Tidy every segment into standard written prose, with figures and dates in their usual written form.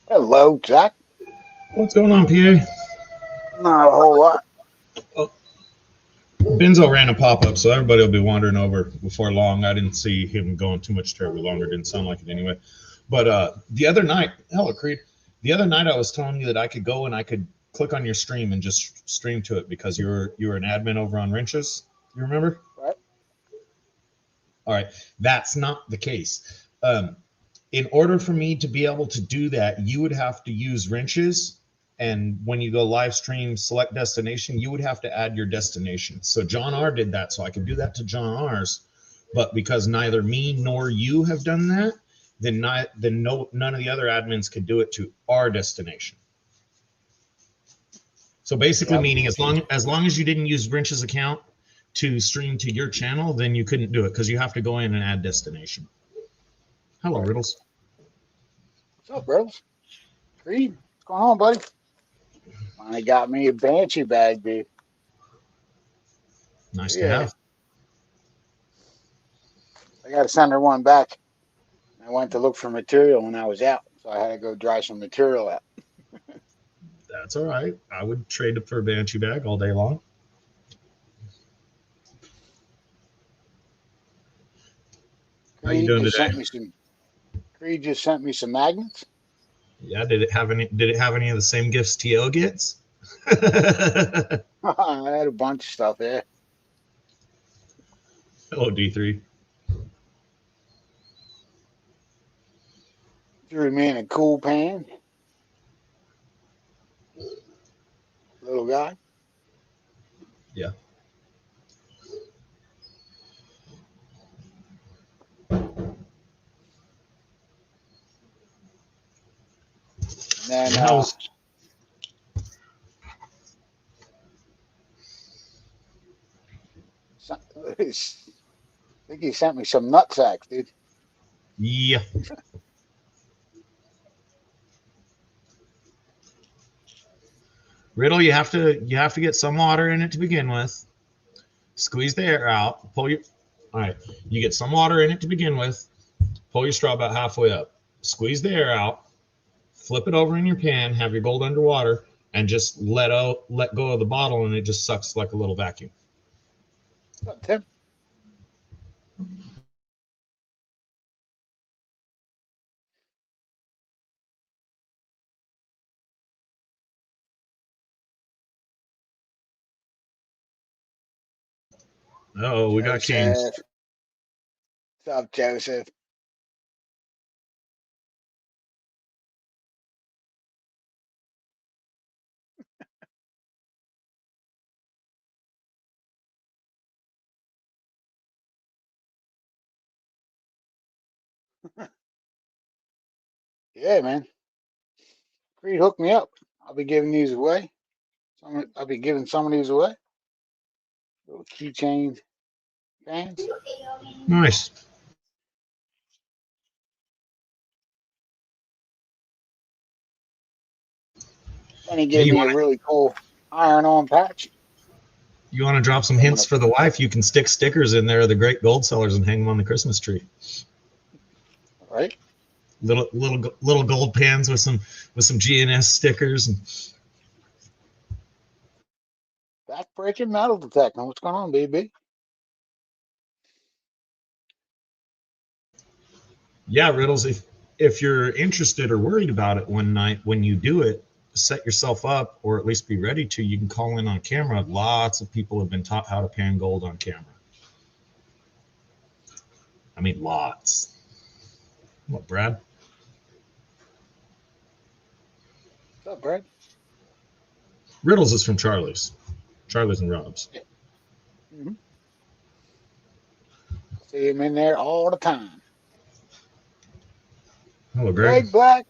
Hello, Jack. What's going on, PA? Not a whole lot. Oh, Benzo ran a pop up, so everybody will be wandering over before long. I didn't see him going too much terribly longer. Didn't sound like it anyway. But the other night, hello, Creed. The other night, I was telling you that I could go and I could click on your stream and just stream to it because you were an admin over on Wrenches. You remember? Right? All right, that's not the case. In order for me to be able to do that, you would have to use Wrenches, and when you go live stream select destination, you would have to add your destination. So John R did that, so I could do that to John R's, but because neither me nor you have done that, then none of the other admins could do it to our destination. So basically, Yep. meaning as long as you didn't use Wrench's account to stream to your channel, then you couldn't do it because you have to go in and add destination. Hello, Right. Riddles. What's up, bros? Creed, what's going on, buddy? Finally got me a Banshee bag, dude. Nice to Yeah. have. I got to send her one back. I went to look for material when I was out, so I had to go dry some material out. That's all right. I would trade it for a Banshee bag all day long. How you Creed doing just today? sent me some. Creed just sent me some magnets. Yeah, did it have any of the same gifts TO gets? I had a bunch of stuff there. Hello, D3. Threw me in a cool pan, little guy. Yeah. And then And how's I think he sent me some nut sacks, dude. yeah. Riddle, you have to get some water in it to begin with. Squeeze the air out. Pull your all right. You get some water in it to begin with. Pull your straw about halfway up. Squeeze the air out. Flip it over in your pan. Have your gold underwater, and just let go of the bottle, and it just sucks like a little vacuum. What's up, Tim? Oh, we got Kings. Joseph. What's up, Joseph? Yeah, man. Creed hooked me up. I'll be giving these away. I'll be giving some of these away. Little keychain fans. Nice. And he Hey, gave you me a want really cool iron-on patch. to drop some I'm hints gonna for the wife? You can stick stickers in there of the great gold sellers and hang them on the Christmas tree. right Little gold pans with some GNS stickers. And back-breaking metal detecting. What's going on, baby? yeah, Riddles. If you're interested or worried about it one night when you do it, set yourself up, or at least be ready to. You can call in on camera. Lots of people have been taught how to pan gold on camera. I mean, lots. What, Brad? What's up, Brad? Riddles is from Charlie's. Charlie's and Rob's. Yeah. Mm-hmm. See him in there all the time. Hello, Greg. Greg Black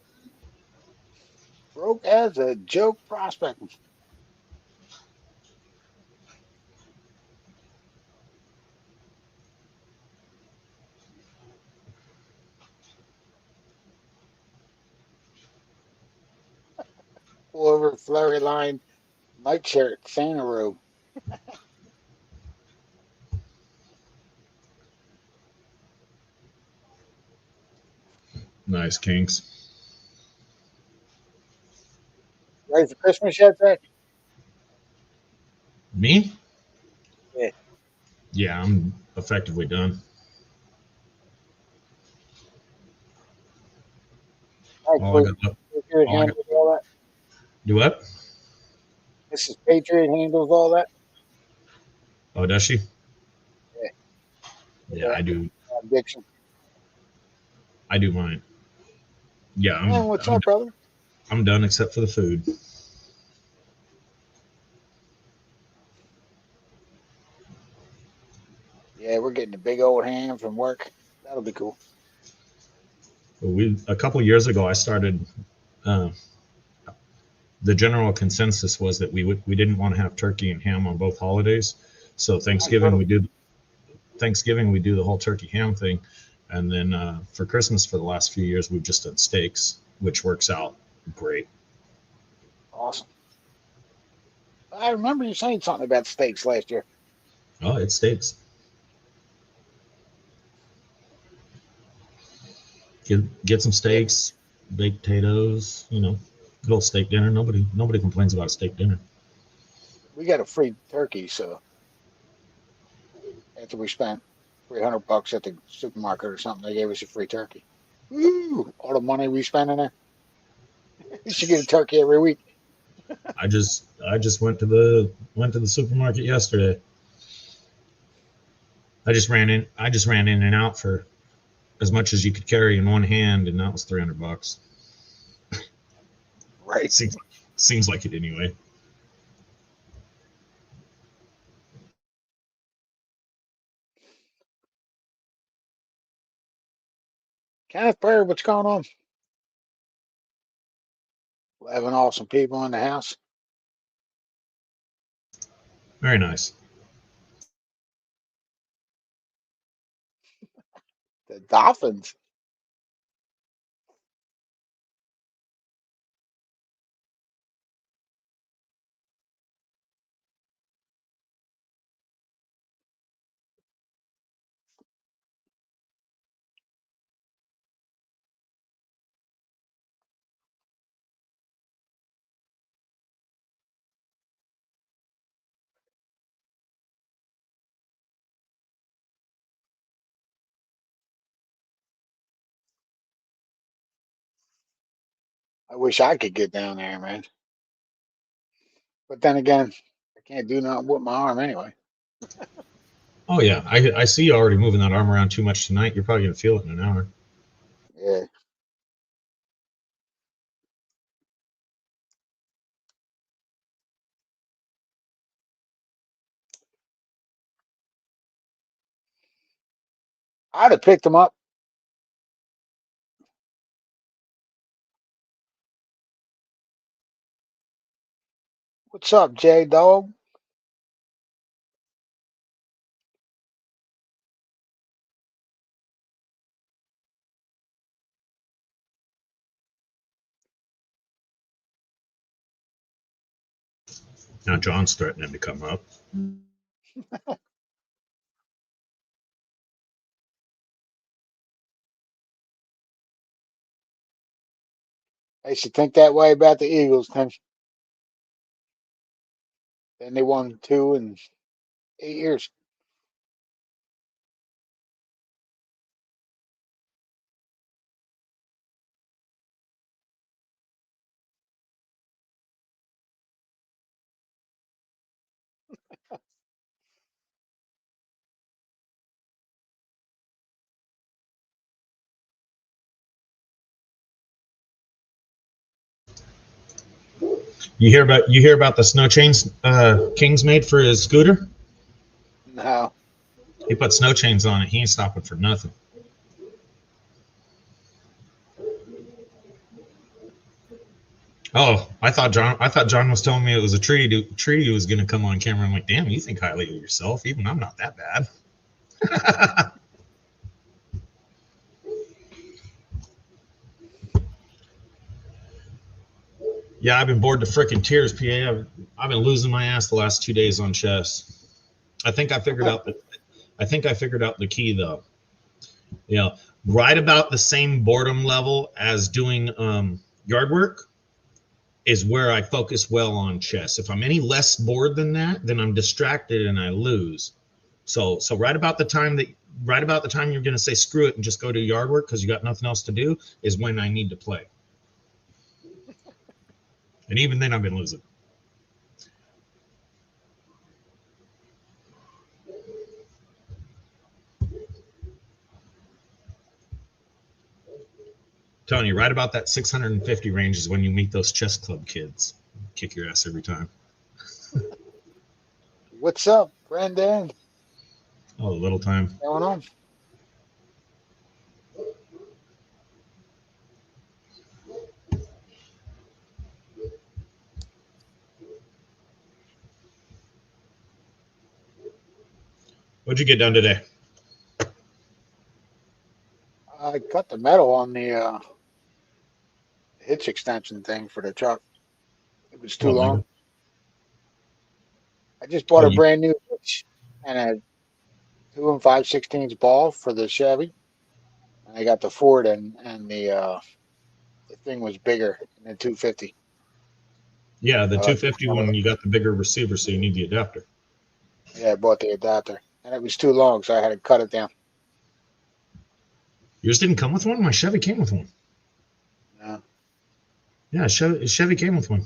broke as a joke prospecting. Pull over flurry line nightshirt Santa robe. Nice, Kinks. Ready for Christmas yet, Zach? Me? Yeah. Yeah, I'm effectively done. All I Actually, got left. Patriot All I got. handles all that. Do what? Mrs. Patriot handles all that. Oh, does she? Yeah. Yeah, Yeah. I do. Addiction. I do mine. Yeah, Man, what's I'm up, brother? I'm done except for the food. Yeah, we're getting a big old ham from work. That'll be cool. We a couple years ago, I started. Uh, the general consensus was that we didn't want to have turkey and ham on both holidays. So I heard of Thanksgiving we do the whole turkey ham thing, and then for Christmas for the last few years we've just done steaks, which works out great. awesome. I remember you saying something about steaks last year. Oh, it's steaks. Get some Yeah, steaks, baked potatoes. Good old steak dinner. Nobody complains about a steak dinner. we got a free turkey, so after we spent $300 at the supermarket or something, they gave us a free turkey. Woo! All the money we spent in there. You should get a turkey every week. I just went to the supermarket yesterday. I just ran in and out for as much as you could carry in one hand, and that was $300. Right. Seems like it anyway. Kenneth Perry, what's going on? Having awesome people in the house. Very nice. The Dolphins. I wish I could get down there, man. But then again, I can't do nothing with my arm anyway. Oh yeah, I see you already moving that arm around too much tonight. You're probably gonna feel it in an hour. Yeah. I'd have picked him up. What's up, J Dog? Now John's threatening to come up. I should think that way about the Eagles, Tim. Then they won 2 in 8 years. You hear about the snow chains King's made for his scooter? No. He put snow chains on it. He ain't stopping for nothing. Oh, I thought John was telling me it was a tree who was gonna come on camera. I'm like, damn, you think highly of yourself. Even I'm not that bad. Yeah, I've been bored to freaking tears, PA. I've been losing my ass the last 2 days on chess. I think I figured out the I think I figured out the key though. You know, right about the same boredom level as doing yard work is where I focus well on chess. If I'm any less bored than that, then I'm distracted and I lose. So right about the time you're going to say screw it and just go do yard work because you got nothing else to do is when I need to play. And even then I've been losing. Telling you, right about that 650 range is when you meet those chess club kids. Kick your ass every time. What's up, Brendan? Oh, a little time. What's going on? What'd you get done today? I cut the metal on the hitch extension thing for the truck. It was too What, long. Michael? I just bought Oh, a brand new hitch and a 2 5/16 ball for the Chevy. And I got the Ford and the thing was bigger than the 250. yeah, the So I just 250 one, you got the bigger receiver, so you need the adapter. I bought the adapter and it was too long, so I had to cut it down. Yours didn't come with one? My Chevy came with one. Yeah. Yeah, Chevy came with one.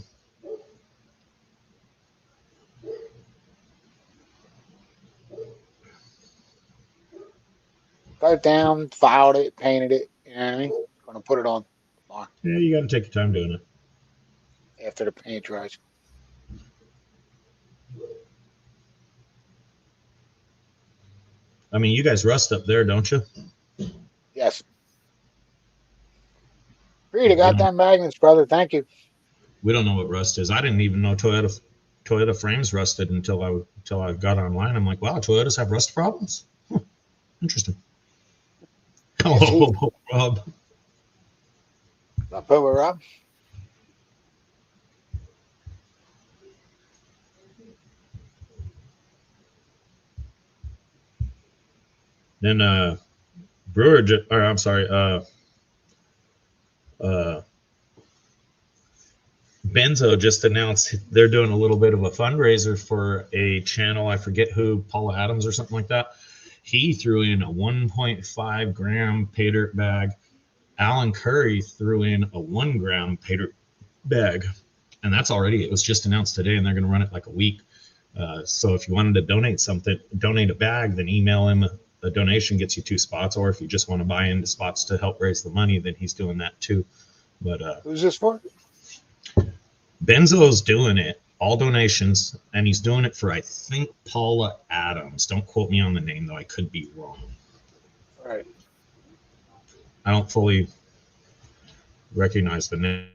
Cut it down, filed it, painted it. You know what I mean? Gonna put it on tomorrow Yeah, you got to take your time doing it. after the paint dries. I mean, you guys rust up there, don't you? Yes. Read the We don't, goddamn magnets, brother. Thank you. we don't know what rust is. I didn't even know Toyota frames rusted until I got online. I'm like, wow, Toyotas have rust problems? Huh, interesting. Yes, he. Oh, Rob. Up over, Rob. Then Brewer, or I'm sorry, uh, Benzo just announced they're doing a little bit of a fundraiser for a channel. I forget who, Paula Adams or something like that. He threw in a 1.5 gram pay dirt bag. Alan Curry threw in a 1 gram pay dirt bag. And that's already, it was just announced today, and they're going to run it like a week. So if you wanted to donate a bag, then email him. A donation gets you 2 spots. Or if you just want to buy into spots to help raise the money, then he's doing that too. But Who's this for? Benzo's doing it, all donations, and he's doing it for, I think, Paula Adams. Don't quote me on the name, though. I could be wrong. Right. I don't fully recognize the name.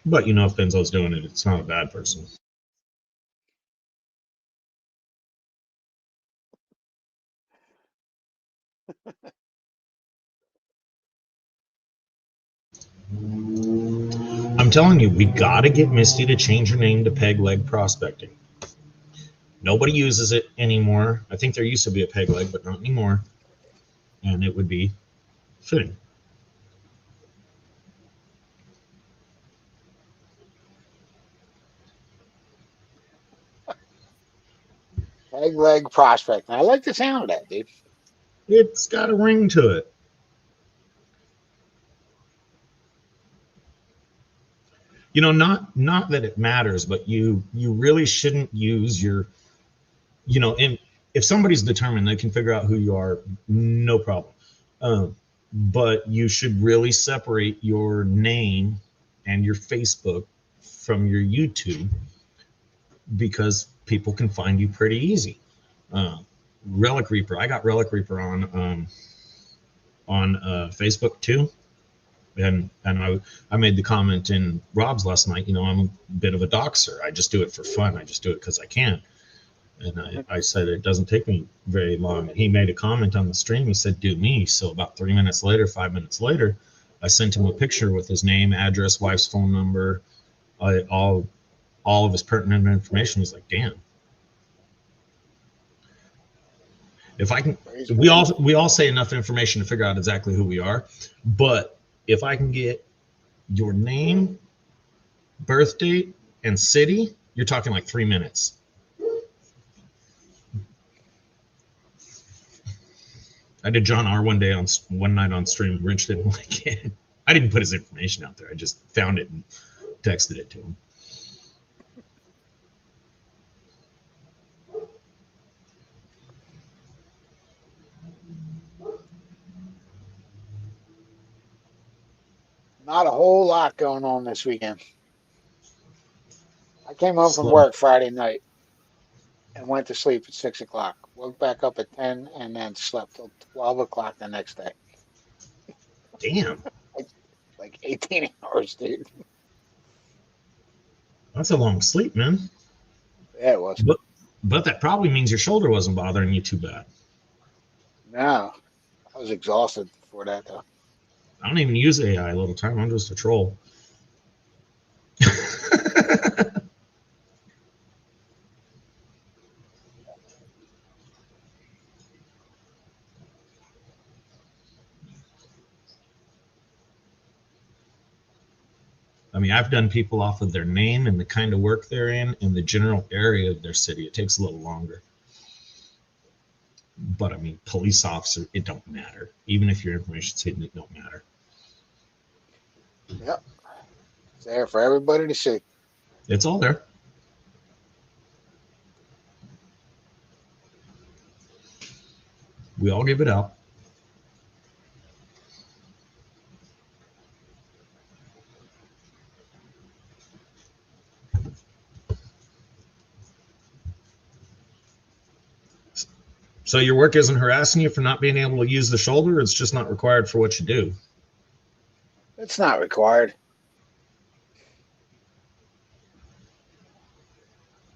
But you know, if Benzo's doing it, it's not a bad person. I'm telling you, we got to get Misty to change her name to Peg Leg Prospecting. Nobody uses it anymore. I think there used to be a Peg Leg, but not anymore. And it would be fitting. Peg leg prospect. I like the sound of that, dude. It's got a ring to it. You know, not that it matters, but you really shouldn't use your, you know, if somebody's determined, they can figure out who you are, no problem. But you should really separate your name and your Facebook from your YouTube, because people can find you pretty easy. Relic Reaper, I got Relic Reaper on Facebook too. And I made the comment in Rob's last night, you know, I'm a bit of a doxer. I just do it for fun. I just do it because I can. And I said, it doesn't take me very long. And he made a comment on the stream. He said, do me. So about 3 minutes later, 5 minutes later, I sent him a picture with his name, address, wife's phone number, all of his pertinent information. He's like, damn. If I can, Praise we all say enough information to figure out exactly who we are, but if I can get your name, birth date, and city, you're talking like 3 minutes. I did John R. one night on stream. Rich didn't like it. I didn't put his information out there. I just found it and texted it to him. Not a whole lot going on this weekend. I came home from Slow. work Friday night and went to sleep at 6 o'clock. Woke back up at 10 and then slept till 12 o'clock the next day. Damn, Like, like 18 hours, dude. that's a long sleep, man. Yeah, it was. But but that probably means your shoulder wasn't bothering you too bad. No, I was exhausted before that though. I don't even use AI a little time. I'm just a troll. I mean, I've done people off of their name and the kind of work they're in and the general area of their city. It takes a little longer. But I mean, police officer, it don't matter. Even if your information's hidden, it don't matter. Yep. It's there for everybody to see. It's all there. We all give it out. So your work isn't harassing you for not being able to use the shoulder. It's just not required for what you do. It's not required.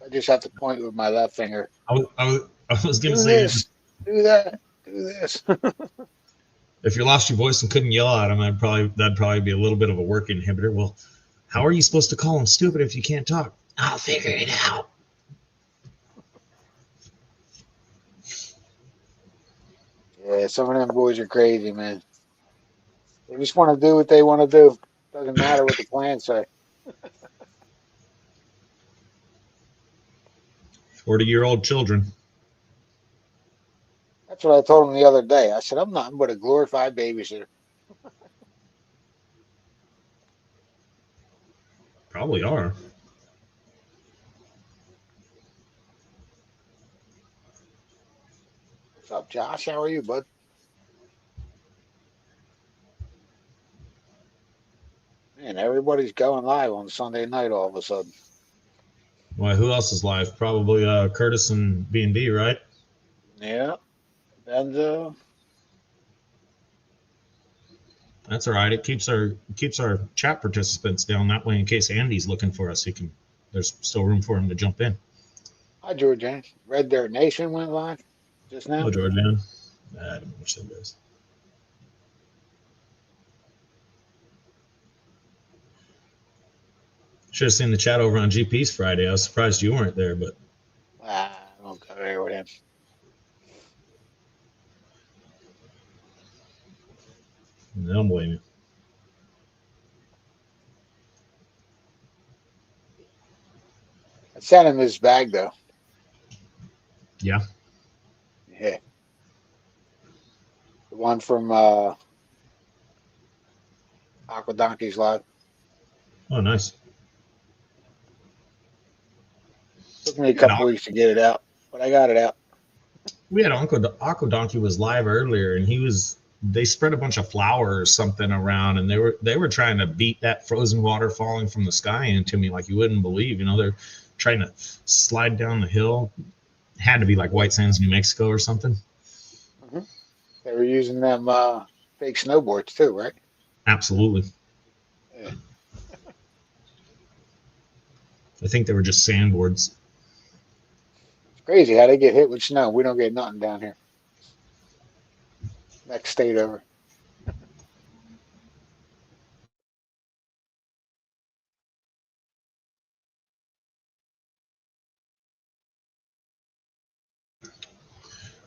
I just have to point with my left finger. I was going to Do say, this, do that, do this. if you lost your voice and couldn't yell at them, that'd probably be a little bit of a work inhibitor. Well, how are you supposed to call them stupid if you can't talk? I'll figure it out. Yeah, some of them boys are crazy, man. They just want to do what they want to do. Doesn't matter what the plans say. 40-year-old children. That's what I told them the other day. I said, I'm nothing but a glorified babysitter. Probably are. What's up, Josh? How are you, bud? Man, everybody's going live on Sunday night all of a sudden. Why, who else is live? Probably Curtis and B&B, right? Yeah. And That's all right. It keeps our chat participants down. That way, in case Andy's looking for us, there's still room for him to jump in. hi, Georgian. Red Dirt Nation went live just Oh, now. Georgian. I don't know which that is. Should have seen the chat over on GP's Friday. I was surprised you weren't there, but I don't go there with him. I don't blame you. I sent him his bag, though. Yeah. Yeah. The one from Aqua Donkey's live. Oh, nice. Took me a couple weeks to get it out, but I got it out. We had Aqua Donkey was live earlier, and they spread a bunch of flour or something around, and they were trying to beat that frozen water falling from the sky into me like you wouldn't believe. They're trying to slide down the hill. It had to be like White Sands, New Mexico, or something. Mm-hmm. They were using them fake snowboards too, right? Absolutely. Yeah. I think they were just sandboards. It's crazy how they get hit with snow. We don't get nothing down here. Next state over.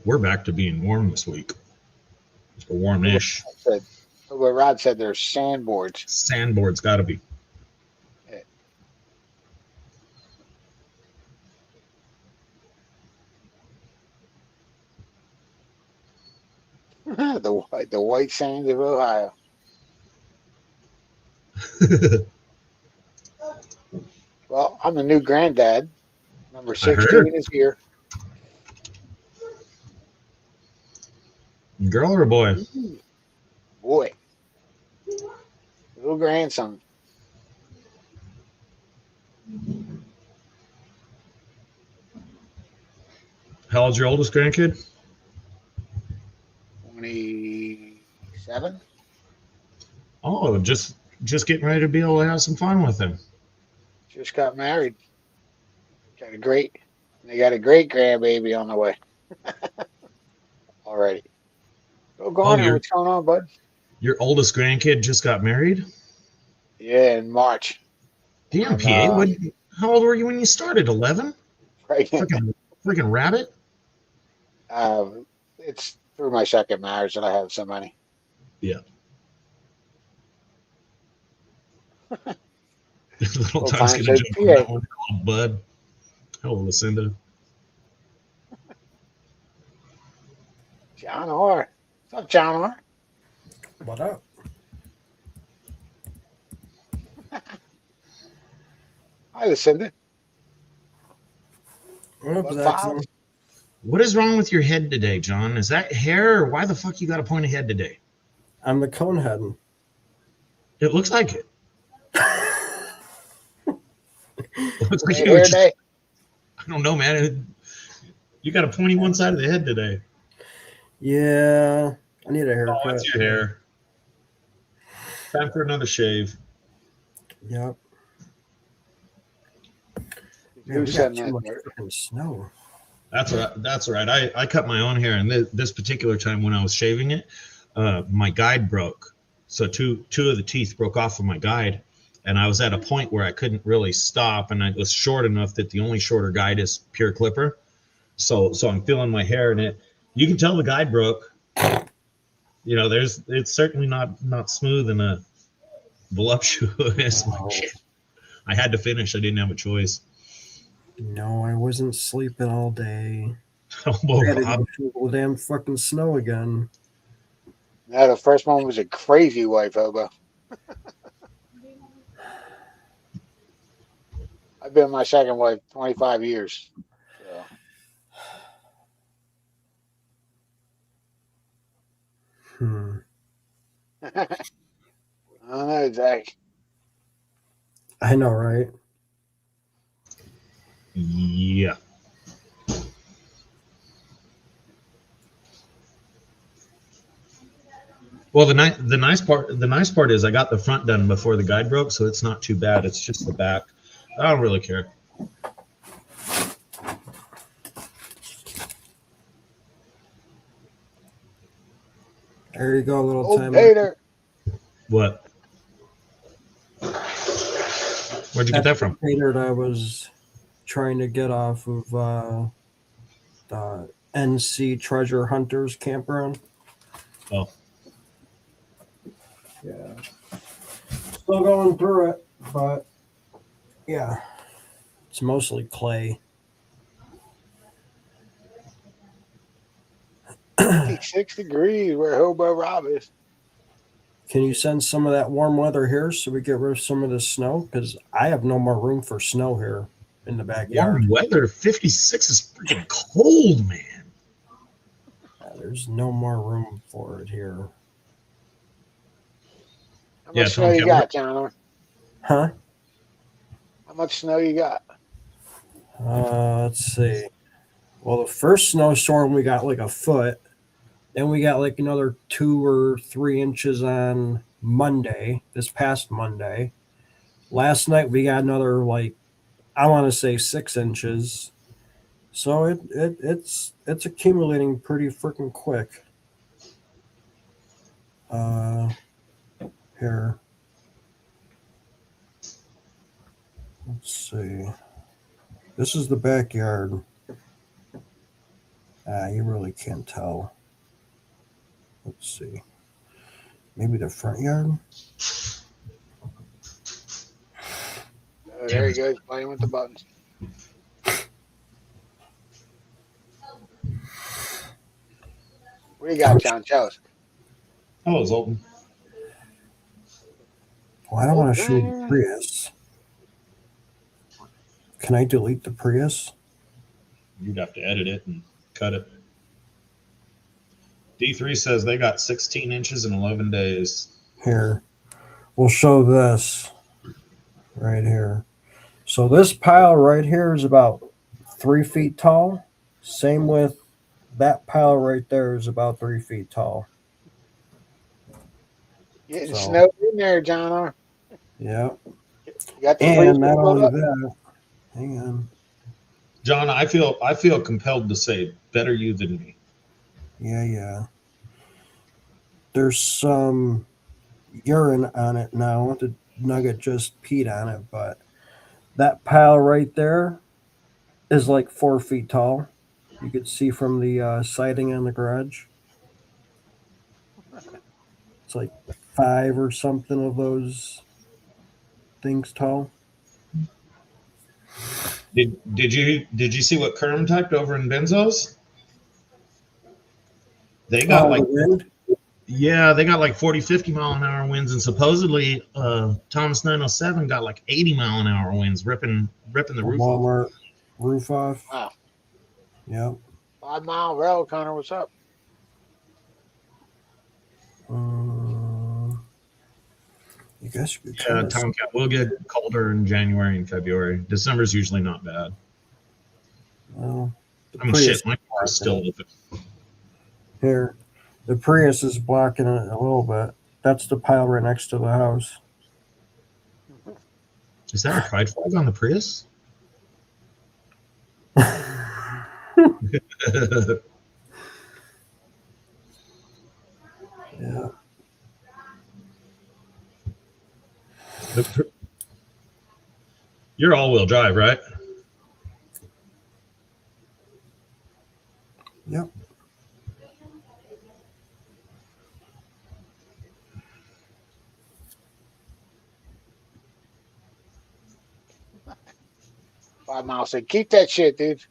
we're back to being warm this week. Or warmish. Rod said there's sandboards. Sandboard's got to be. The white sands of Ohio. Well, I'm a new granddad. Number I heard. 16 is here. Girl or boy? Ooh, boy. Little grandson. How old's your oldest grandkid? 27. Oh, just getting ready to be able to have some fun with him. Just got married. They got a great grandbaby on the way. Already. Go Garner, what's going on, bud? Your oldest grandkid just got married? Yeah, in March. Damn, PA. How old were you when you started? 11? Freaking rabbit. It's through my second marriage that I have so many. Yeah. Little Tom's gonna jump on that one called Bud. Hello, Lucinda. John R. What's up, John R? What up? Hi, Lucinda. What is wrong with your head today, John? Is that hair, or why the fuck you got a pointy head today? I'm the cone heading. It looks like it. It looks like hair day. I don't know, man. You got a pointy one side of the head today. Yeah, I need a haircut. Oh, it's your hair. Time for another shave. Yep. Who said that? Snow. That's right. I cut my own hair, and this particular time when I was shaving it, my guide broke. So two of the teeth broke off of my guide, and I was at a point where I couldn't really stop, and I was short enough that the only shorter guide is pure clipper. So I'm feeling my hair, and you can tell the guide broke. You know, it's certainly not smooth and voluptuous. Oh. I had to finish. I didn't have a choice. No, I wasn't sleeping all day. Oh, I had to go through the damn fucking snow again. No, the first one was a crazy wife, hobo. I've been my second wife 25 years. So. I don't know, Zach. I know, right? Yeah. Well, the nice part is I got the front done before the guide broke, so it's not too bad. It's just the back. I don't really care. There you go, little time. Hater. What? Where'd you get that from? Hater that I was trying to get off of the NC Treasure Hunters campground. Oh. Yeah. Still going through it, but yeah. It's mostly clay. 56 degrees where Hobo Rob is. Can you send some of that warm weather here so we get rid of some of the snow? Because I have no more room for snow here in the backyard. Warm weather, 56 is freaking cold, man. Yeah, there's no more room for it here. How much snow you got, John? Huh? How much snow you got? Let's see. Well, the first snowstorm we got like a foot. Then we got like another 2 or 3 inches on Monday, this past Monday. Last night we got another like, I want to say 6 inches. So it's accumulating pretty freaking quick. Here. Let's see. This is the backyard. You really can't tell. Let's see. Maybe the front yard? Oh, Damn there he it. goes, playing with the buttons. What do you got, John? Tell us. Oh, it's open. Well, I don't want to show the Open. Prius. Can I delete the Prius? You'd have to edit it and cut it. D3 says they got 16 inches in 11 days. Here. We'll show this right here. So this pile right here is about 3 feet tall. Same with that pile right there is about 3 feet tall. Getting So, snowed in there, John. yeah. You got the And freezer not filled only up? that, hang on. John, I feel compelled to say better you than me. Yeah. There's some urine on it now. The nugget just peed on it, but that pile right there is like 4 feet tall. You could see from the siding on the garage. It's like 5 or something of those things tall. Did you see what Kerm typed over in Benzo's? They got Oh, the like wind? yeah, they got like 40, 50 mile an hour winds, and supposedly Thomas 907 got like 80 mile an hour winds ripping the The roof off. Walmart roof off. Wow. Yep. 5 Mile Rail, Connor, what's up? You guess you could Yeah, kind of. Tomcat will get colder in January and February. December's usually not bad. Well, the I mean, Prius shit, my car is still open. here. The Prius is blocking it a little bit. That's the pile right next to the house. Is that a pride flag on the Prius? Yeah. You're all-wheel drive, right? Yep. 5 Mile said, keep that shit, dude. He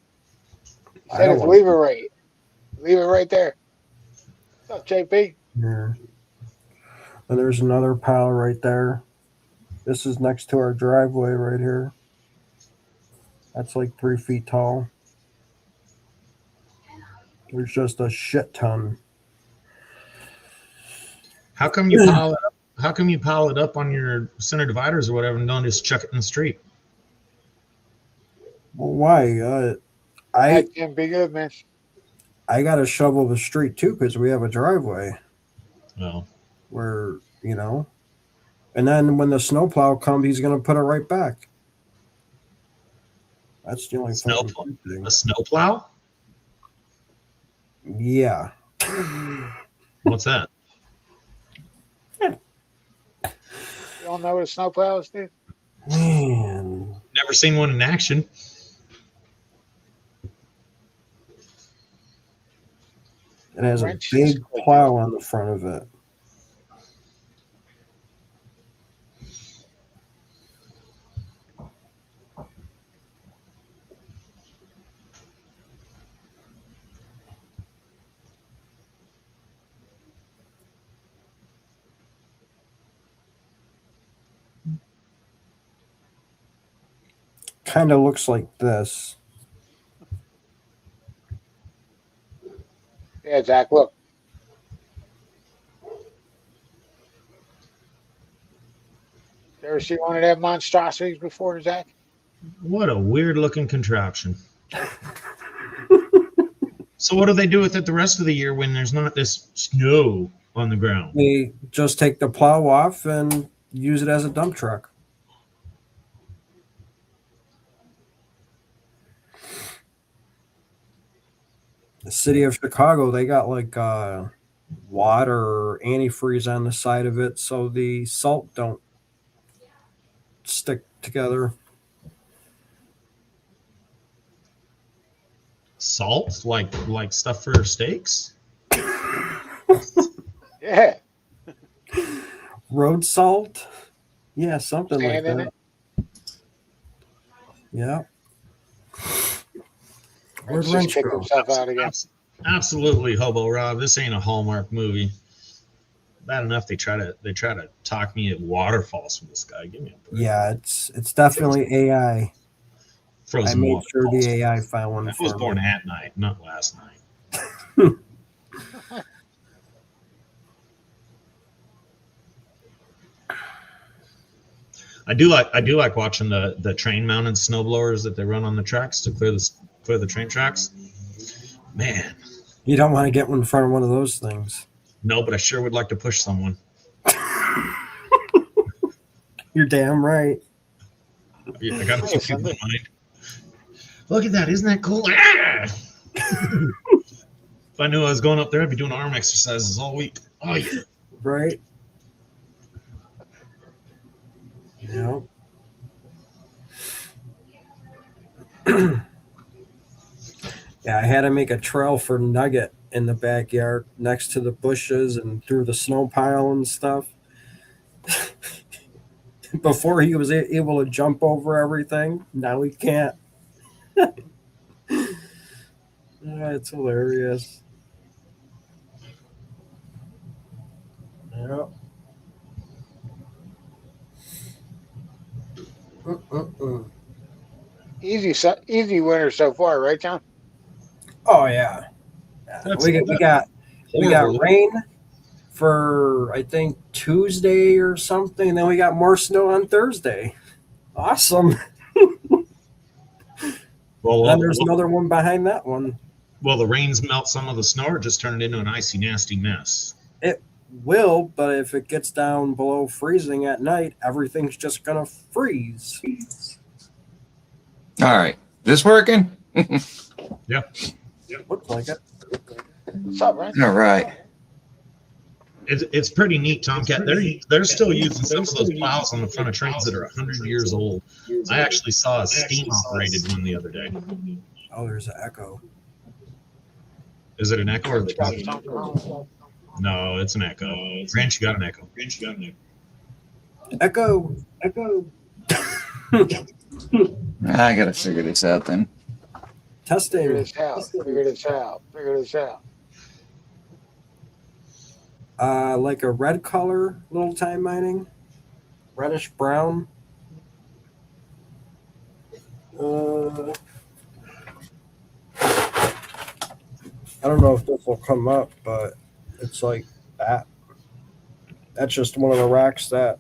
I said don't it's want leave it right. Leave it right there. What's up, JP? here. And there's another pile right there. This is next to our driveway right here. That's like 3 feet tall. There's just a shit ton. How come you pile it up? How come you pile it up on your center dividers or whatever and don't just chuck it in the street? Well, why? That can be good, man. I got to shovel the street too because we have a driveway Oh, where and then when the snowplow comes, he's gonna put it right back. That's the only fucking good thing. a snowplow? Yeah. What's that? You don't know what a snowplow is, dude? Man. Never seen one in action. It has a Wrench big is quick. plow on the front of it. Kind of looks like this. Yeah, Zach, look. You ever see one of them monstrosities before, Zach? What a weird looking contraption. So what do they do with it the rest of the year when there's not this snow on the ground? They just take the plow off and use it as a dump truck. The city of Chicago, they got like water or antifreeze on the side of it so the salt don't stick together. Salt, like stuff for steaks. Yeah. Road salt? Yeah, something like Sand in that. it. Yeah. Where'd Rich just Wrench kicked go? himself out again. Absolutely, Hobo Rob. This ain't a Hallmark movie. Bad enough they try to talk me at waterfalls from the sky. Give me a break. Yeah, it's definitely AI. I Frozen made sure waterfalls. the AI found one I was for born me. at night, not last night. I do like watching the train mounted snowblowers that they run on the tracks to clear the train tracks. Man, You don't want to get one in front of one of those things. no, but I sure would like to push someone. You're damn right. I got a few Hey, people in Sunday. mind. Look at that! Isn't that cool? Ah! If I knew I was going up there, I'd be doing arm exercises all week. Oh yeah. Right? Yeah. Yeah, I had to make a trail for Nugget in the backyard next to the bushes and through the snow pile and stuff. Before he was able to jump over everything, now he can't. It's hilarious. Yeah. Mm-mm-mm. Easy winner so far, right, John? Oh yeah. That's We got horrible. rain for I think Tuesday or something, and then we got more snow on Thursday. Awesome. Well, And then there's another one behind that one. well, the rains melt some of the snow, or just turn it into an icy, nasty mess. It will, but if it gets down below freezing at night, everything's just gonna freeze. All right. This working? Yeah. Looks like it. What's up, Ryan? All right. It's pretty neat, Tomcat. They're still using some of those plows on the front of trains that are 100 years old. I actually saw a steam operated one the other day. Oh, there's an echo. Is it an echo or the Got talking? something wrong. No, it's an echo. Ranch, you got an echo. Echo. Echo. I got to figure this out then. Figure Testing. this out. Figure this out. Figure this out. Like a red color, little time mining. Reddish brown. I don't know if this will come up, but it's like that. That's just one of the racks that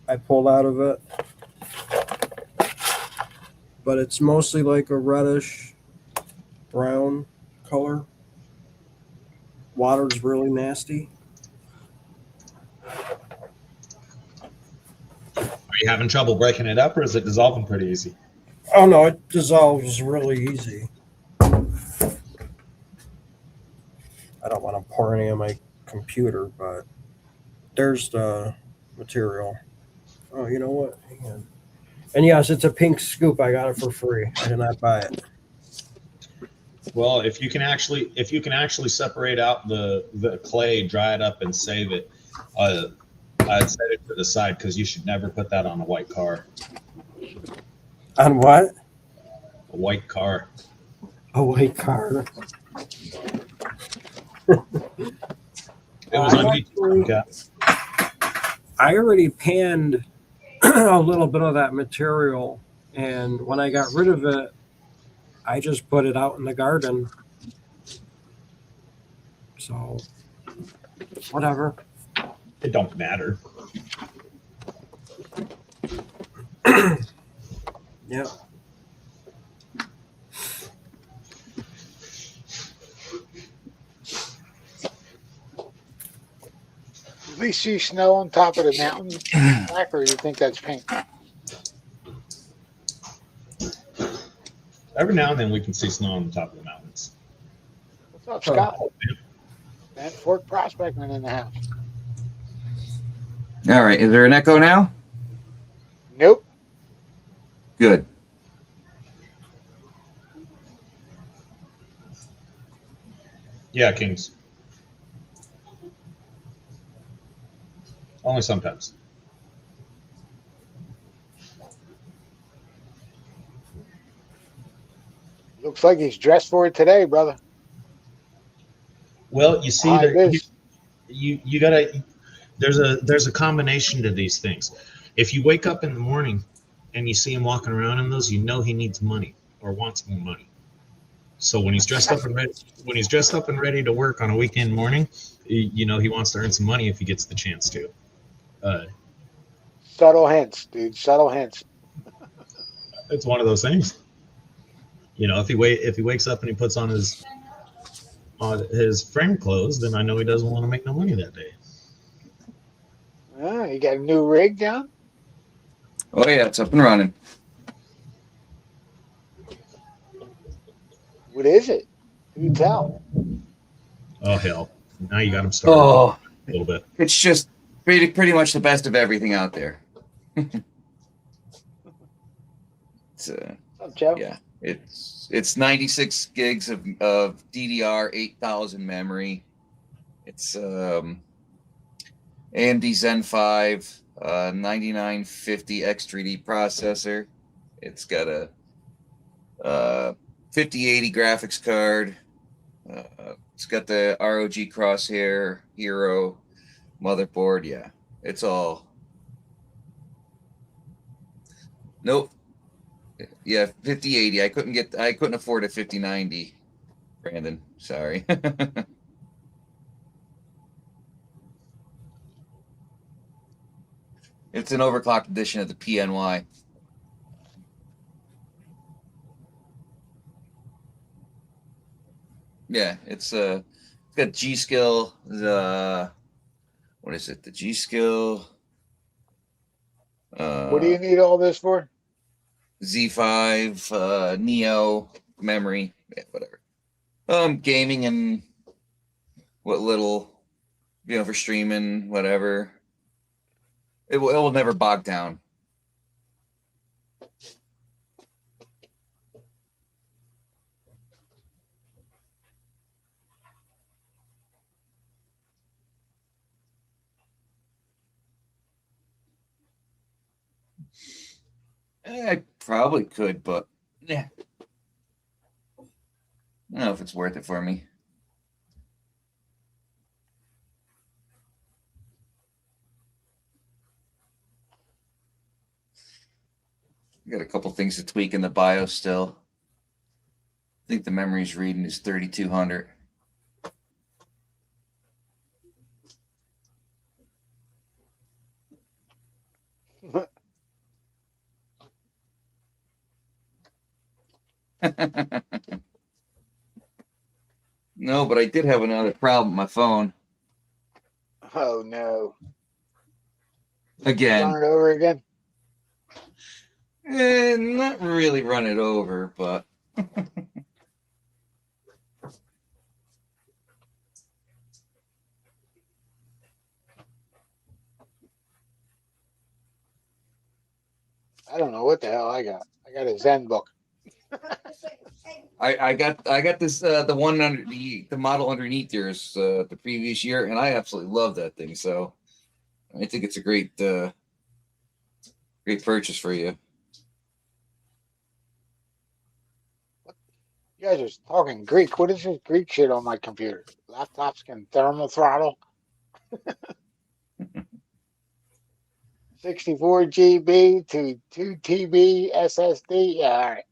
I pulled out of it. But it's mostly like a reddish brown color. Water's really nasty. Are you having trouble breaking it up, or is it dissolving pretty easy? Oh no, it dissolves really easy. I don't want to pour any on my computer, but there's the material. Oh, you know what? Hang on. And yes, it's a pink scoop. I got it for free. I did not buy it. Well, if you can actually separate out the clay, dry it up, and save it, I'd set it to the side because you should never put that on a white car. On what? A white car. A white car. It was on YouTube. Yeah. I already panned a little bit of that material, and when I got rid of it, I just put it out in the garden. So, whatever. It don't matter. Yeah. At least see snow on top of the mountain, Zach, or you think that's paint? Every now and then we can see snow on the top of the mountains. What's up, Scott? Bent Fork Prospectman in the house. All right. Is there an echo now? Nope. Good. Yeah, kings. Only sometimes. Looks like he's dressed for it today, brother. Well, you see High that vis. you gotta. There's a combination to these things. If you wake up in the morning and you see him walking around in those, you know he needs money or wants more money. So when he's dressed up and ready to work on a weekend morning, you know he wants to earn some money if he gets the chance to. Uh, Subtle hints, dude. Subtle hints. it's one of those things. You know, if he wakes up and he puts on his friend clothes, then I know he doesn't want to make no money that day. You got a new rig, John? Oh yeah, it's up and running. What is it? Who tell? Oh hell! Now you got him started Oh, a little bit. it's just pretty much the best of everything out there. It's What's up, Joe? yeah, it's 96 gigs of DDR 8000 memory. It's AMD Zen 5 9950 X3D processor. It's got a 5080 graphics card. It's got the ROG Crosshair Hero motherboard. Yeah, it's all. Nope. Yeah, 5080. I couldn't afford a 5090. Brandon, sorry. It's an overclocked edition of the PNY. Yeah, it's got G Skill, the what is it? The G Skill What do you need all this for? Z5 Neo memory, yeah, whatever. Gaming and what little, for streaming, whatever. It will never bog down. I probably could, but yeah, I don't know if it's worth it for me. Got a couple things to tweak in the BIOS still. I think the memory's reading is 3200. No, but I did have another problem with my phone. Oh no. Again. Run it over again? Not really run it over, but I don't know what the hell I got. I got a Zen book. I got this the one under the model underneath yours the previous year, and I absolutely love that thing. So I think it's a great purchase for you. You guys are talking Greek. What is this Greek shit on my computer? Laptops can thermal throttle. 64 GB to 2 TB SSD. Yeah, all right.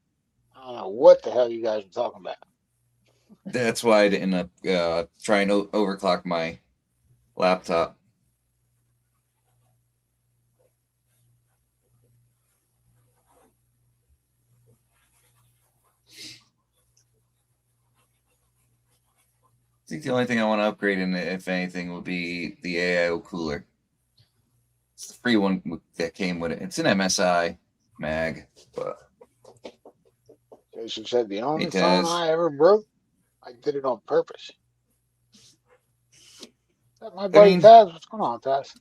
I don't know what the hell you guys are talking about. That's why I didn't trying to overclock my laptop. I think the only thing I want to upgrade in it, if anything, would be the AIO cooler. It's the free one that came with it. It's an MSI mag, but Jason said the only it phone has. I ever broke, I did it on purpose. Is that my buddy Taz? What's going on, Taz?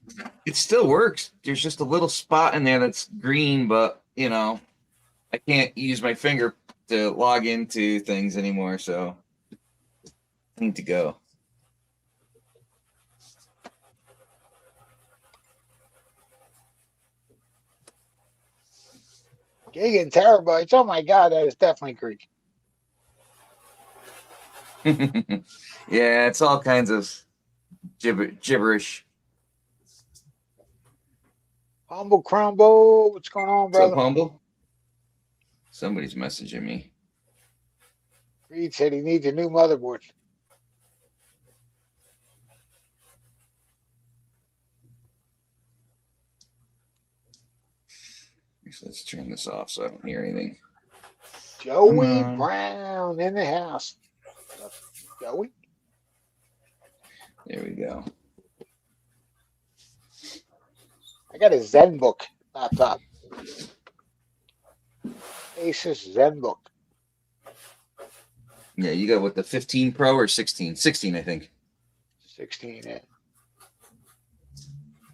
It still works. There's just a little spot in there that's green, but I can't use my finger to log into things anymore. So I need to go. Gig and terabytes. Oh my God, that is definitely Greek. Yeah, it's all kinds of gibberish. Humble Crumble. What's going on, What's up, brother? Humble? Somebody's messaging me. Reed said he needs a new motherboard. So let's turn this off so I don't hear anything. Joey Brown in the house. What's up, Joey? There we go. I got a ZenBook laptop. Asus ZenBook. Yeah, you got what, the 15 Pro or 16? 16, I think. 16, yeah.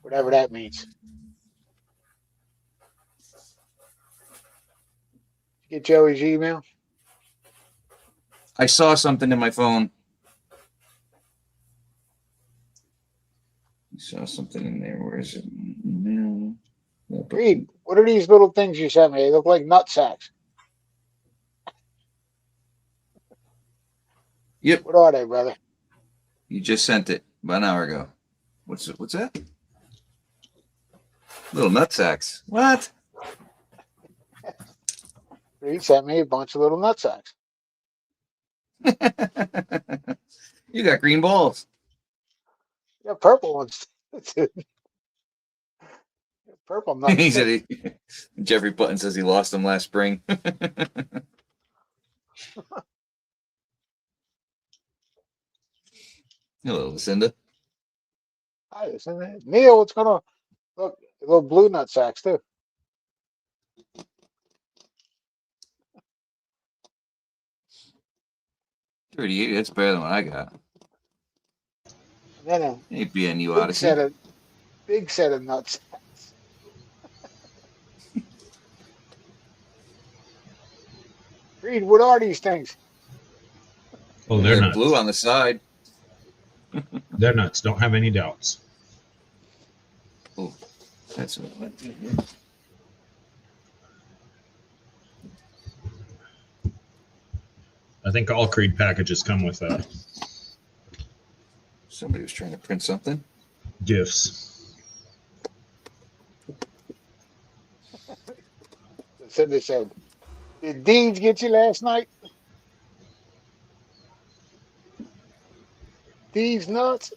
Whatever that means. Get Joey's email. I saw something in my phone. I saw something in there. Where is it? No. Reed, what are these little things you sent me? They look like nut sacks. Yep. What are they, brother? You just sent it about an hour ago. What's that? Little nut sacks. What? Reed sent me a bunch of little nut sacks. You got green balls. Yeah, purple ones. Purple nuts. He said Jeffrey Button says he lost them last spring. Hello, Lucinda. Hi, isn't it? Neil, what's going on? Look, little blue nut sacks too. 38, that's better than what I got. And then a Hey, BNU big Odyssey. big set of nut sacks. Reed, what are these things? Oh, they're nuts. Blue on the side. They're nuts. Don't have any doubts. Oh, that's what. I think all Creed packages come with Somebody was trying to print something. gifts. Cindy said, "Did Deeds get you last night? Deeds nuts."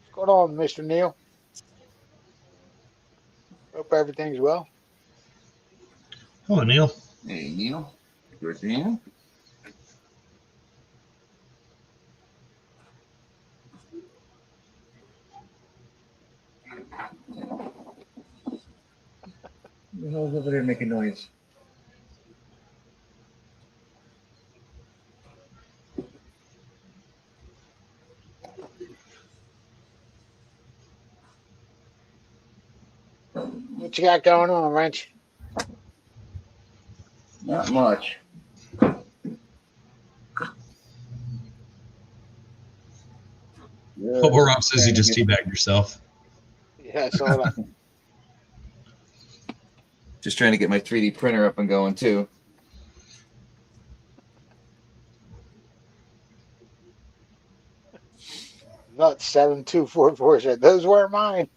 What's going on, Mr. Neil? Hope everything's well. Hello, Neil. Hey, Neil. Good man. The hell's over there making noise? What you got going on, Wrench? Not much. Oh, Rob says you just teabagged yourself. Yeah, I saw that. Just trying to get my 3D printer up and going too. Nuts 7244 said those were mine.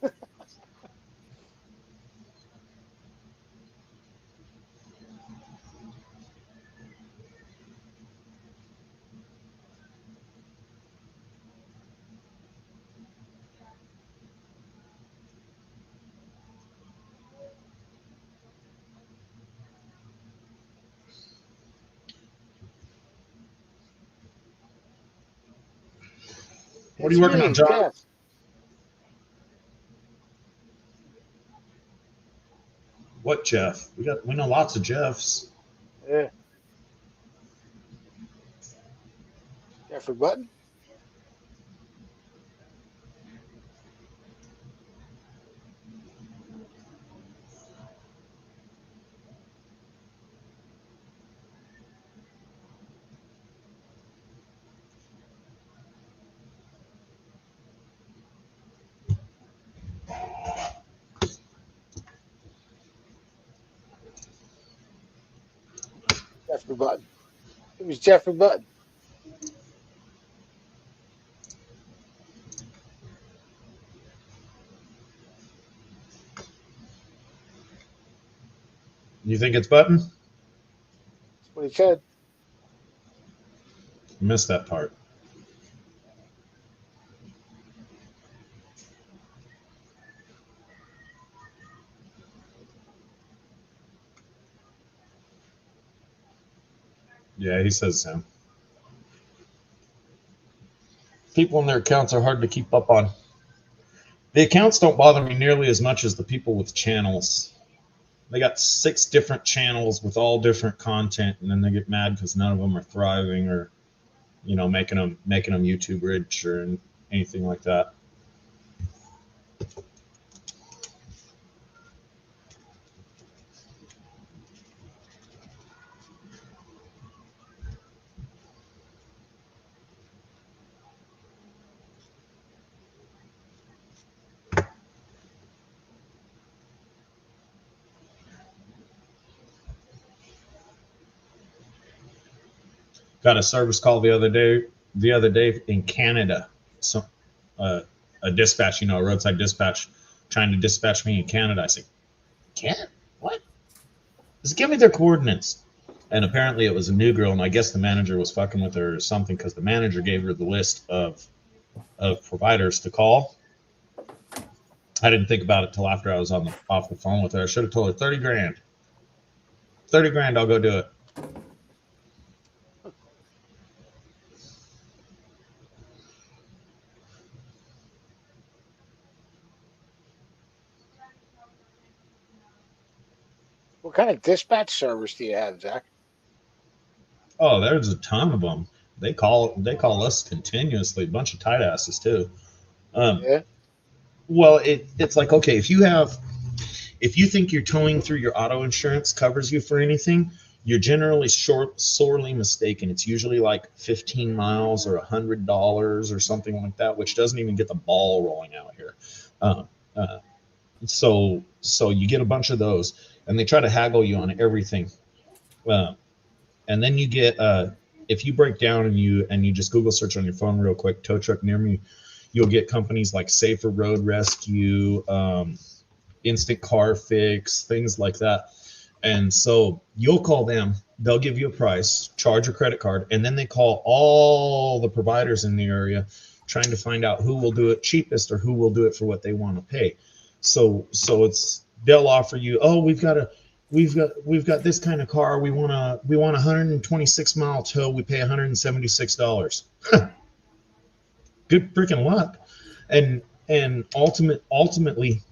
What are you working on, John? Jeff. What Jeff? We know lots of Jeffs. Yeah. Jeffrey Button. Jeffrey Button. It was Jeffrey Button. You think it's Button? That's what he said. Missed that part. Yeah, he says so. People in their accounts are hard to keep up on. The accounts don't bother me nearly as much as the people with channels. They got 6 different channels with all different content, and then they get mad because none of them are thriving or, you know, making them YouTube rich or anything like that. Got a service call the other day in Canada. So a dispatch, you know, a roadside dispatch trying to dispatch me in Canada. I said, Canada? What? Just give me their coordinates. And apparently it was a new girl, and I guess the manager was fucking with her or something, because the manager gave her the list of providers to call. I didn't think about it till after I was off the phone with her. I should have told her 30 grand. 30 grand, I'll go do it. What kind of dispatch service do you have, Zach? Oh, there's a ton of them. They call us continuously. A bunch of tight asses too. Yeah. Well, it's like, okay, if you think your towing through your auto insurance covers you for anything, you're generally sorely mistaken. It's usually like 15 miles or $100 or something like that, which doesn't even get the ball rolling out here. So you get a bunch of those, and they try to haggle you on everything. And then you get if you break down and you just Google search on your phone real quick, tow truck near me, you'll get companies like Safer Road Rescue, Instant Car Fix, things like that. And so you'll call them, they'll give you a price, charge your credit card, and then they call all the providers in the area trying to find out who will do it cheapest or who will do it for what they want to pay. So it's, they'll offer you, oh, we've got this kind of car, we want a 126 mile tow, we pay $176. Good freaking luck. And ultimately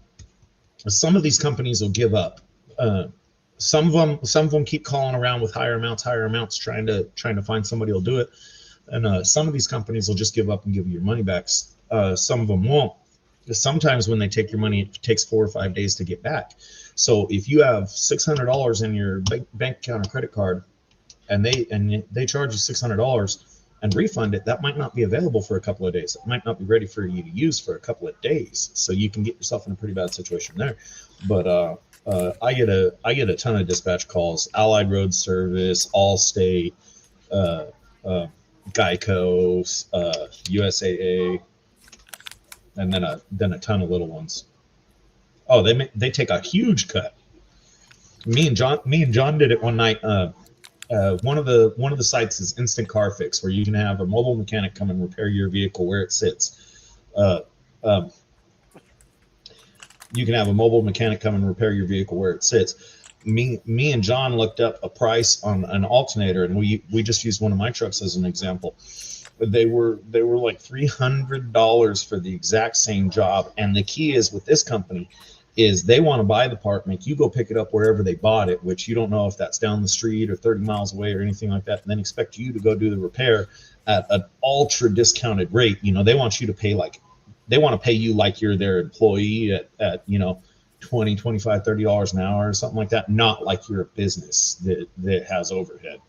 some of these companies will give up. Some of them keep calling around with higher amounts, trying to find somebody who'll do it. And some of these companies will just give up and give you your money back. Some of them won't. Sometimes when they take your money, it takes 4 or 5 days to get back. So if you have $600 in your bank account or credit card, and they charge you $600 and refund it, that might not be available for a couple of days. It might not be ready for you to use for a couple of days. So you can get yourself in a pretty bad situation there. But I get a ton of dispatch calls: Allied Road Service, Allstate, Geico, USAA, and then a ton of little ones. Oh, they take a huge cut. Me and John did it one night. One of the sites is Instant Car Fix, where you can have a mobile mechanic come and repair your vehicle where it sits. You can have a mobile mechanic come and repair your vehicle where it sits. Me and John looked up a price on an alternator, and we just used one of my trucks as an example. They were like $300 for the exact same job. And the key is with this company is they want to buy the part, make you go pick it up wherever they bought it, which you don't know if that's down the street or 30 miles away or anything like that, and then expect you to go do the repair at an ultra discounted rate. You know, they want you to pay you like you're their employee at you know, $20, $25, $30 an hour or something like that, not like you're a business that has overhead.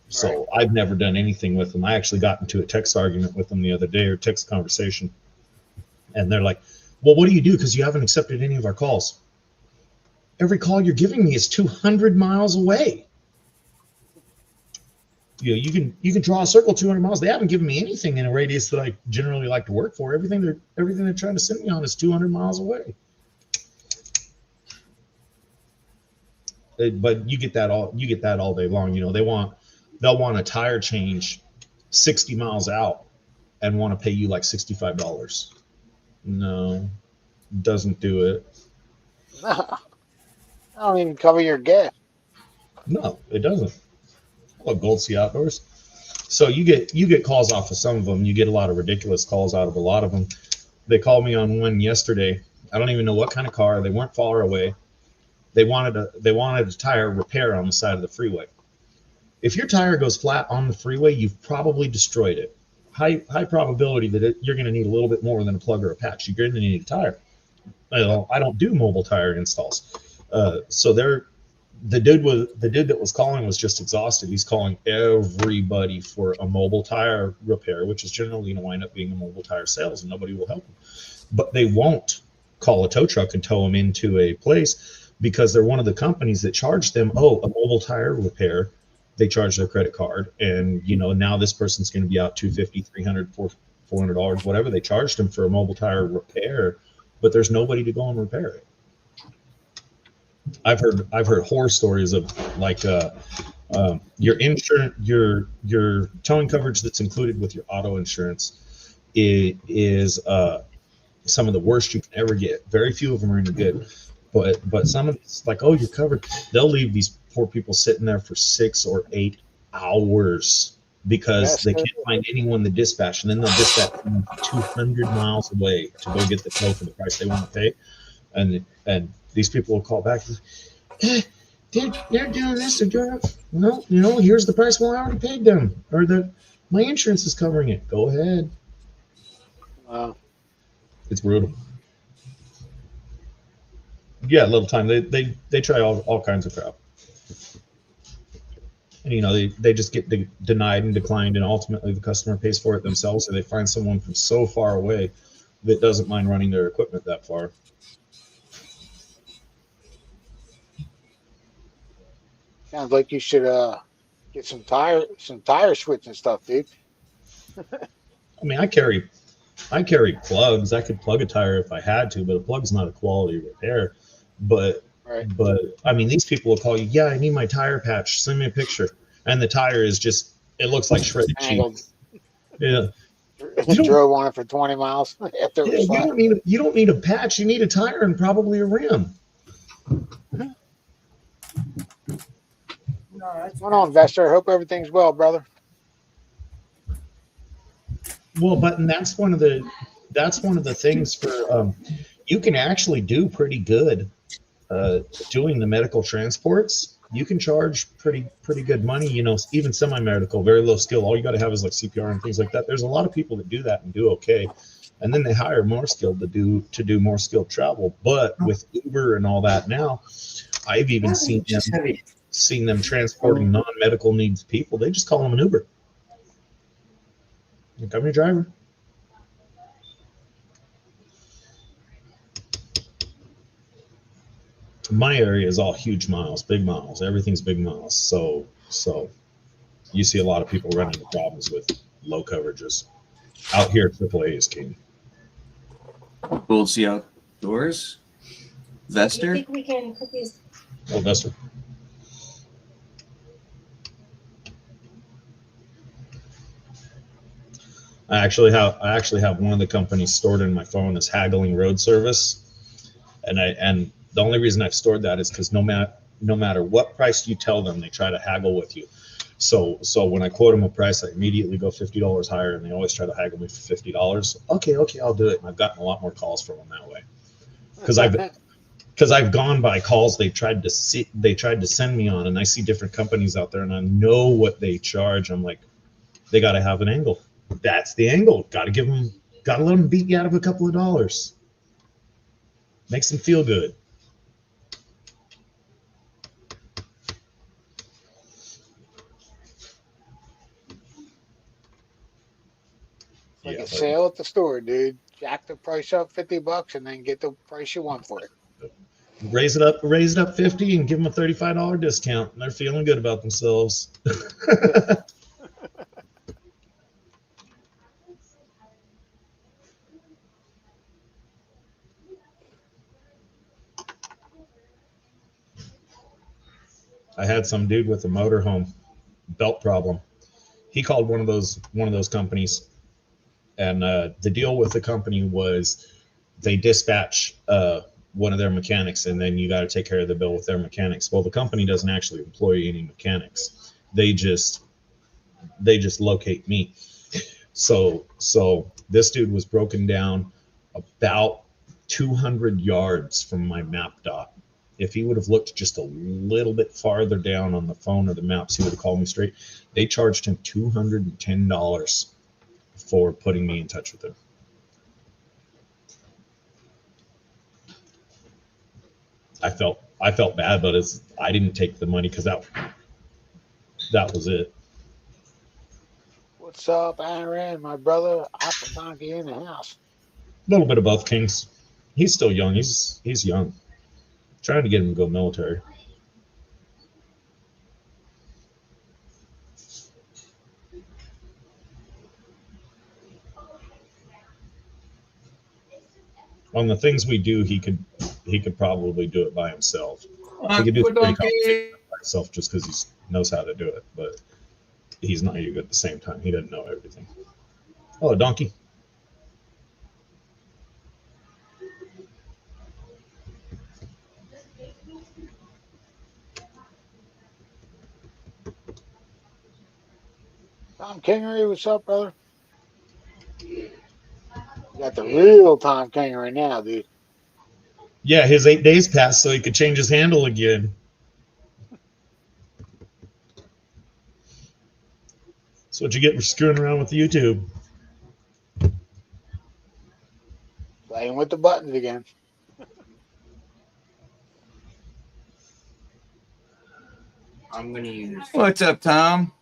So I've never done anything with them. I actually got into a text argument with them the other day, or text conversation, and they're like, well, what do you do? Because you haven't accepted any of our calls. Every call you're giving me is 200 miles away. you can draw a circle 200 miles. They haven't given me anything in a radius that I generally like to work for. Everything they're trying to send me on is 200 miles away. But you get that all day long. They'll want a tire change 60 miles out and want to pay you like $65. No, doesn't do it. I don't even cover your gas. No, it doesn't. Well, Gold Sea Outdoors. So you get calls off of some of them. You get a lot of ridiculous calls out of a lot of them. They called me on one yesterday. I don't even know what kind of car. They weren't far away. They wanted a tire repair on the side of the freeway. If your tire goes flat on the freeway, you've probably destroyed it. High probability that you're going to need a little bit more than a plug or a patch. You're going to need a tire. Well, I don't do mobile tire installs. So the dude that was calling was just exhausted. He's calling everybody for a mobile tire repair, which is generally going to wind up being a mobile tire sales, and nobody will help him. But they won't call a tow truck and tow him into a place because they're one of the companies that charge them, a mobile tire repair. They charge their credit card, and now this person's going to be out $250, $300, $400, whatever they charged him for a mobile tire repair, but there's nobody to go and repair it. I've heard horror stories of like your insurance, your towing coverage that's included with your auto insurance is some of the worst you can ever get. Very few of them are any good, but some of it's like, you're covered. They'll leave these poor people sitting there for 6 or 8 hours because they can't find anyone to dispatch, and then they'll dispatch them 200 miles away to go get the tow for the price they want to pay, and these people will call back. They're doing this. They're doing that. Well, here's the price. Well, I already paid them, or my insurance is covering it. Go ahead. It's brutal. Yeah, a little time. They try all kinds of crap, and they just get denied and declined, and ultimately the customer pays for it themselves, or they find someone from so far away that doesn't mind running their equipment that far. Sounds like you should get some tire switching stuff, dude. I mean, I carry plugs. I could plug a tire if I had to, but a plug's not a quality repair. But I mean, these people will call you. Yeah, I need my tire patch. Send me a picture, and the tire is it looks like shredded cheese. Yeah, you drove on it for 20 miles. You don't need a patch. You need a tire and probably a rim. What's going on, investor? Hope everything's well, brother. Well, but that's one of the things for you can actually do pretty good doing the medical transports. You can charge pretty good money, even semi-medical, very low skill. All you got to have is like CPR and things like that. There's a lot of people that do that and do okay, and then they hire more skilled to do more skilled travel. But with Uber and all that now, I've even seen them transporting non-medical needs people. They just call them an Uber. I'm your driver. My area is all huge miles, big miles. Everything's big miles. So you see a lot of people running into problems with low coverages. Out here, AAA is king. Gold Sea Outdoors. Vester. I think we can put these. Oh, Vester. I actually have one of the companies stored in my phone as haggling road service, and the only reason I've stored that is because no matter what price you tell them, they try to haggle with you. So when I quote them a price, I immediately go $50 higher, and they always try to haggle me for $50. Okay, I'll do it. And I've gotten a lot more calls from them that way, because I've gone by calls they tried to send me on, and I see different companies out there, and I know what they charge. I'm like, they got to have an angle. That's the angle. Got to let them beat you out of a couple of dollars. Makes them feel good. Like a sale at the store, dude. Jack the price up $50 and then get the price you want for it. Raise it up 50 and give them a $35 discount, and they're feeling good about themselves. I had some dude with a motorhome belt problem. He called one of those companies, and the deal with the company was they dispatch one of their mechanics, and then you got to take care of the bill with their mechanics. Well, the company doesn't actually employ any mechanics. They just locate me. So this dude was broken down about 200 yards from my map dot. If he would have looked just a little bit farther down on the phone or the maps, he would have called me straight. They charged him $210 for putting me in touch with him. I felt bad, but I didn't take the money because that was it. What's up, Aaron? My brother, Apple Donkey in the house. A little bit of both, Kings. He's still young. He's young. Trying to get him to go military. On the things we do, he could probably do it by himself. He could do some pretty complicated by himself just because he knows how to do it, but he's not you at the same time. He doesn't know everything. Oh, donkey. Tom Kingery, what's up, brother? You got the real Tom Kingery now, dude. Yeah, his 8 days passed, so he could change his handle again. That's what you get for screwing around with YouTube. Playing with the buttons again. I'm gonna use. What's up, Tom?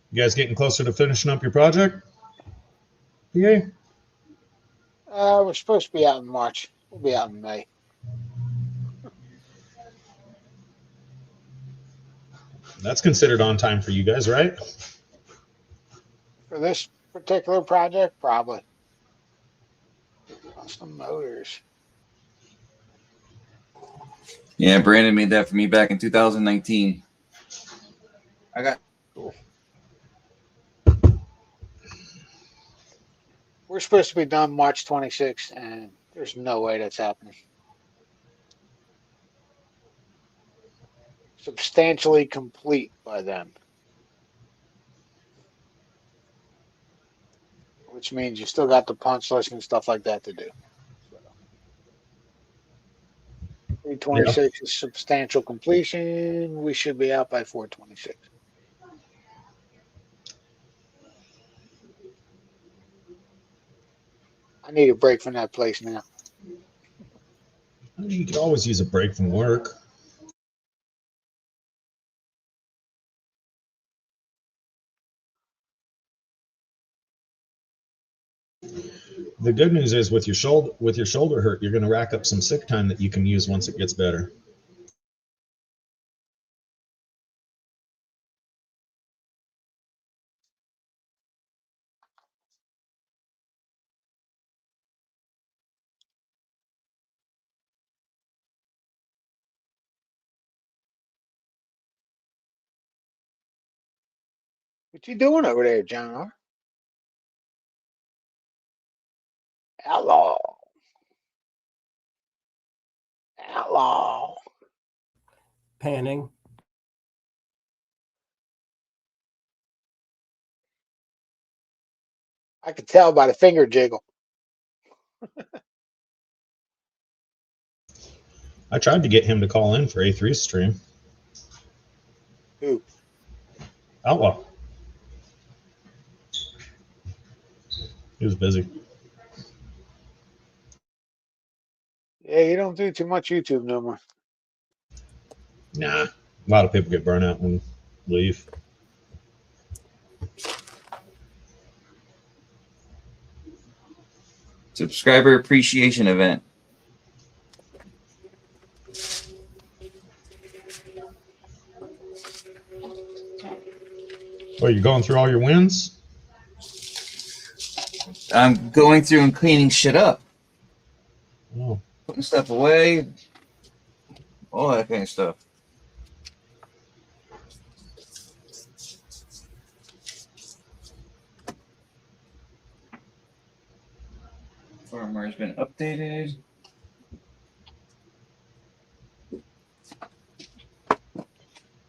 You guys getting closer to finishing up your project? Yeah. We're supposed to be out in March. We'll be out in May. That's considered on time for you guys, right? For this particular project, probably. Custom motors. Yeah, Brandon made that for me back in 2019. I got Cool. We're supposed to be done March 26th, and there's no way that's happening. Substantially complete by then. Which means you still got the punch list and stuff like that to do. So, 326 is substantial completion. We should be out by 426. I need a break from that place now. You could always use a break from work. The good news is with your shoulder hurt, you're going to rack up some sick time that you can use once it gets better. What you doing over there, John R? Outlaw. Outlaw. Panning. I could tell by the finger jiggle. I tried to get him to call in for A3's stream. Who? Outlaw. He was busy. Yeah, you don't do too much YouTube no more. Nah. A lot of people get burnt out and leave. subscriber appreciation event. Well, you're going through all your wins? I'm going through and cleaning shit up, Oh. putting stuff away, all that kind of stuff. Farmer's been updated.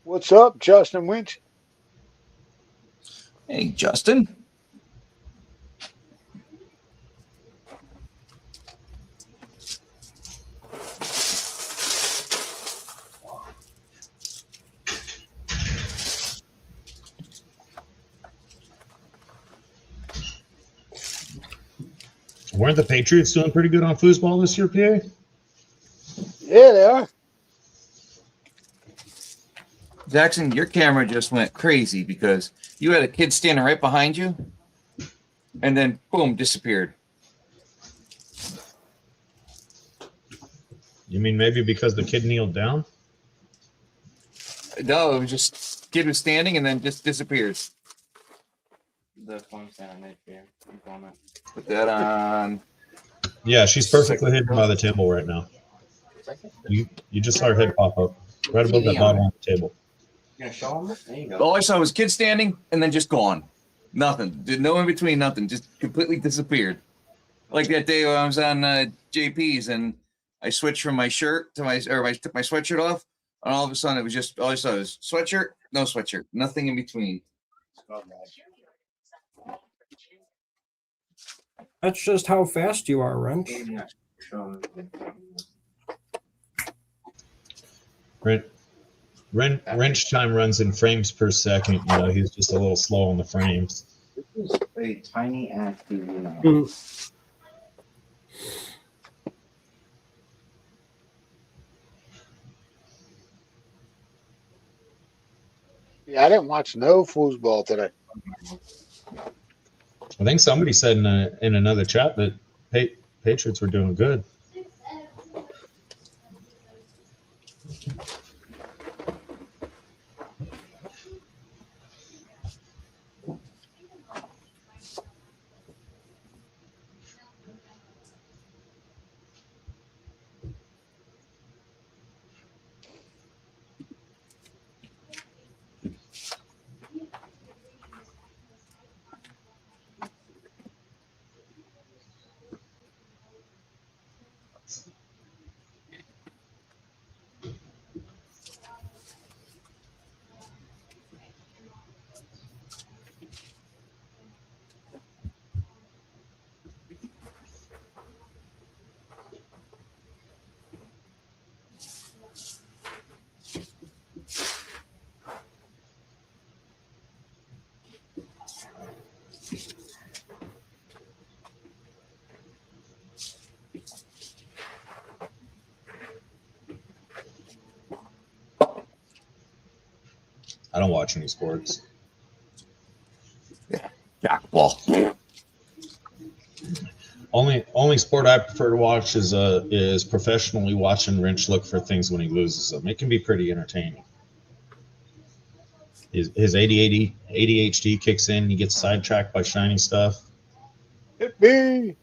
What's up, Justin Winch? Hey, Justin. Weren't the Patriots doing pretty good on foosball this year, PA? Yeah, they are. Jackson, your camera just went crazy because you had a kid standing right behind you and then boom, disappeared. You mean maybe because the kid kneeled down? No, it was just kid was standing and then just disappears. The phone's down right there. Put that on. Yeah, she's perfectly hidden by the table right now. You just saw her head pop up right above that bottle on the table. You gonna show them? There you go. All I saw was kid standing and then just gone. Nothing. Did no in between, nothing. Just completely disappeared. Like that day when I was on JP's and I switched from my shirt to I took my sweatshirt off, and all of a sudden it was just all I saw was sweatshirt, no sweatshirt, nothing in between. That's just how fast you are, Wrench. Wrench time runs in frames per second. You know, he's just a little slow on the frames. This is a tiny ass TV now. Yeah, I didn't watch no foosball today. I think somebody said in another chat that Patriots were doing good. I don't watch any sports. Jackball. Only sport I prefer to watch is professionally watching Wrench look for things when he loses them. It can be pretty entertaining. His ADHD kicks in. He gets sidetracked by shiny stuff. Hit me.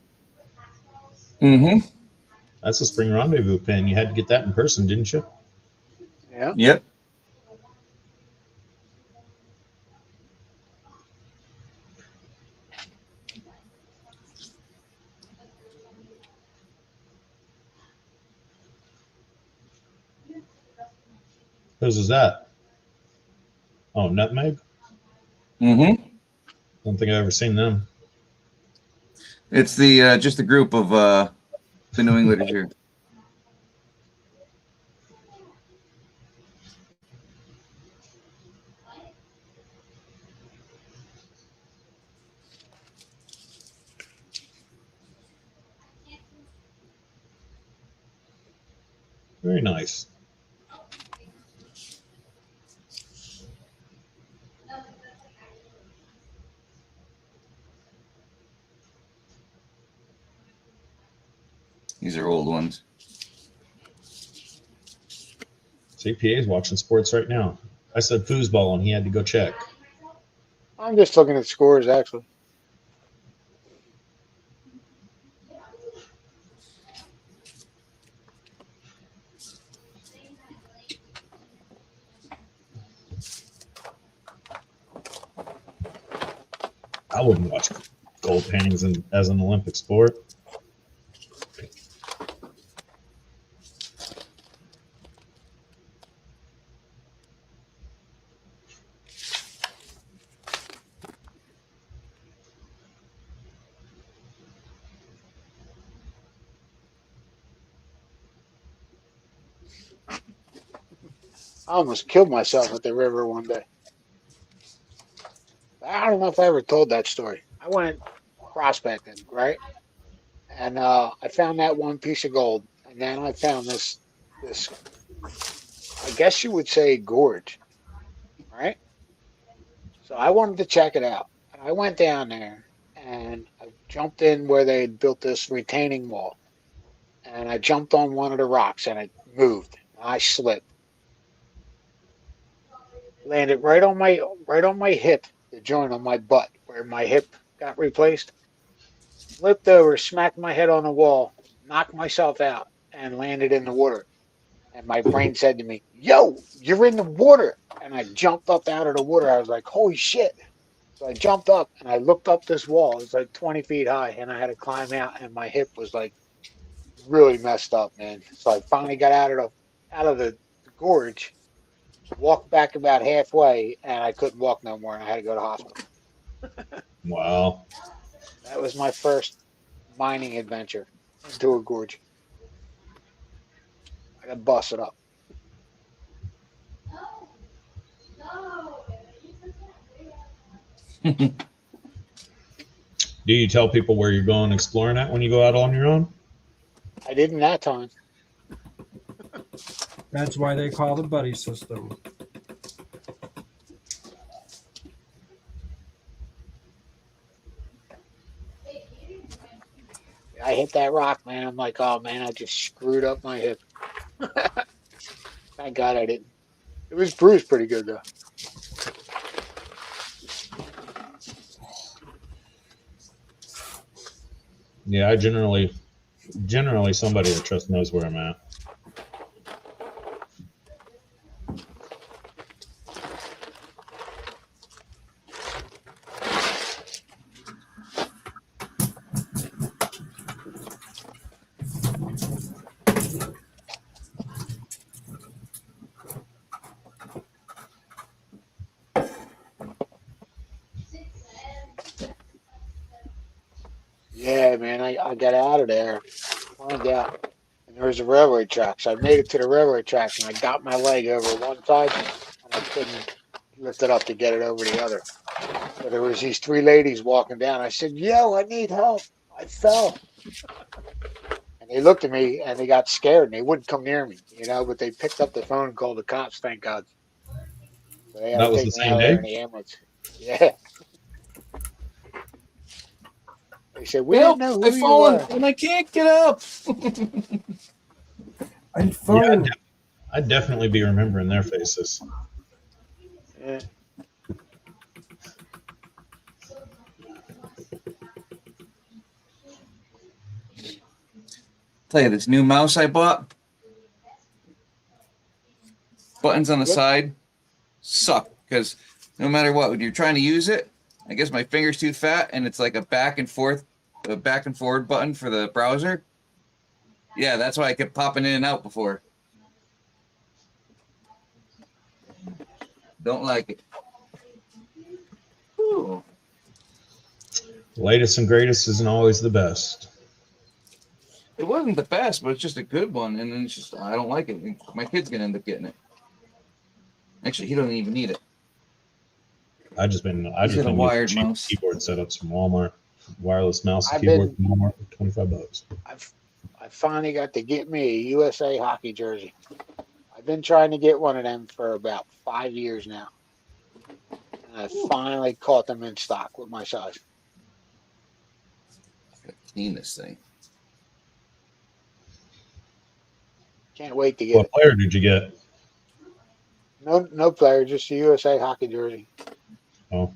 Mm-hmm. That's a spring rendezvous pin. You had to get that in person, didn't you? Yeah. Yep. Whose is that? Oh, Nutmeg? Mm-hmm. Don't think I've ever seen them. It's the just a group of the New Englanders here. Very nice. These are old ones. CPA is watching sports right now. I said foosball, and he had to go check. I'm just looking at scores, actually. I wouldn't watch gold paintings as an Olympic sport. I almost killed myself at the river one day. I don't know if I ever told that story. I went prospecting, right? And I found that one piece of gold, and then I found this I guess you would say gorge, right? So I wanted to check it out, and I went down there and I jumped in where they had built this retaining wall, and I jumped on one of the rocks and it moved. I slipped, landed right on my hip, the joint on my butt where my hip got replaced. Flipped over, smacked my head on the wall, knocked myself out, and landed in the water. And my brain said to me, "Yo, you're in the water!" And I jumped up out of the water. I was like, "Holy shit!" So I jumped up and I looked up this wall. It was like 20 feet high, and I had to climb out, and my hip was like really messed up, man. So I finally got out of the gorge, walked back about halfway, and I couldn't walk no more, and I had to go to the hospital. Wow. That was my first mining adventure into a gorge. I got busted up. Do you tell people where you're going exploring at when you go out on your own? I didn't that time. That's why they call the buddy system. I hit that rock, man. I'm like, oh man, I just screwed up my hip. Thank God I didn't. It was bruised pretty good though. Yeah, I generally somebody I trust knows where I'm at. Yeah, man, I got out of there, climbed out, and there was a railroad track. So I made it to the railroad tracks, and I got my leg over one side, and I couldn't lift it up to get it over the other. So there was these three ladies walking down. I said, "Yo, I need help. I fell." And they looked at me and they got scared and they wouldn't come near me, but they picked up the phone and called the cops, thank God. So they had to That was the take me same out of there in day? the ambulance. Yeah. They said, "We didn't Help! know who I've you fallen were." and I can't get up. I Yeah, found I'd definitely be remembering their faces. Yeah. Tell you, this new mouse I bought, buttons on the Yep. side suck because no matter what, when you're trying to use it, I guess my finger's too fat and it's like a back and forward button for the browser. Yeah, that's why I kept popping in and out before. Don't like it. Ooh. Latest and greatest isn't always the best. It wasn't the best, but it's just a good one, and then it's just I don't like it. My kid's gonna end up getting it. Actually, he doesn't even need it. I just been He's got a using wired cheap mouse. keyboard setups from Walmart. Wireless mouse and I've keyboard been, from Walmart for $25. I finally got to get me a USA hockey jersey. I've been trying to get one of them for about 5 years now. And I finally caught them in stock with my size. I gotta clean this thing. Can't wait to get What it. player did you get? No player, just a USA hockey jersey. Oh,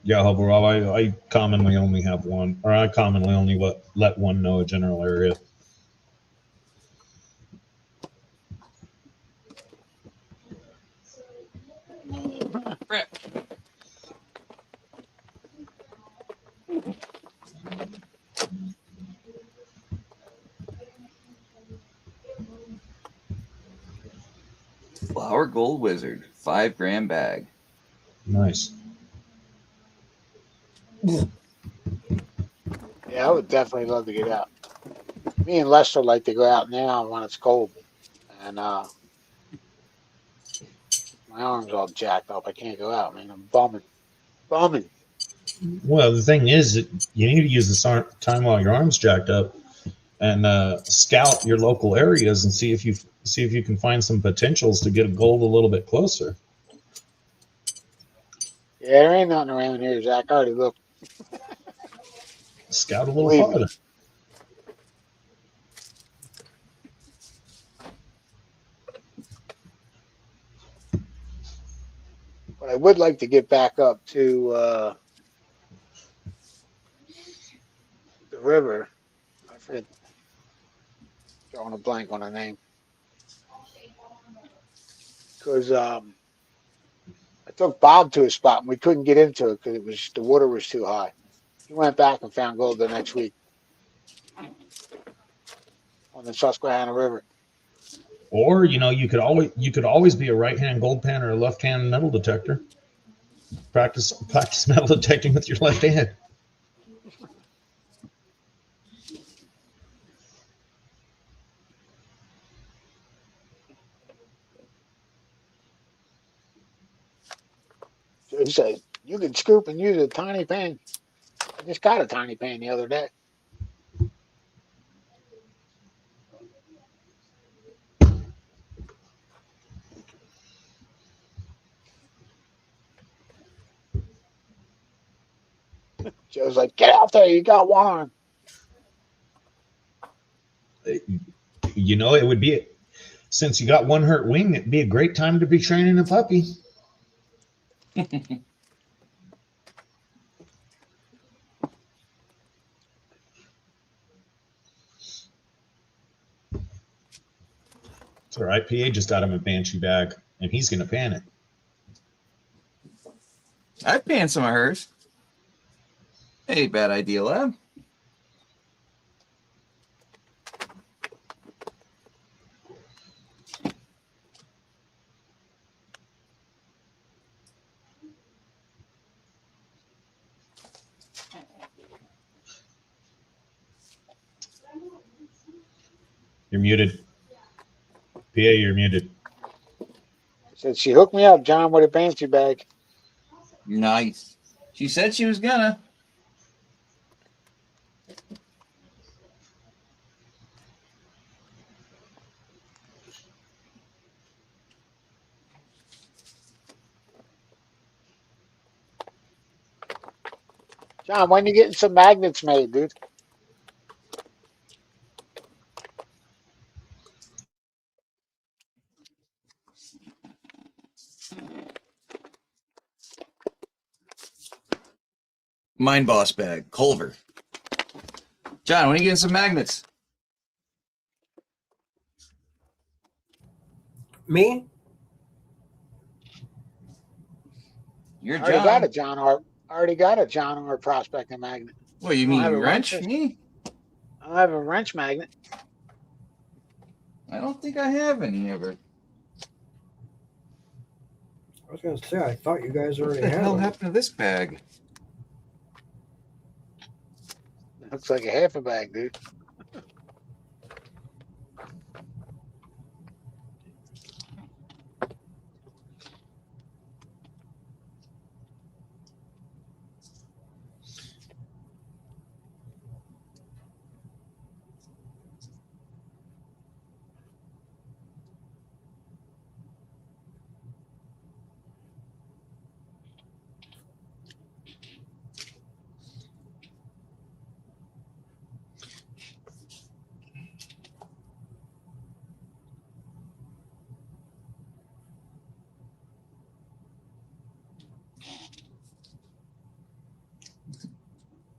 Yeah, overall, I commonly only have one, or I commonly only let one know a general area. Flower Gold Wizard, 5-gram bag. Nice. Yeah, I would definitely love to get out. Me and Lester like to go out now when it's cold, and my arm's all jacked up. I can't go out, man. I'm bumming. Well, the thing is, you need to use this time while your arm's jacked up, and scout your local areas and see if you can find some potentials to get a gold a little bit closer. Yeah, there ain't nothing around here, Zach. I already looked. Scout a little Believe me. farther. But I would like to get back up to the river. I forget, drawing a blank on the name. Because I took Bob to a spot and we couldn't get into it because the water was too high. He went back and found gold the next week on the Susquehanna River. Or you could always be a right hand gold pan or a left hand metal detector. Practice metal detecting with your left hand. So he said, you can scoop and use a tiny pan. I just got a tiny pan the other day. Joe's like, get out there, you got one arm. It would be, since you got one hurt wing, it'd be a great time to be training a puppy. It's all right. PA just got him a banshee bag, and he's gonna pan it. I've panned some of hers. Hey, bad idea, lab. You're muted. PA, you're muted. Said she hooked me up, John, with a banshee bag. Nice. She said she was gonna. John, when you getting some magnets made, dude? Mind Boss bag, Culver. John, when are you getting some magnets? Me? You're I already got a John. John R. I already got a John R. prospecting magnet. What, you I don't have mean a wrench? wrench. Me? I don't have a wrench magnet. I don't think I have any ever. I was gonna say I thought you guys What already the had hell them. happened to this bag? Looks like a half a bag, dude.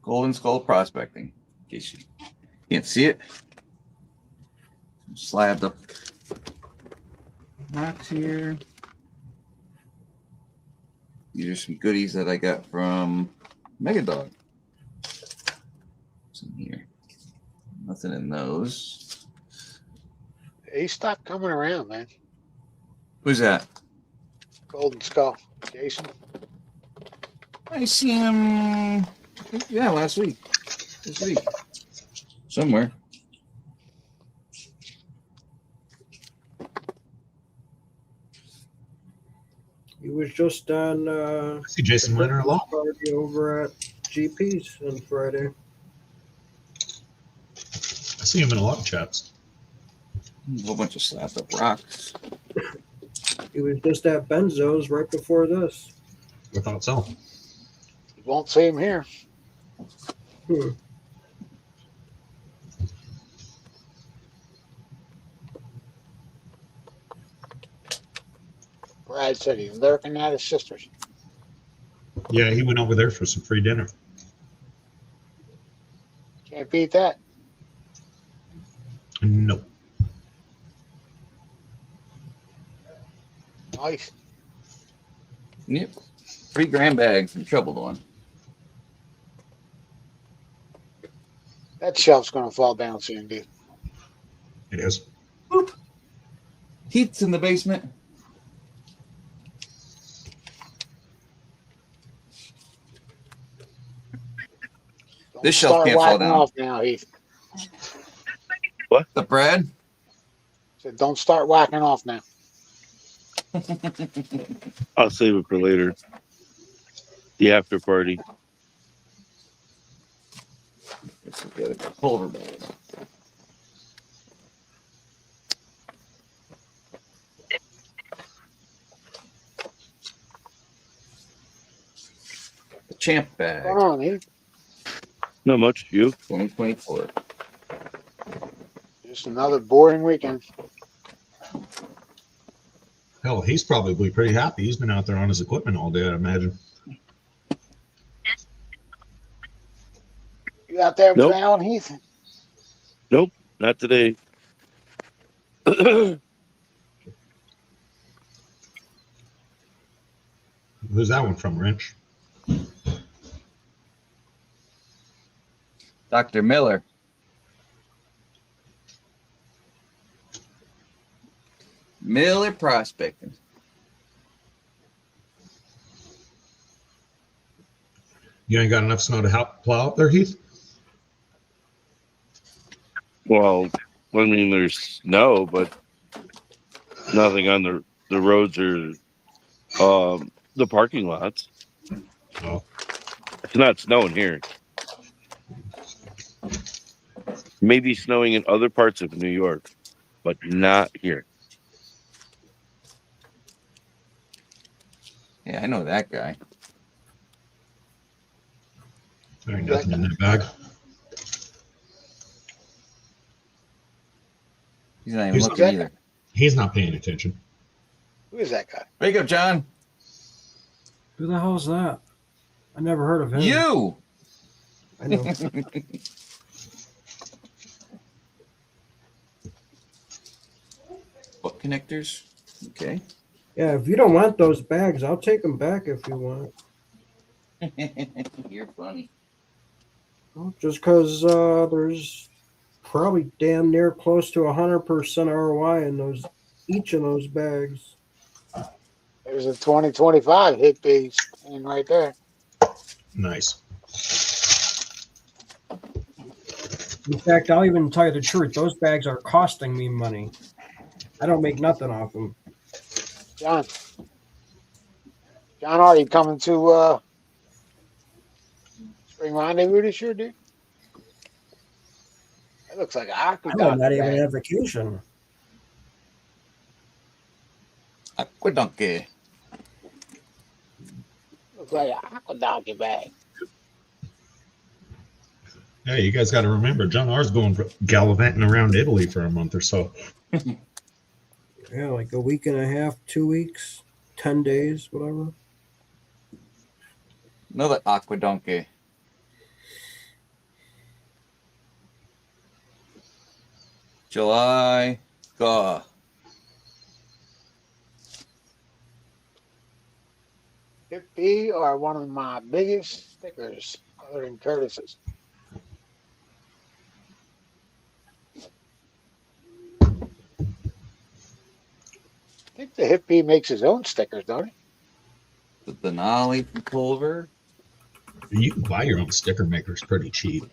Golden Skull Prospecting. In case you can't see it. Slabbed up box here. These are some goodies that I got from Megadog. What's in here? Nothing in those. He stopped coming around, man. Who's that? Golden Skull. Jason. I see him. Yeah, last week. This week. Somewhere. He was just on I see Jason Leonard a lot. party over at GP's on Friday. I see him in a lot of chats. A whole bunch of slapped up rocks. He was just at Benzo's right before this. I thought so. You won't see him here. Hmm. Brad said he's lurking at his sister's. Yeah, he went over there for some free dinner. Can't beat that. No. Nice. Yep. $3,000 bag from Troubled One. That shelf's going to fall down soon, dude. It is. Boop. Heat's in the basement. Don't This shelf start can't fall whacking down. off now, Heath. The Brad? Said, don't start whacking off now. I'll save it for later. The after party. Let's get a pulver bag. The Champ bag. What's going on, Heath? Not much. You? 2024. Just another boring weekend. Hell, he's probably pretty happy. He's been out there on his equipment all day, I imagine. You out there Nope. plowing, Heath? Nope. Not today. Who's that one from, Wrench? Dr. Miller. Miller Prospecting. You ain't got enough snow to help plow up there, Heath? Well, I mean, there's snow, but nothing on the roads or the parking lots. Oh. It's not snowing here. Maybe snowing in other parts of New York, but not here. Yeah, I know that guy. There ain't nothing in that bag. He's not even Who's looking that? either. He's not paying attention. Who is that guy? Wake up, John. Who the hell is that? I never heard of him. You. I know. What connectors? Okay. Yeah, if you don't want those bags, I'll take them back if you want. You're funny. Well, just because there's probably damn near close to 100% ROI in those each of those bags. There's a 2025 hit piece in right there. Nice. In fact, I'll even tell you the truth. Those bags are costing me money. I don't make nothing off them. John. John, are you coming to Spring Rendezvous this year, dude? That looks like an aqueduct. I'm not even bag. on vacation. Aqueduct. Looks like an aqueduct bag. Yeah, you guys got to remember, John R's going gallivanting around Italy for a month or so. Yeah, like a week and a half, 2 weeks, 10 days, whatever. Another aqueduct. July. Go. Hip B are one of my biggest stickers, other than Curtis's. I think the Hip B makes his own stickers, don't he? The Denali from Culver. You can buy your own sticker makers pretty cheap.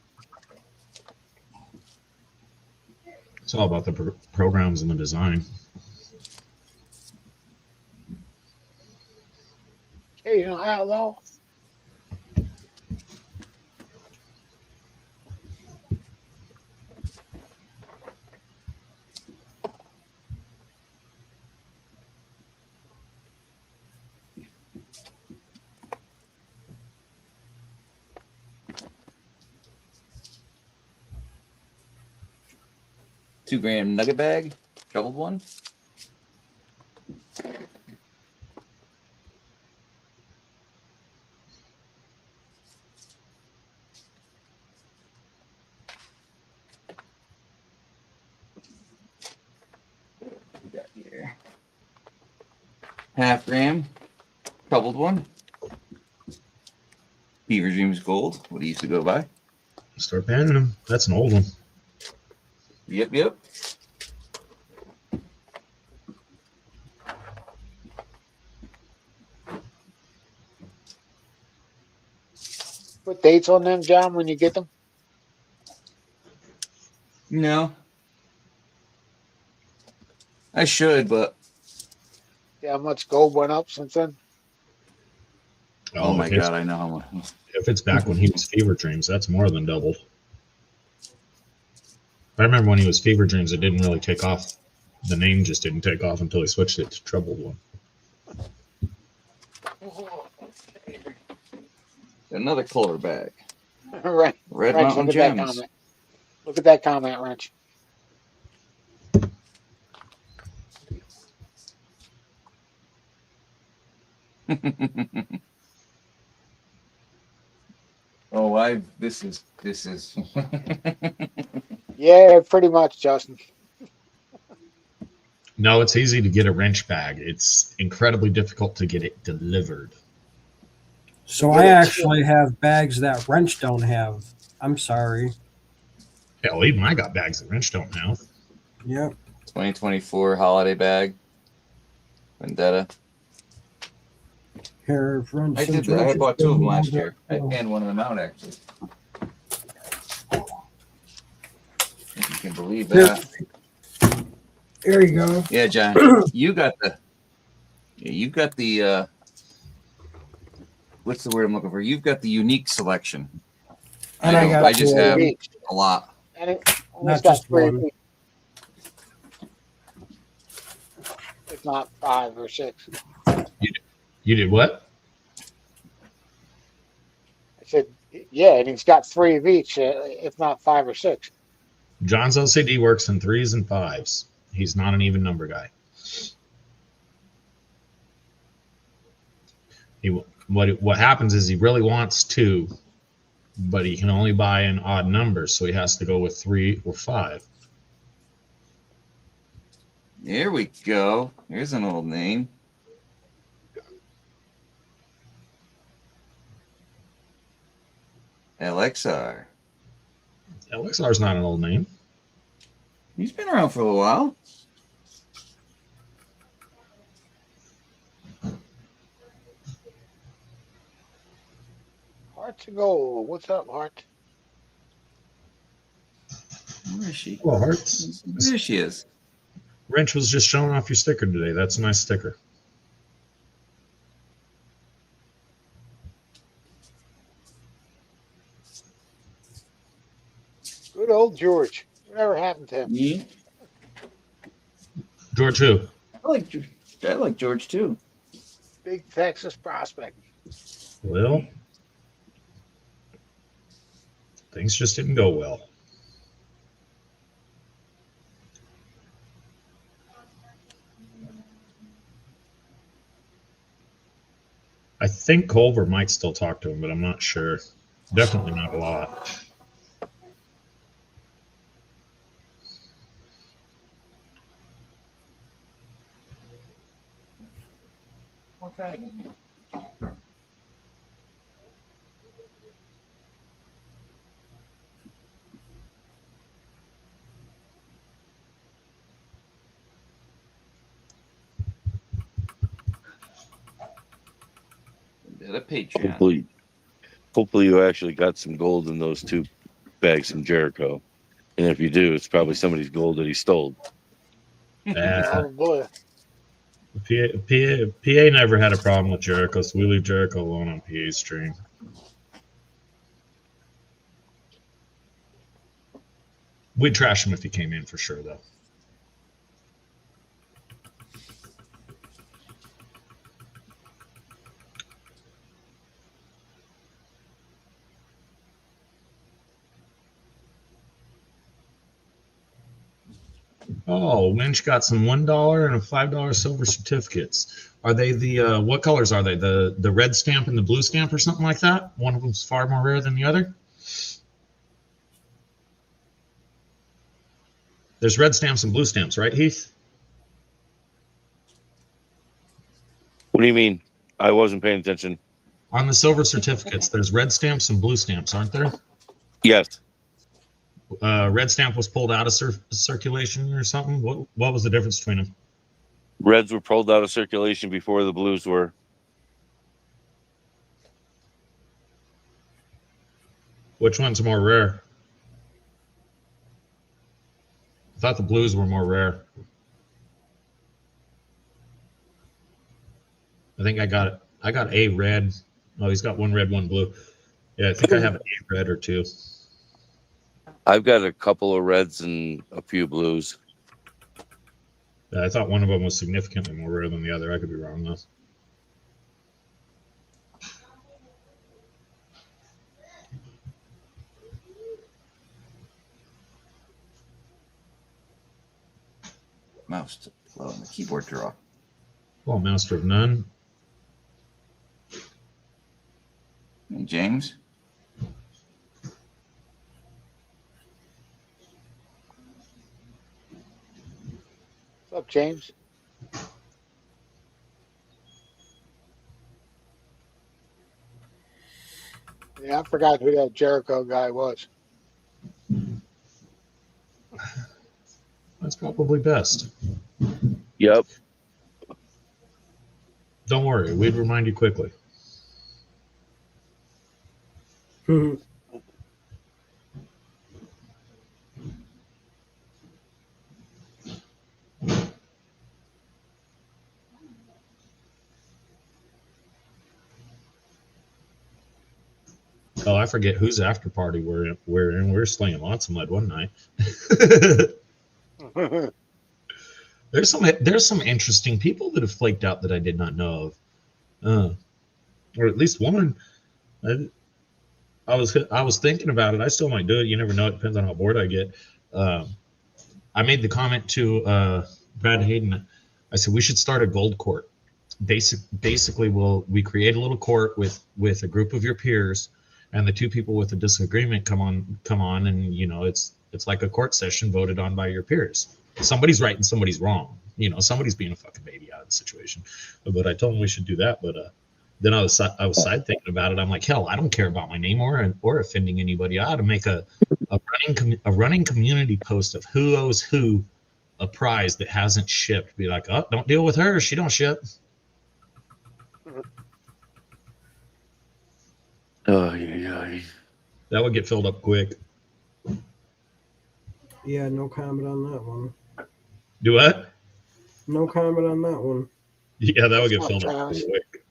It's all about the programs and the design. Hey, you know, outlaw. $2 nugget bag. Troubled one. We got here. $0.5 troubled one. Beaver Dreams Gold. What he used to go by. Start panning them. That's an old one. Yep. Put dates on them, John, when you get them. No. I should, but See how much gold went up since then? oh my if it's- god, I know how much. If it's back when he was Fever Dreams, that's more than doubled. I remember when he was Fever Dreams, it didn't really take off. The name just didn't take off until he switched it to Troubled One. Another color bag. Right. Red Wrench, Mountain look at that Gems. comment. Look at that comment, Wrench. Oh, this is Yeah, pretty much, Justin. No, it's easy to get a wrench bag. It's incredibly difficult to get it delivered. So I actually have bags that Wrench don't have. I'm sorry. Hell, even I got bags that wrench don't have. Yep. 2024 holiday bag. Vendetta. Here, Wrench. I did since that. I Wrench bought is 2 of them doing last that, year. I panned one of them out actually. If you can believe that. There you go. Yeah, John. You got the what's the word I'm looking for? You've got the unique selection. And I got I just two. have Each. a lot. And it only Not got just 3 one. each. If not 5 or 6. You did what? I said, yeah, and he's got 3 of each, if not 5 or 6. John's LCD works in 3s and 5s. He's not an even number guy. What happens is he really wants 2, but he can only buy an odd number, so he has to go with 3 or 5. There we go. Here's an old name. LXR. LXR's not an old name. He's been around for a while. Heart to gold. What's up, Heart? Where is she? Well, Hearts. There she is. Wrench was just showing off your sticker today. That's a nice sticker. Good old George. Whatever happened to him? Yeah. George who? I like George too. Big Texas prospect. Well, things just didn't go well. I think Culver might still talk to him, but I'm not sure. Definitely not a lot. Did a Patreon. Hopefully you actually got some gold in those 2 bags from Jericho. And if you do, it's probably somebody's gold that he stole. Probably. PA never had a problem with Jericho, so we leave Jericho alone on PA's stream. We'd trash him if he came in for sure, though. Oh, Lynch got some $1 and a $5 silver certificates. Are they the what colors are they? The red stamp and the blue stamp or something like that? One of them's far more rare than the other. There's red stamps and blue stamps, right, Heath? What do you mean? I wasn't paying attention. On the silver certificates, there's red stamps and blue stamps, aren't there? Yes. Red stamp was pulled out of circulation or something. What was the difference between them? Reds were pulled out of circulation before the blues were. Which one's more rare? I thought the blues were more rare. I think I got a red. Oh, he's got 1 red, 1 blue. Yeah, I think I have an A red or 2. I've got a couple of reds and a few blues. Yeah, I thought one of them was significantly more rare than the other. I could be wrong though. Mouse low on the keyboard draw. Well, Master of None. Hey, James. What's up, James? Yeah, I forgot who that Jericho guy was. That's probably best. Yep. Don't worry, we'd remind you quickly. Oh, I forget whose after party we're in. We're slinging lots of mud one night. There's some interesting people that have flaked out that I did not know of, or at least one. I was thinking about it. I still might do it. You never know. It depends on how bored I get. I made the comment to Brad Hayden. I said we should start a gold court. Basically, we create a little court with a group of your peers, and the 2 people with a disagreement come on, and it's like a court session voted on by your peers. Somebody's right and somebody's wrong. Somebody's being a fucking baby out of the situation. But I told him we should do that. But then I was side thinking about it. I'm like, hell, I don't care about my name or offending anybody. I ought to make a running community post of who owes who a prize that hasn't shipped. Be like, oh, don't deal with her. She don't ship. Oh, yeah. That would get filled up quick. Yeah, no comment on that one. Do what? No comment on that one. Yeah, that would get That's filled not up trash. quick.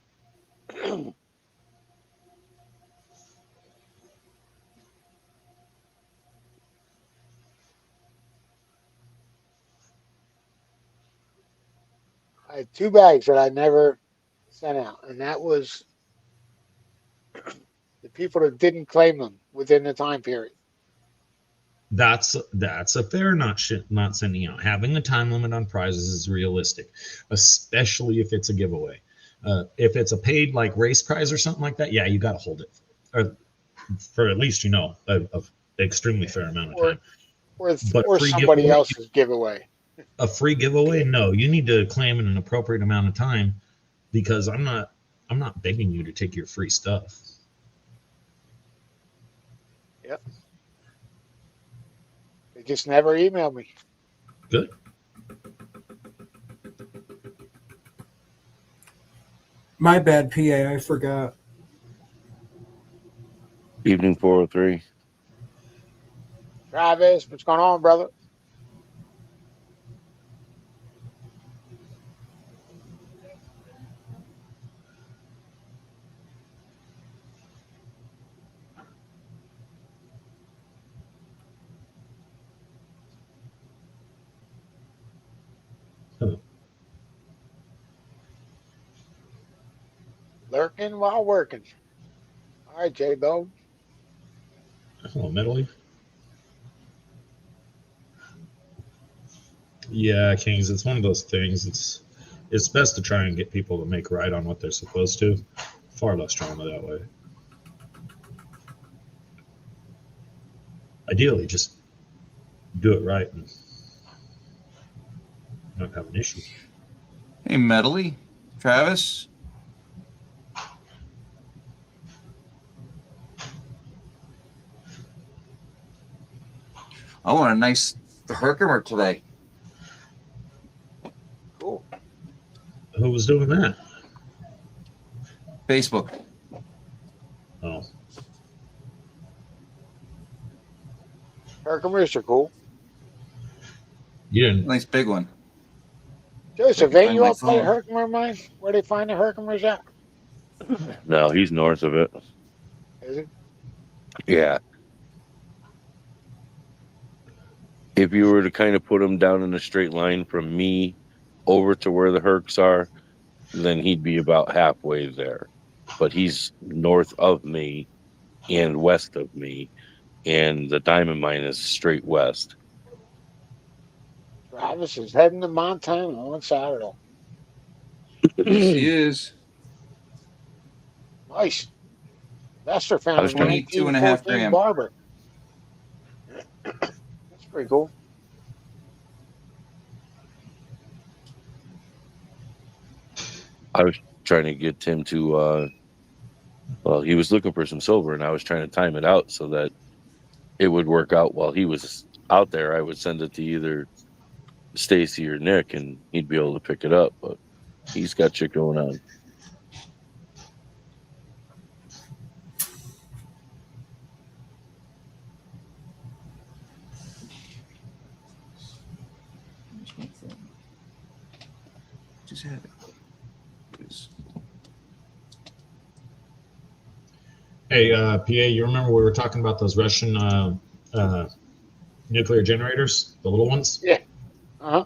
I had 2 bags that I never sent out, and that was the people that didn't claim them within the time period. That's a fair not sending out. Having a time limit on prizes is realistic, especially if it's a giveaway. If it's a paid like race prize or something like that, yeah, you got to hold it for at least a extremely fair amount of time. Or free somebody giveaway, else's giveaway. a free giveaway, no, you need to claim in an appropriate amount of time because I'm not begging you to take your free stuff. Yep. They just never emailed me. Good. My bad, PA. I forgot. Evening 403. Travis, what's going on, brother? Huh. Lurking while working. All right, J-Bo. Hello, Metal Leaf. Yeah, Kings, it's one of those things. It's best to try and get people to make right on what they're supposed to. Far less drama that way. Ideally, just do it right and not have an issue. Hey, Medley, Travis. I want a nice Herkimer today. Cool. Who was doing that? Facebook. Oh, Herkimers are cool. you didn't. Nice big one. Joseph, Find ain't you my up by phone. Herkimer mine? Where they find the Herkimers at? No, he's north of it. Is it? Yeah. If you were to kind of put him down in a straight line from me over to where the Hercs are, then he'd be about halfway there. But he's north of me and west of me, and the diamond mine is straight west. Travis is heading to Montana on Saturday. Yes, he is. Nice. Lester I found a was trying- 22.5 1914 gram. Barber. That's pretty cool. I was trying to get him to, well, he was looking for some silver, and I was trying to time it out so that it would work out while he was out there. I would send it to either Stacy or Nick, and he'd be able to pick it up. But he's got shit going on. Just had it. Hey, PA, you remember we were talking about those Russian nuclear generators, the little ones? Yeah. Uh-huh.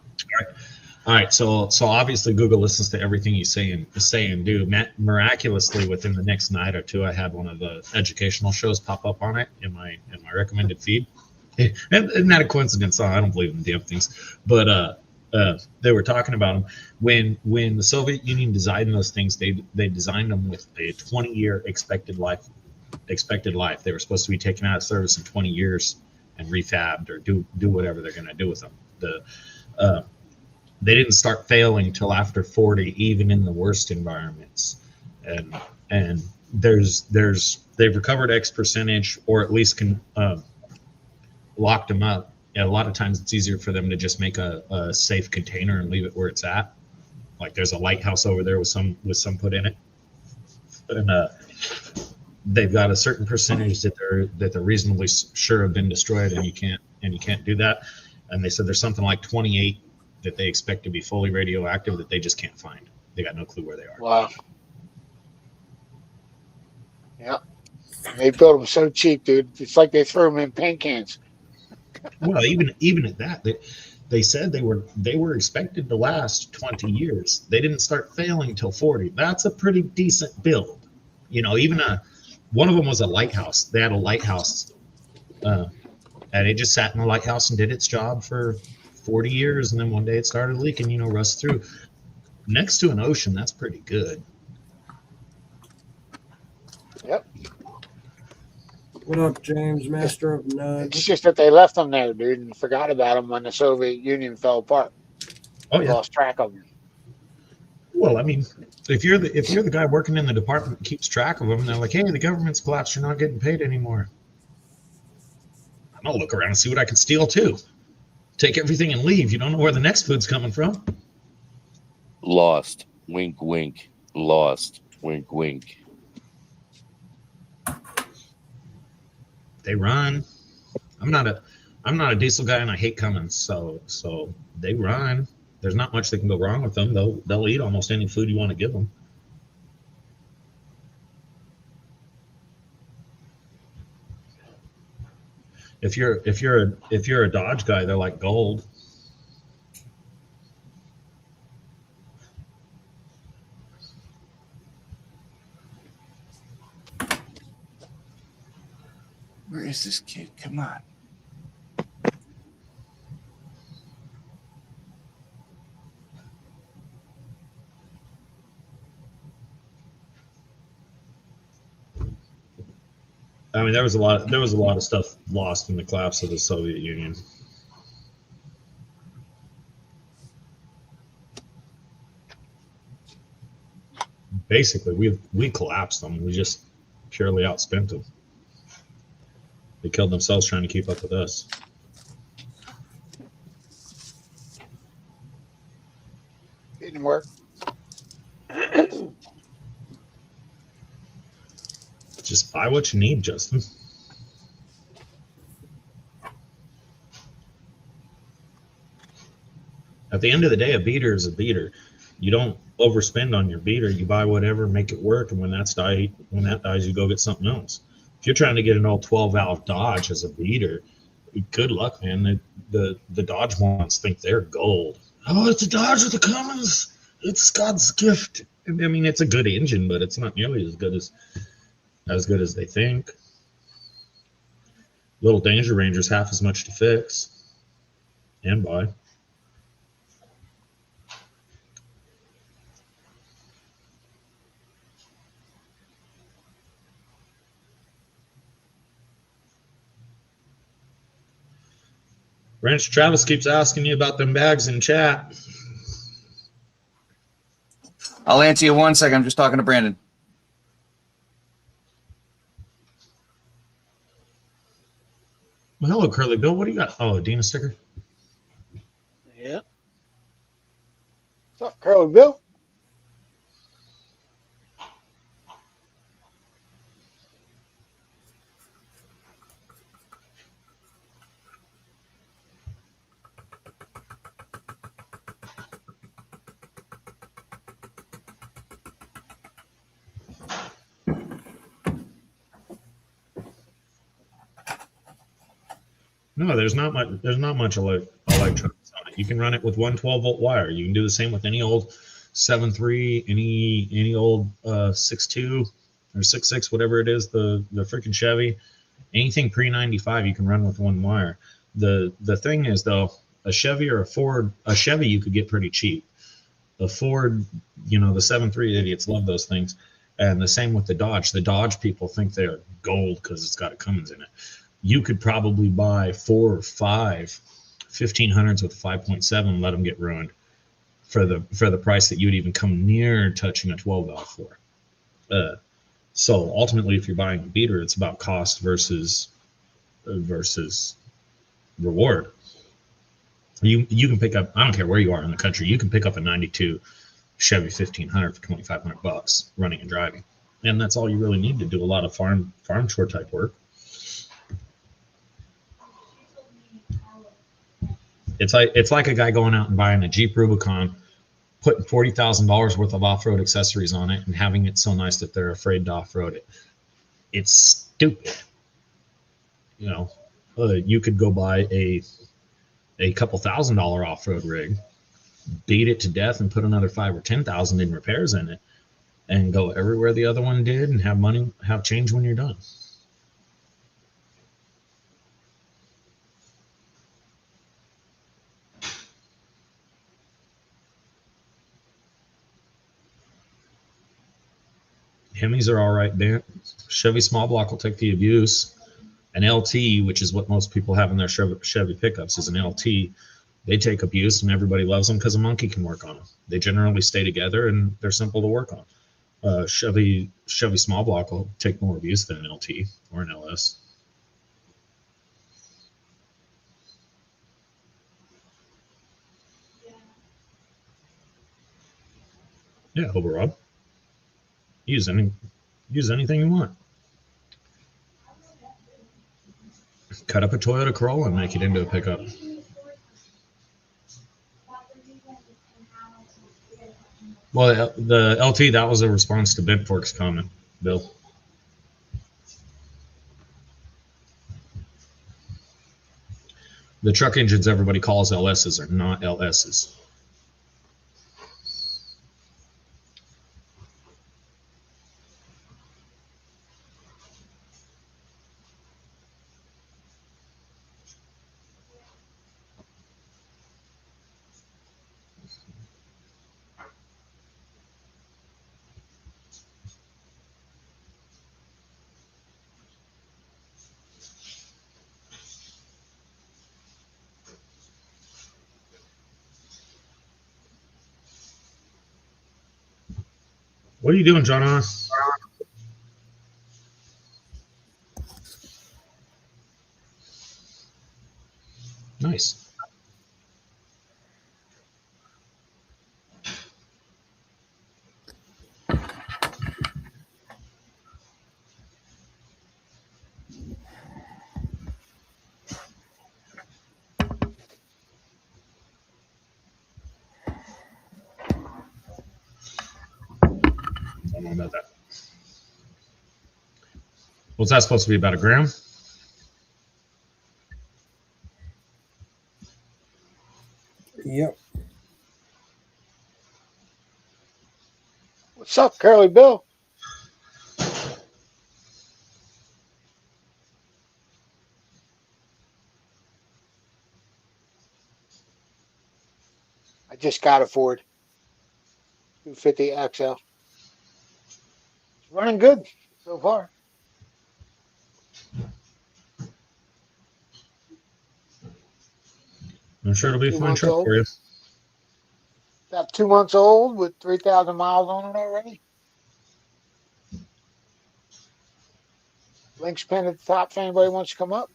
All right. So obviously Google listens to everything you say and do. Miraculously, within the next night or two, I had one of the educational shows pop up on it in my recommended feed. Isn't that a coincidence? I don't believe in damn things, but they were talking about them when the Soviet Union designed those things. They designed them with a 20-year expected life. They were supposed to be taken out of service in 20 years and refabbed or do whatever they're going to do with them. They didn't start failing till after 40, even in the worst environments. And they've recovered X percentage, or at least locked them up. And a lot of times it's easier for them to just make a safe container and leave it where it's at. Like there's a lighthouse over there with some put in it, and they've got a certain percentage that they're reasonably sure have been destroyed, and you can't do that. And they said there's something like 28 that they expect to be fully radioactive that they just can't find. They got no clue where they are. Wow. Yeah. They built them so cheap, dude. It's like they threw them in paint cans. Well, even at that, they said they were expected to last 20 years. They didn't start failing till 40. That's a pretty decent build. Even one of them was a lighthouse. They had a lighthouse, and it just sat in the lighthouse and did its job for 40 years, and then one day it started leaking, rust through. Next to an ocean, that's pretty good. Yep. What up, James, Master of None? It's just that they left them there, dude, and forgot about them when the Soviet Union fell apart. Oh They yeah. lost track of them. Well, I mean, if you're the guy working in the department that keeps track of them, they're like, hey, the government's collapsed. You're not getting paid anymore. I'm gonna look around and see what I can steal too. Take everything and leave. You don't know where the next food's coming from. Lost. Wink, wink. Lost. Wink, wink. They run. I'm not a diesel guy, and I hate Cummins. So they run. There's not much that can go wrong with them. They'll eat almost any food you want to give them. If you're a Dodge guy, they're like gold. Where is this kid? Come on. I mean, there was a lot of stuff lost in the collapse of the Soviet Union. Basically, we collapsed them. We just purely outspent them. They killed themselves trying to keep up with us. Didn't work. Just buy what you need, Justin. At the end of the day, a beater is a beater. You don't overspend on your beater. You buy whatever, make it work, and when that dies, you go get something else. If you're trying to get an old 12-valve Dodge as a beater, good luck, man. The Dodge ones think they're gold. Oh, it's a Dodge with a Cummins. It's God's gift. I mean, it's a good engine, but it's not nearly as good as they think. Little Danger Ranger's half as much to fix and buy. Ranch Travis keeps asking you about them bags in chat. I'll answer you 1 second. I'm just talking to Brandon. Well, hello, Curly Bill. What do you got? Oh, a Dina sticker? Yeah. What's up, Curly Bill? No, there's not much electronics on it. You can run it with one 12-volt wire. You can do the same with any old 7.3, any old 6.2 or 6.6, whatever it is, the freaking Chevy. Anything pre-95 you can run with one wire. The thing is, though, a Chevy or a Ford, a Chevy you could get pretty cheap. The Ford, the 7.3 idiots love those things. And the same with the Dodge. The Dodge people think they're gold because it's got a Cummins in it. You could probably buy 4 or 5 1500s with 5.7, let them get ruined for the price that you'd even come near touching a 12-valve for. So ultimately, if you're buying a beater, it's about cost versus reward. You can pick up, I don't care where you are in the country, you can pick up a 92 Chevy 1500 for $2,500 running and driving, and that's all you really need to do a lot of farm chore type work. It's like a guy going out and buying a Jeep Rubicon, putting $40,000 worth of off-road accessories on it and having it so nice that they're afraid to off-road it. It's stupid. You could go buy a couple $1,000 off-road rig, beat it to death, and put another $5,000 or $10,000 in repairs in it, and go everywhere the other one did, and have change when you're done. Hemis are all right, Dan. Chevy small block will take the abuse. An LT, which is what most people have in their Chevy pickups, is an LT. They take abuse, and everybody loves them because a monkey can work on them. They generally stay together, and they're simple to work on. Chevy small block will take more abuse than an LT or an LS. Yeah, Hobo Rob. Use anything you want. Cut up a Toyota Corolla and make it into a pickup. Well, the LT, that was a response to Bentfork's comment, Bill. The truck engines everybody calls LSs are not LSs. What are you doing, John? Nice. I don't know about that. What's that supposed to be, about a gram? Yep. What's up, Curly Bill? I just got a Ford 250 XL. It's running good so far. I'm sure it'll be a 2 fun months truck old. for you. About 2 months old with 3,000 miles on it already. Links pinned at the top if anybody wants to come up.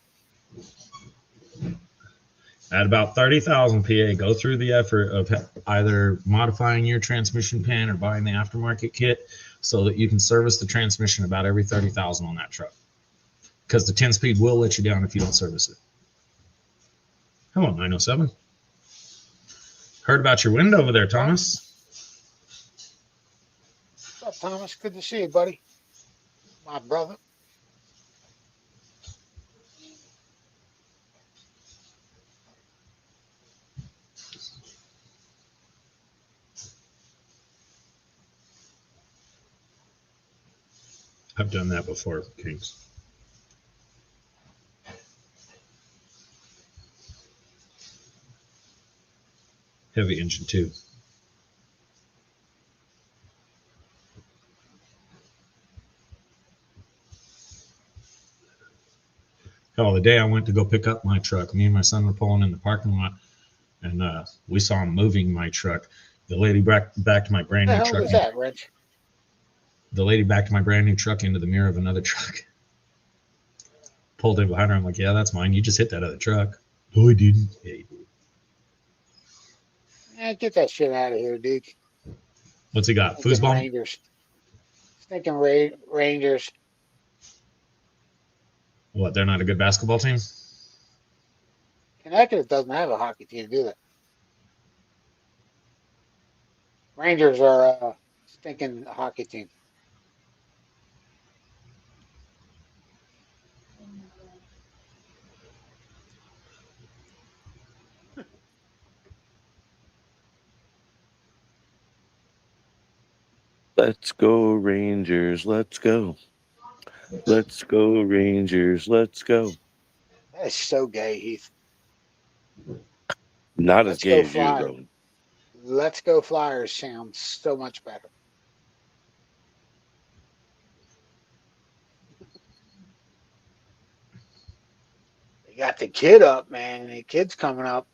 At about 30,000 PA, go through the effort of either modifying your transmission pin or buying the aftermarket kit so that you can service the transmission about every 30,000 on that truck. Because the 10-speed will let you down if you don't service it. Hello, 907. Heard about your window over there, Thomas. What's up, Thomas? Good to see you, buddy. My brother. I've done that before, Kings. Heavy engine too. Hell, the day I went to go pick up my truck, me and my son were pulling in the parking lot, and we saw him moving my truck. The lady backed to my brand What the new hell truck. was that, Rich? The lady backed my brand new truck into the mirror of another truck. Pulled in behind her. I'm like, yeah, that's mine. You just hit that other truck. No, I didn't. Yeah, you did. Get that shit out of here, dude. What's he got? Stinking Foosball? Rangers. Stinking Rangers. What, they're not a good basketball team? Connecticut doesn't have a hockey team, do they? Rangers are a stinking hockey team. Let's go, Rangers. Let's go. Let's go, Rangers. Let's go. That is so gay, Heath. Not as Let's gay go as you, Flyers. though. Let's go Flyers sounds so much better. They got the kid up, man. The kid's coming up.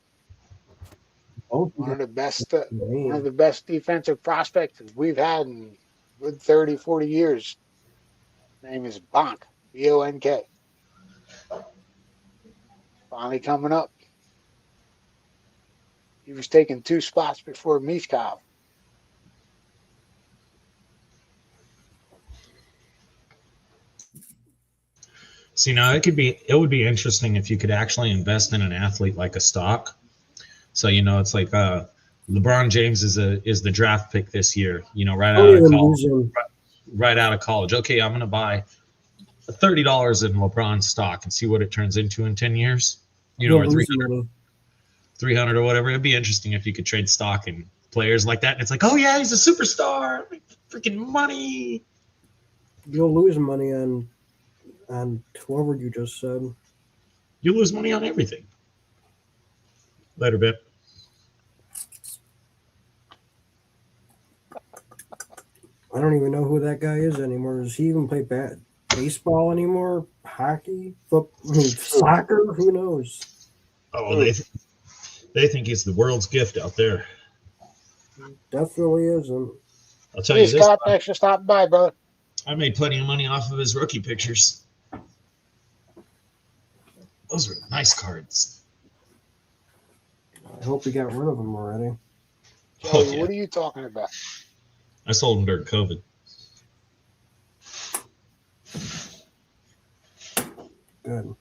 Oh, One of the best, man. one of the best defensive prospects we've had in good 30, 40 years. His name is Bonk, B-O-N-K. Finally coming up. He was taking 2 spots before Miskov. See, now it would be interesting if you could actually invest in an athlete like a stock. So, it's like LeBron James is the draft pick this year, right Don't out of even college. lose him. Right out of college. Okay, I'm going to buy $30 in LeBron stock and see what it turns into in 10 years, He'll or lose money. 300 or whatever. It'd be interesting if you could trade stock in players like that. And it's like, oh yeah, he's a superstar. Freaking money. You'll lose money on whoever you just said. You lose money on everything. Later, bit. I don't even know who that guy is anymore. Does he even play baseball anymore? Hockey? Soccer? Who knows? Oh, they think he's the world's gift out there. Definitely isn't. I'll tell Hey, you this. Scott, thanks for stopping by, brother. I made plenty of money off of his rookie pictures. Those were nice cards. I hope he got rid of him already. Joey, yeah. what are you talking about? I sold them during COVID. Good.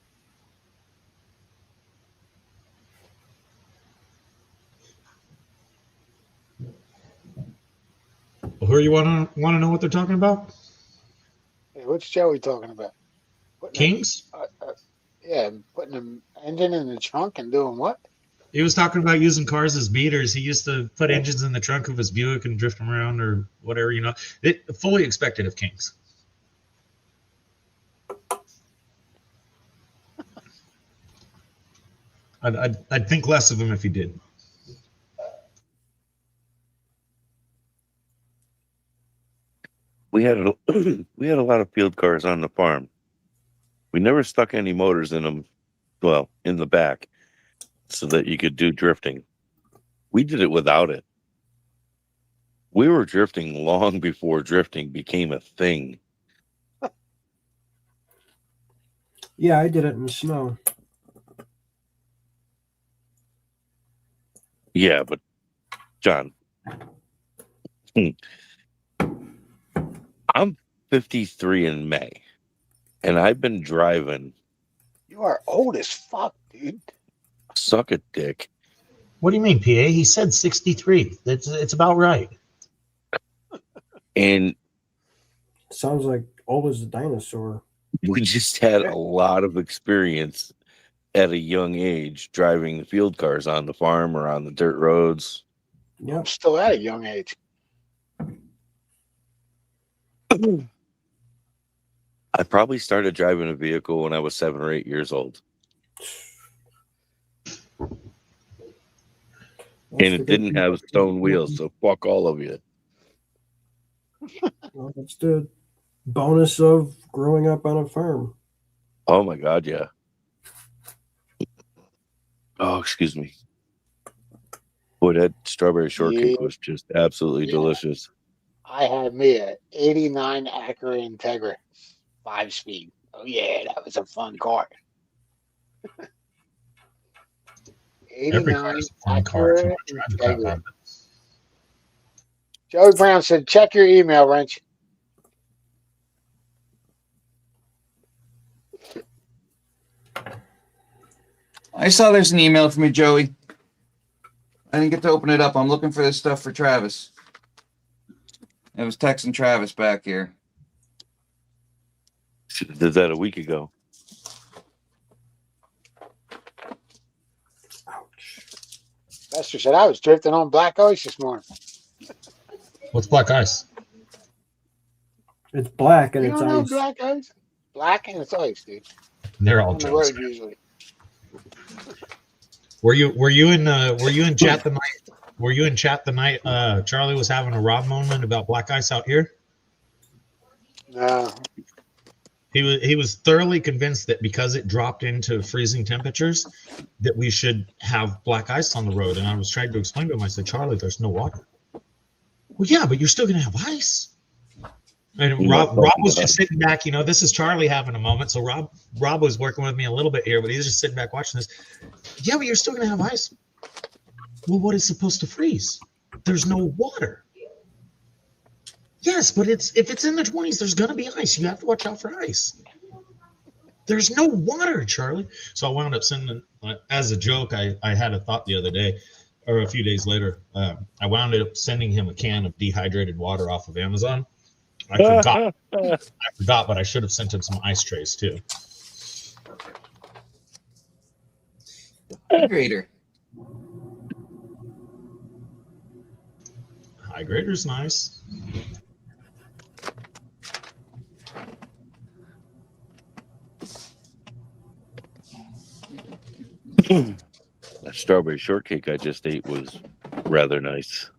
Well, who you want to know what they're talking about? Hey, what's Joey talking about? Kings? Putting an engine in the trunk and doing what? He was talking about using cars as beaters. He used to put engines in the trunk of his Buick and drift them around or whatever, It fully expected of Kings. I'd think less of him if he did. We had a lot of field cars on the farm. We never stuck any motors in them, well, in the back, so that you could do drifting. We did it without it. We were drifting long before drifting became a thing. Yeah, I did it in the snow. Yeah, but John, I'm 53 in May, and I've been driving. You are old as fuck, dude. Suck a dick. What do you mean, PA? He said 63. It's about right. And Sounds like old as a dinosaur. we just had a lot of experience at a young age driving the field cars on the farm or on the dirt roads. I'm Yep. still at a young age. I probably started driving a vehicle when I was 7 or 8 years old. And it didn't have stone wheels, so fuck all of you. Well, that's the bonus of growing up on a farm. Oh my God, yeah. Oh, excuse me. Boy, that strawberry shortcake was just absolutely delicious. I had me a 89 Acura Integra 5-speed. Oh yeah, that was a fun car. Every 89 car's a fun car. Acura Drive the crap out Integra. of it. Joey Brown said, check your email, Wrench. I saw there's an email from you, Joey. I didn't get to open it up. I'm looking for this stuff for Travis. I was texting Travis back here. Should have did that a week ago. Ouch. Lester said, I was drifting on black ice this morning. What's black ice? It's black and You it's don't know ice. black ice? Black and it's ice, dude. They're all On the jokes. road usually. Were you in chat the night? Were you in chat the night Charlie was having a Rob moment about black ice out here? No. He was thoroughly convinced that because it dropped into freezing temperatures, that we should have black ice on the road. And I was trying to explain to him. I said, Charlie, there's no water. Well, yeah, but you're still going to have ice. And Rob was just sitting back. You know, this is Charlie having a moment. So Rob was working with me a little bit here, but he was just sitting back watching this. Yeah, but you're still going to have ice. Well, what is supposed to freeze? There's no water. Yes, but if it's in the 20s, there's going to be ice. You have to watch out for ice. There's no water, Charlie. So I wound up sending, as a joke, I had a thought the other day, or a few days later. I wound up sending him a can of dehydrated water off of Amazon. I forgot, but I should have sent him some ice trays too. Hydrator. Hydrator's nice. That strawberry shortcake I just ate was rather nice.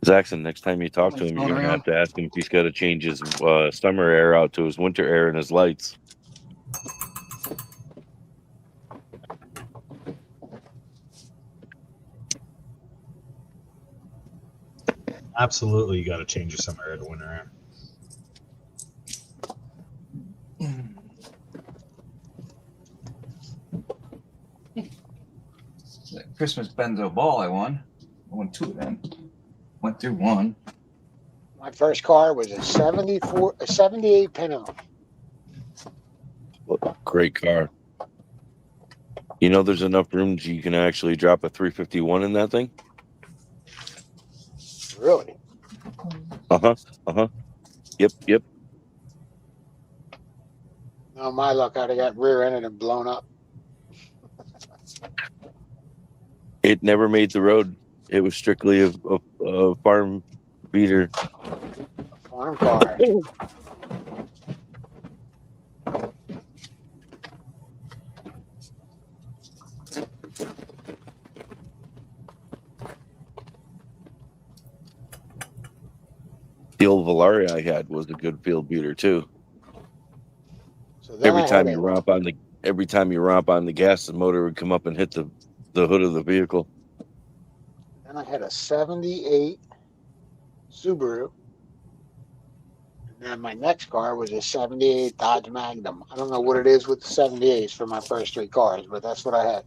Zaxxon, next time you talk to him, you're going to have to ask him if he's got to change his summer air out to his winter air and his lights. Absolutely, you got to change your summer air to winter air. That Christmas benzo ball I won. I won 2 of them. Went through one. My first car was a 78 Pinto. Great car. You know, there's enough room you can actually drop a 351 in that thing. Really? Yep. No, my luck, I'd have got rear-ended and blown up. It never made the road. It was strictly a farm beater. Farm car. The old Valaria I had was a good field beater too. So then Every time you romp on the gas, the motor would come up and hit the hood of the vehicle. Then I had a 78 Subaru. And then my next car was a 78 Dodge Magnum. I don't know what it is with the 78s for my first 3 cars, but that's what I had.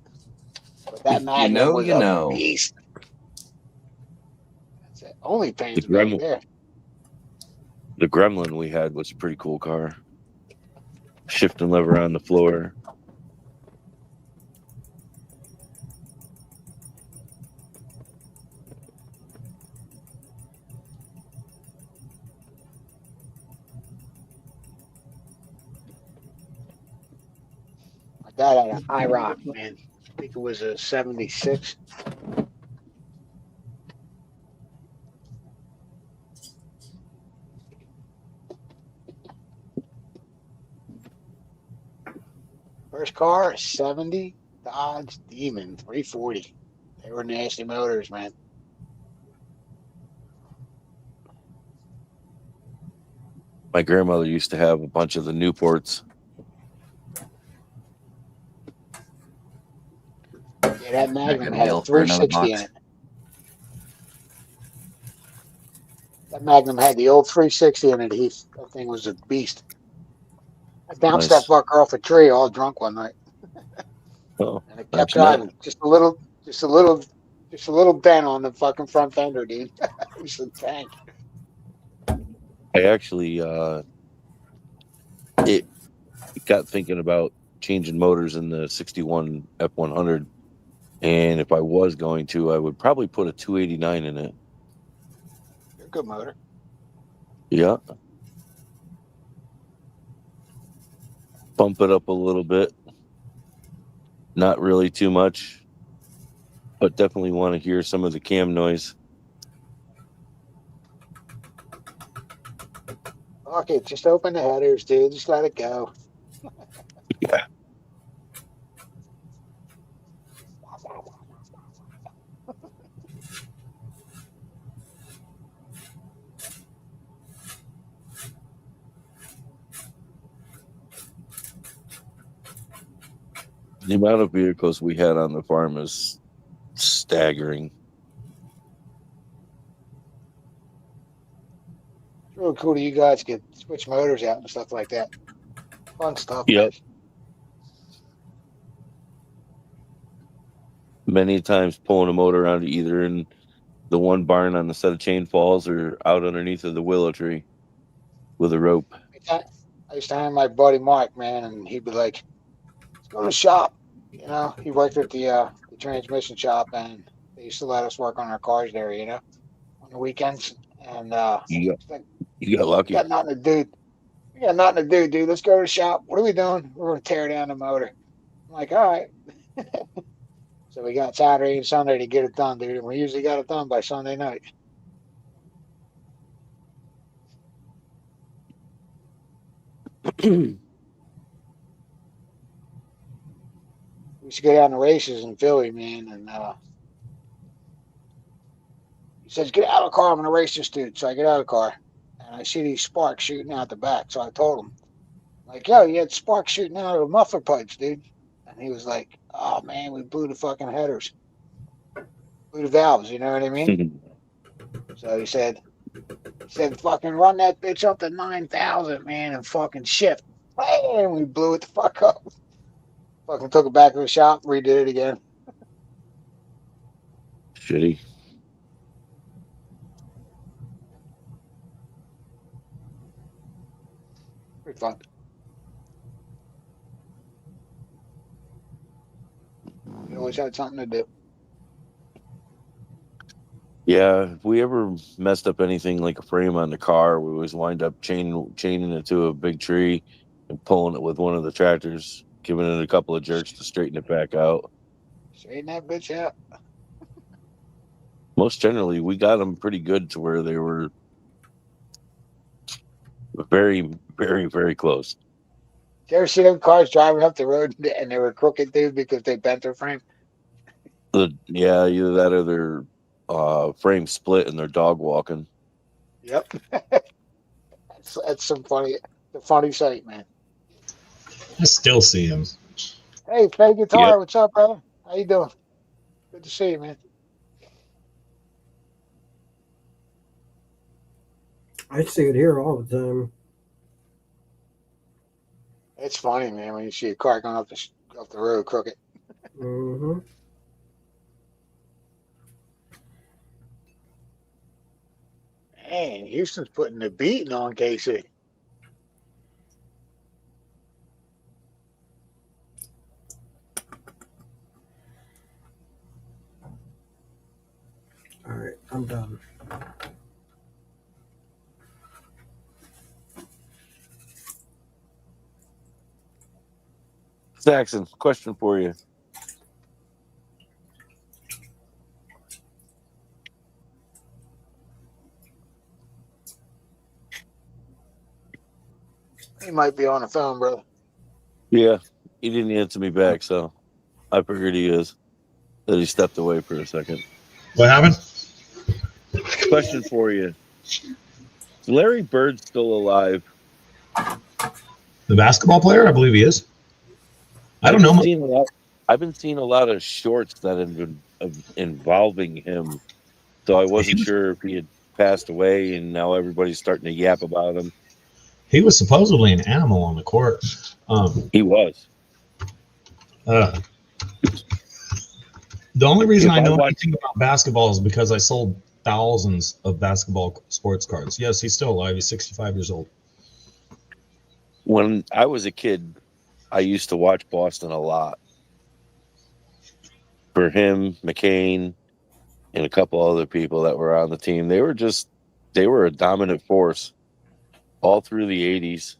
But that Magnum was a beast. That's it. Only pains me there. The Gremlin we had was a pretty cool car. Shifting lever on the floor. My dad had a High Rock, man. I think it was a 76. First car, a 70 Dodge Demon 340. They were nasty motors, man. My grandmother used to have a bunch of the Newports. Yeah, that Magnum had a 360 in it. That Magnum had the old 360 in it, Heath. That thing was a beast. I bounced that fucker off a tree all drunk one night. Oh, and it kept driving. Just a little dent on the fucking front fender, dude. It was a tank. I actually it got thinking about changing motors in the 61 F100, and if I was going to, I would probably put a 289 in it. You're a good motor. Yeah. Bump it up a little bit. Not really too much, but definitely want to hear some of the cam noise. Fuck it, just open the headers, dude. Just let it go. Yeah. The amount of vehicles we had on the farm is staggering. It's really cool that you guys could switch motors out and stuff like that. Fun stuff, man. Yep. Many times pulling a motor out either in the one barn on the set of chain falls or out underneath of the willow tree with a rope. I used to hang my buddy Mark, man, and he'd be like, "Let's go to the shop." You know, he worked at the transmission shop, and they used to let us work on our cars there. You know, on the weekends, and You got, it's like, you got we lucky. got nothing to do. We got nothing to do, dude. Let's go to the shop. What are we doing? We're gonna tear down the motor. I'm like, all right. So we got Saturday and Sunday to get it done, dude. And we usually got it done by Sunday night. We used to go down to races in Philly, man, and he says, "Get out of the car. I'm gonna race this dude." So I get out of the car, and I see these sparks shooting out the back. So I told him, like, "Yo, you had sparks shooting out of the muffler pipes, dude." And he was like, "Oh man, we blew the fucking headers, blew the valves." You know what I mean? So he said, "Fucking run that bitch up to 9,000, man, and fucking shift." And we blew it the fuck up. Fucking took it back to the shop, redid it again. Shitty. Pretty fun. We always had something to do. Yeah, if we ever messed up anything like a frame on the car, we always wind up chaining it to a big tree and pulling it with one of the tractors, giving it a couple of jerks to straighten it back out. Straighten that bitch out. Most generally, we got them pretty good to where they were very, very, very close. Did you ever see them cars driving up the road and they were crooked, dude, because they bent their frame? Yeah, either that or their frame split and they're dog walking. Yep. That's the funny sight, man. I still see him. Hey, play guitar. Yep. What's up, brother? How you doing? Good to see you, man. I see it here all the time. It's funny, man, when you see a car going up the road crooked. Mm-hmm. Man, Houston's putting the beating on KC. All right, I'm done. Saxon, question for you. He might be on the phone, brother. Yeah, he didn't answer me back, so I figured he is. That he stepped away for a second. What happened? Question for you. Is Larry Bird still alive? The basketball player? I believe he is. I don't know. I've been seeing a lot of shorts that have been involving him, so I wasn't sure if he had passed away, and now everybody's starting to yap about him. He was supposedly an animal on the court. He was. The only reason I know anything about basketball is because I sold thousands of basketball sports cards. Yes, he's still alive. He's 65 years old. When I was a kid, I used to watch Boston a lot. For him, McCain, and a couple other people that were on the team, they were a dominant force all through the 80s.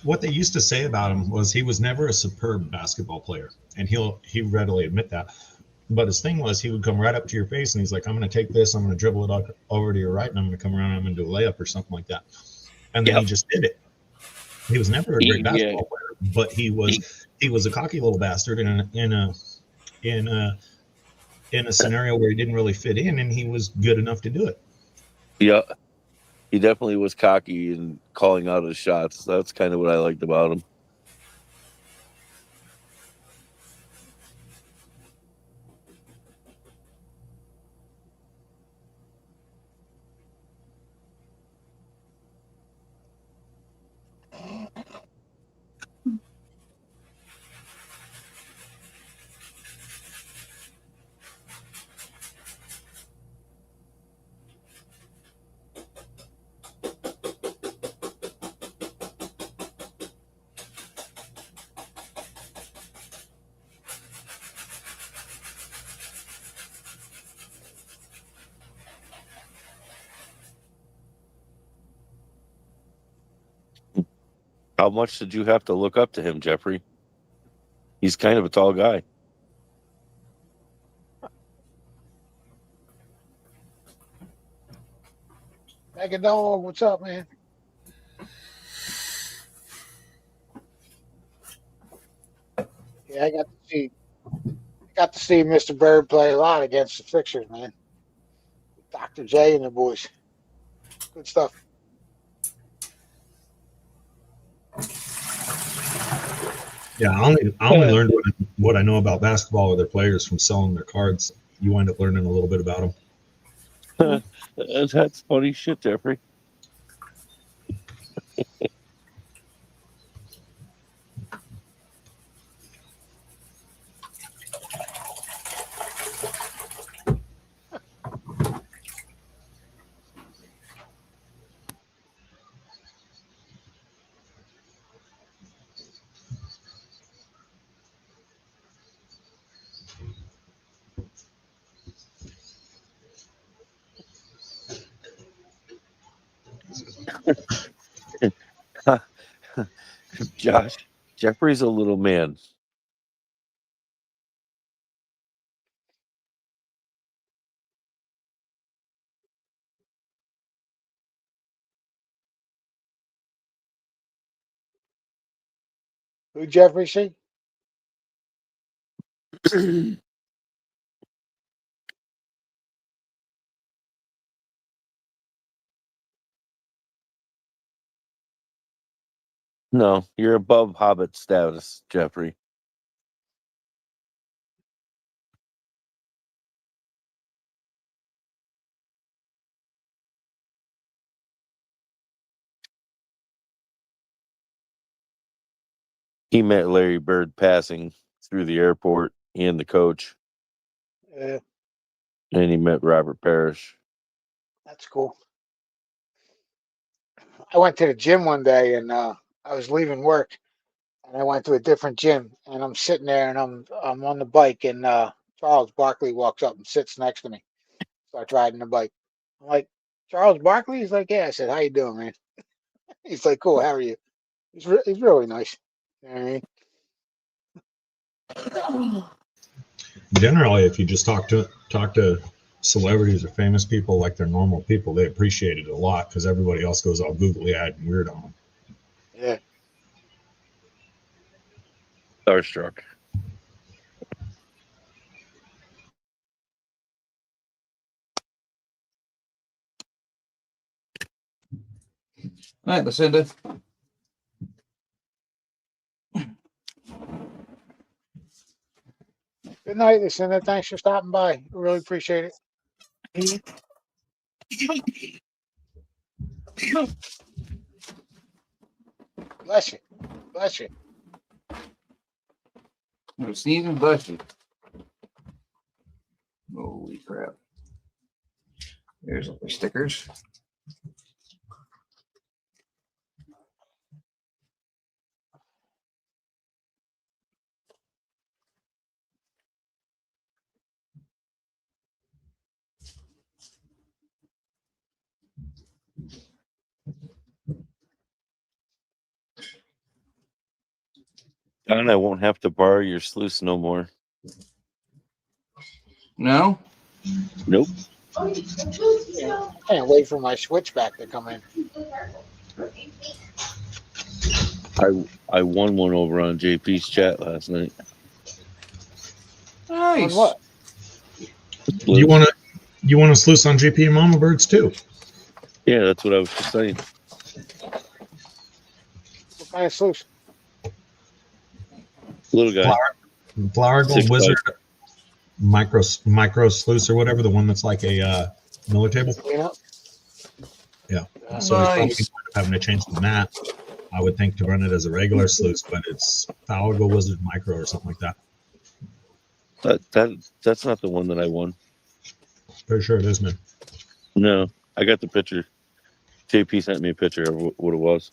What they used to say about him was he was never a superb basketball player, and he'll readily admit that. But his thing was he would come right up to your face and he's like, I'm going to take this, I'm going to dribble it over to your right, and I'm going to come around and I'm going to do a layup or something like that. And then he just did it. He was never a great basketball player, but he was a cocky little bastard in a scenario where he didn't really fit in, and he was good enough to do it. Yeah, he definitely was cocky and calling out his shots. That's kind of what I liked about him. How much did you have to look up to him, Jeffrey? He's kind of a tall guy. Mega Dog, what's up, man? Yeah, I got to see Mr. Bird play a lot against the Sixers, man. Dr. J and the boys. Good stuff. Yeah, I only learned what I know about basketball or their players from selling their cards. You wind up learning a little bit about them. That's funny shit, Jeffrey. Josh, Jeffrey's a little man. Who Jeffrey see? No, you're above Hobbit status, Jeffrey. He met Larry Bird passing through the airport and the coach, Yeah, and he met Robert Parrish. that's cool. I went to the gym one day and I was leaving work and I went to a different gym and I'm sitting there and I'm on the bike and Charles Barkley walks up and sits next to me. Starts riding the bike. I'm like, Charles Barkley? He's like, yeah. I said, how you doing, man? He's like, cool. How are you? He's really nice. You know what I mean? Generally, if you just talk to celebrities or famous people like they're normal people, they appreciate it a lot because everybody else goes all googly-eyed and weird on them. Yeah. Starstruck. All right, Lucinda. Good night, Lucinda. Thanks for stopping by. Really appreciate it. Bless you. Bless you. I'm sneezing, bless you. Holy crap. There's all the stickers. Don, I won't have to borrow your sluice no more. No? Nope. Can't wait for my switchback to come in. I won one over on JP's chat last night. On Nice. what? You want to sluice on GP and Mama Birds too? Yeah, that's what I was just saying. What kind of sluice? Little guy. Flower Gold 6'5". Wizard micro sluice or whatever, the one that's like a Miller table. Yeah. Yeah. So he's probably Nice. having to change the mat, I would think, to run it as a regular sluice, but it's Flower Gold Wizard micro or something like that. That's not the one that I won. Pretty sure it is, man. No, I got the picture. JP sent me a picture of what it was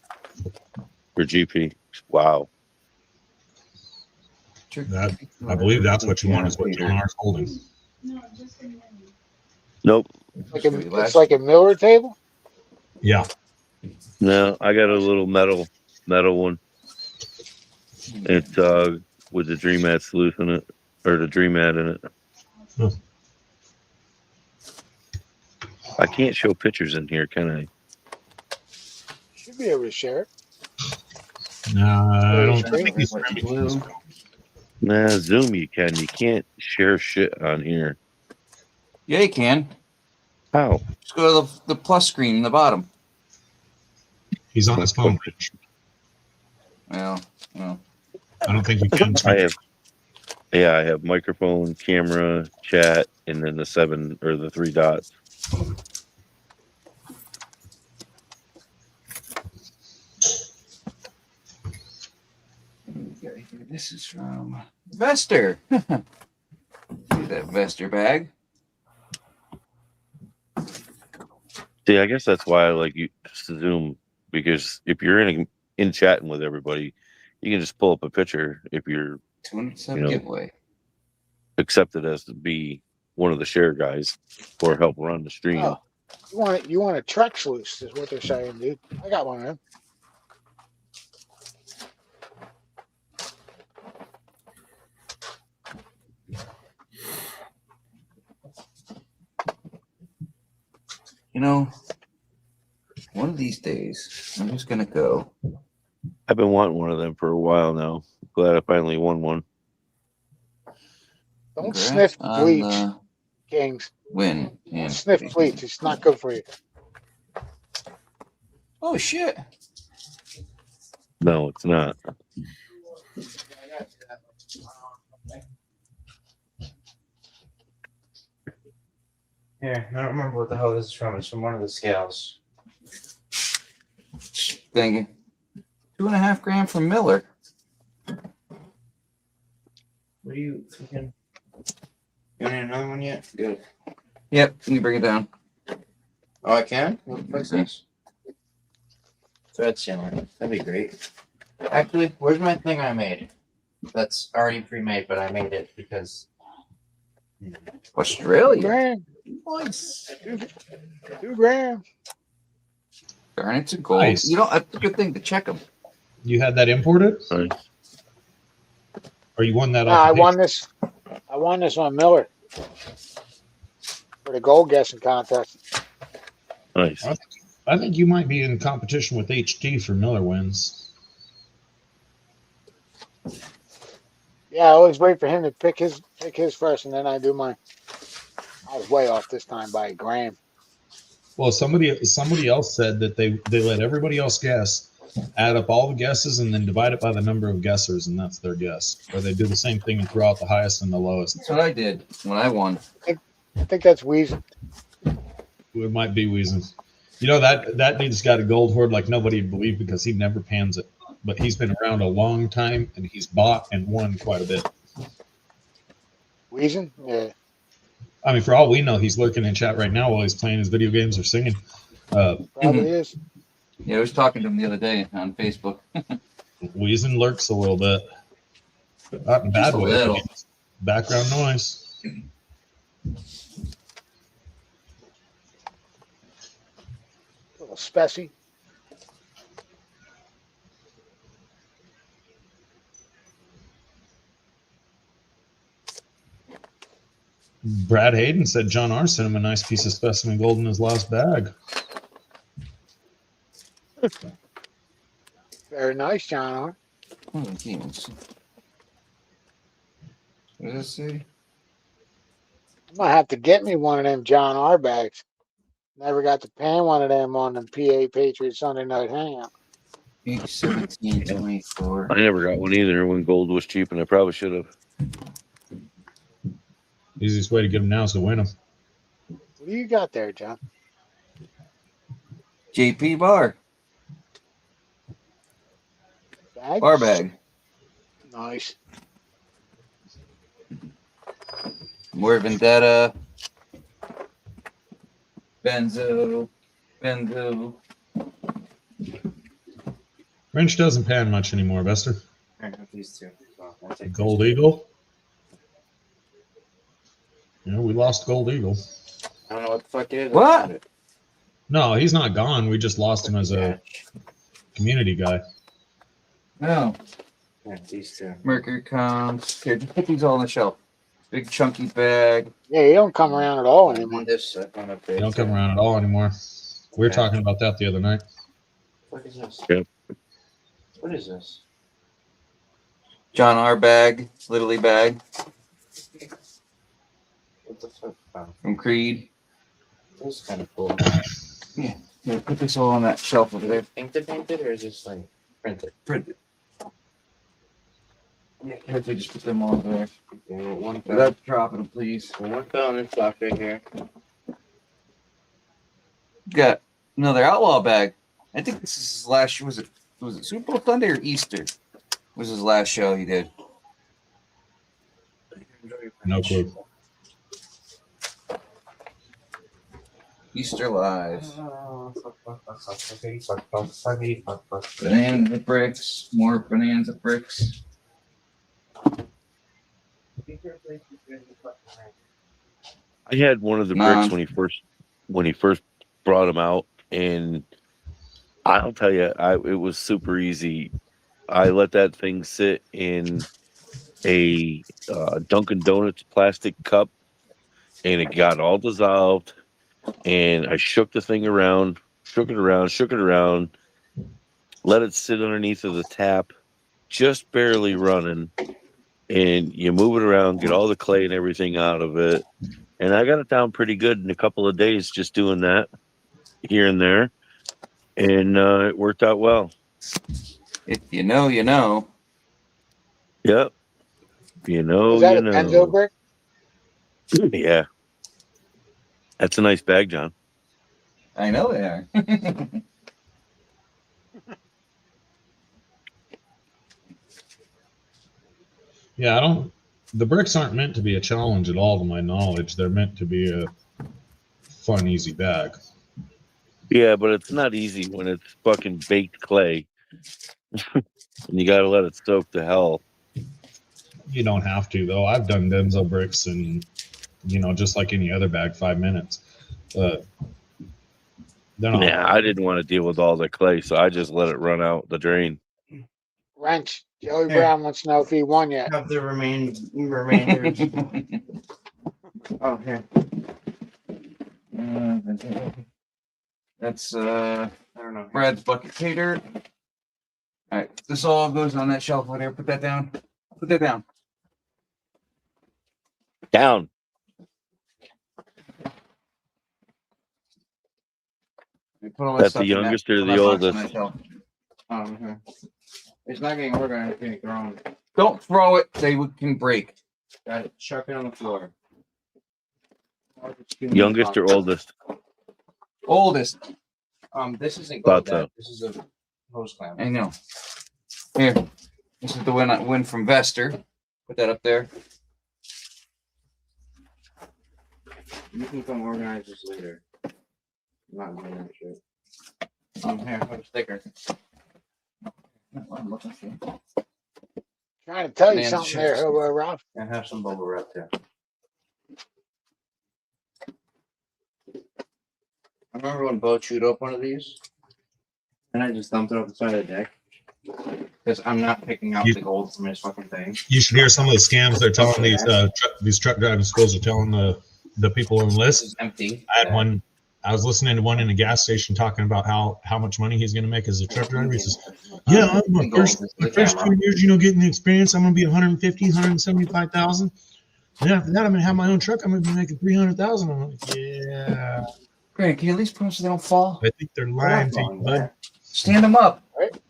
for GP. Wow. That I believe that's what you want, is what John R's holding. Nope. It's like a Miller table? Yeah. No, I got a little metal one. It's with the Dream Mat sluice in it, or the Dream Mat in it. Oh. I can't show pictures in here, can I? Should be able to share it. No, I don't Screen. think he's streaming this. Nah, Zoom you can. You can't share shit on here. Yeah, you can. How? Just go to the plus screen in the bottom. He's on his phone. Well. I don't think you can. I have microphone, camera, chat, and then the 3 dots. This is from Vester. See that Vester bag? See, I guess that's why I like you Zoom, because if you're in chatting with everybody, you can just pull up a picture if you're 207 giveaway. accepted as to be one of the share guys or help run the stream. Oh, you want a truck sluice is what they're saying, dude. I got one of them. One of these days, I'm just going to go. I've been wanting one of them for a while now. Glad I finally won one. Don't sniff bleach, Kings. Win. Don't sniff bleach. It's not good for you. Oh, shit. No, it's not. Here, I don't remember what the hell this is from. It's from one of the scales. Thank you. 2.5 grams from Miller. What are you thinking? You want another one yet? Good. Yep, can you bring it down? Oh, I can? What's this? Thread sealer. That'd be great. Actually, where's my thing I made? That's already pre-made, but I made it because... Australia. 2 grams. Nice. 2 grams. Garnets and gold. Nice. That's a good thing to check them. You had that imported? Nice. Or you won that No, off I the won this. I won this on Miller for the gold guessing contest. Nice. I think you might be in competition with HT for Miller wins. Yeah, I always wait for him to pick his first, and then I do mine. I was way off this time by a gram. Well, somebody else said that they let everybody else guess, add up all the guesses, and then divide it by the number of guessers, and that's their guess. Or they do the same thing and throw out the highest and the lowest. That's what I did when I won. I think that's Weezy. It might be Weasons. That dude's got a gold hoard like nobody would believe, because he never pans it. But he's been around a long time, and he's bought and won quite a bit. Weezing? Yeah. I mean, for all we know, he's lurking in chat right now while he's playing his video games or singing. Probably is. Yeah, I was talking to him the other day on Facebook. Weezing lurks a little bit. Not in a bad Just a way. little. Background noise. Little specie. Brad Hayden said John R. sent him a nice piece of specimen gold in his last bag. Very nice, John R. What does it say? I'm gonna have to get me one of them John R. bags. Never got to pan one of them on the PA Patriots Sunday Night Hangout. 8/17/24. I never got one either when gold was cheap, and I probably should have. Easiest way to get them now is to win them. What do you got there, John? JP bar. Bag? Bar bag. Nice. More Vendetta. Benzo. Wrench doesn't pan much anymore, Bester. I have these two. So I'll take Gold these two. Eagle. Yeah, we lost Gold Eagle. I don't know what the fuck it is. What? No, he's not gone. We just lost him as a community guy. No. Yeah, these two. Mercury comps. Here, just put these all on the shelf. Big chunky bag. Yeah, you don't come around at all anymore. And this, I found up They there. don't come around at all anymore. We were Yeah. talking about that the other night. What is this? Yep. What is this? John R. bag. Literally bag. What the fuck? Oh, From Creed. this is kind of cool. Here, put this all on that shelf over there. Painted, or is this like printed? Print it. Here, just put them all over there. Yeah, one fell. Without dropping them, please. One fell in this box right here. Got another outlaw bag. I think this is his last. Was it Super Bowl Sunday or Easter? Was his last show he did? No clue. Easter Live. Bonanza. Bonanza bricks. More Bonanza bricks. I had one of the bricks when he first brought them out, and I'll tell you, it was super easy. I let that thing sit in a Dunkin' Donuts plastic cup, and it got all dissolved. And I shook the thing around, shook it around, let it sit underneath of the tap, just barely running. And you move it around, get all the clay and everything out of it. And I got it down pretty good in a couple of days just doing that here and there. And it worked out well. If you know, you know. Yep. You know, Is that you a know. benzo brick? Yeah. That's a nice bag, John. I know they are. Yeah, the bricks aren't meant to be a challenge at all, to my knowledge. They're meant to be a fun, easy bag. Yeah, but it's not easy when it's fucking baked clay. And you got to let it soak to hell. You don't have to, though. I've done benzo bricks in, just like any other bag, 5 minutes. They're not Yeah, I didn't want to deal with all the clay, so I just let it run out the drain. Wrench. Joey Here. Brown wants to know if he won yet. Have the remainders. Oh, here. That's I don't know. Brad's bucket cater. All right, this all goes on that shelf over there. Put that down. Put that down. Down. Put all that That's stuff the in that- youngest or put the that box on oldest? that shelf. Here. It's not getting organized. It's getting thrown. Don't throw it. They can break. Got it. Chuck it on the floor. Youngest or oldest? Oldest. This isn't Thought gold. so. This is a hose clamp. I know. Here. This is the win from Vester. Put that up there. You can come organize this later. I'm not doing that shit. Here, have a sticker. Trying to tell you Man's something shit. there, Hobo Rob. I have some bubble wrap there. I remember when Bo chewed up one of these, and I just dumped it off the side of the deck. because I'm not picking out You- the gold from his fucking thing. You should hear some of the scams they're telling these truck driving schools are telling the people on the This list. is empty. I had one. I was listening to one in a gas station talking about how much money he's going to make as a truck driver. He says, "Yeah, my first 2 years, getting the experience, I'm going to be 150, 175,000. And after that, I'm going to have my own truck. I'm going to be making 300,000." I'm like, "Yeah, Greg, can you at least promise they don't fall? I think they're lying to you, bud." Stand them up.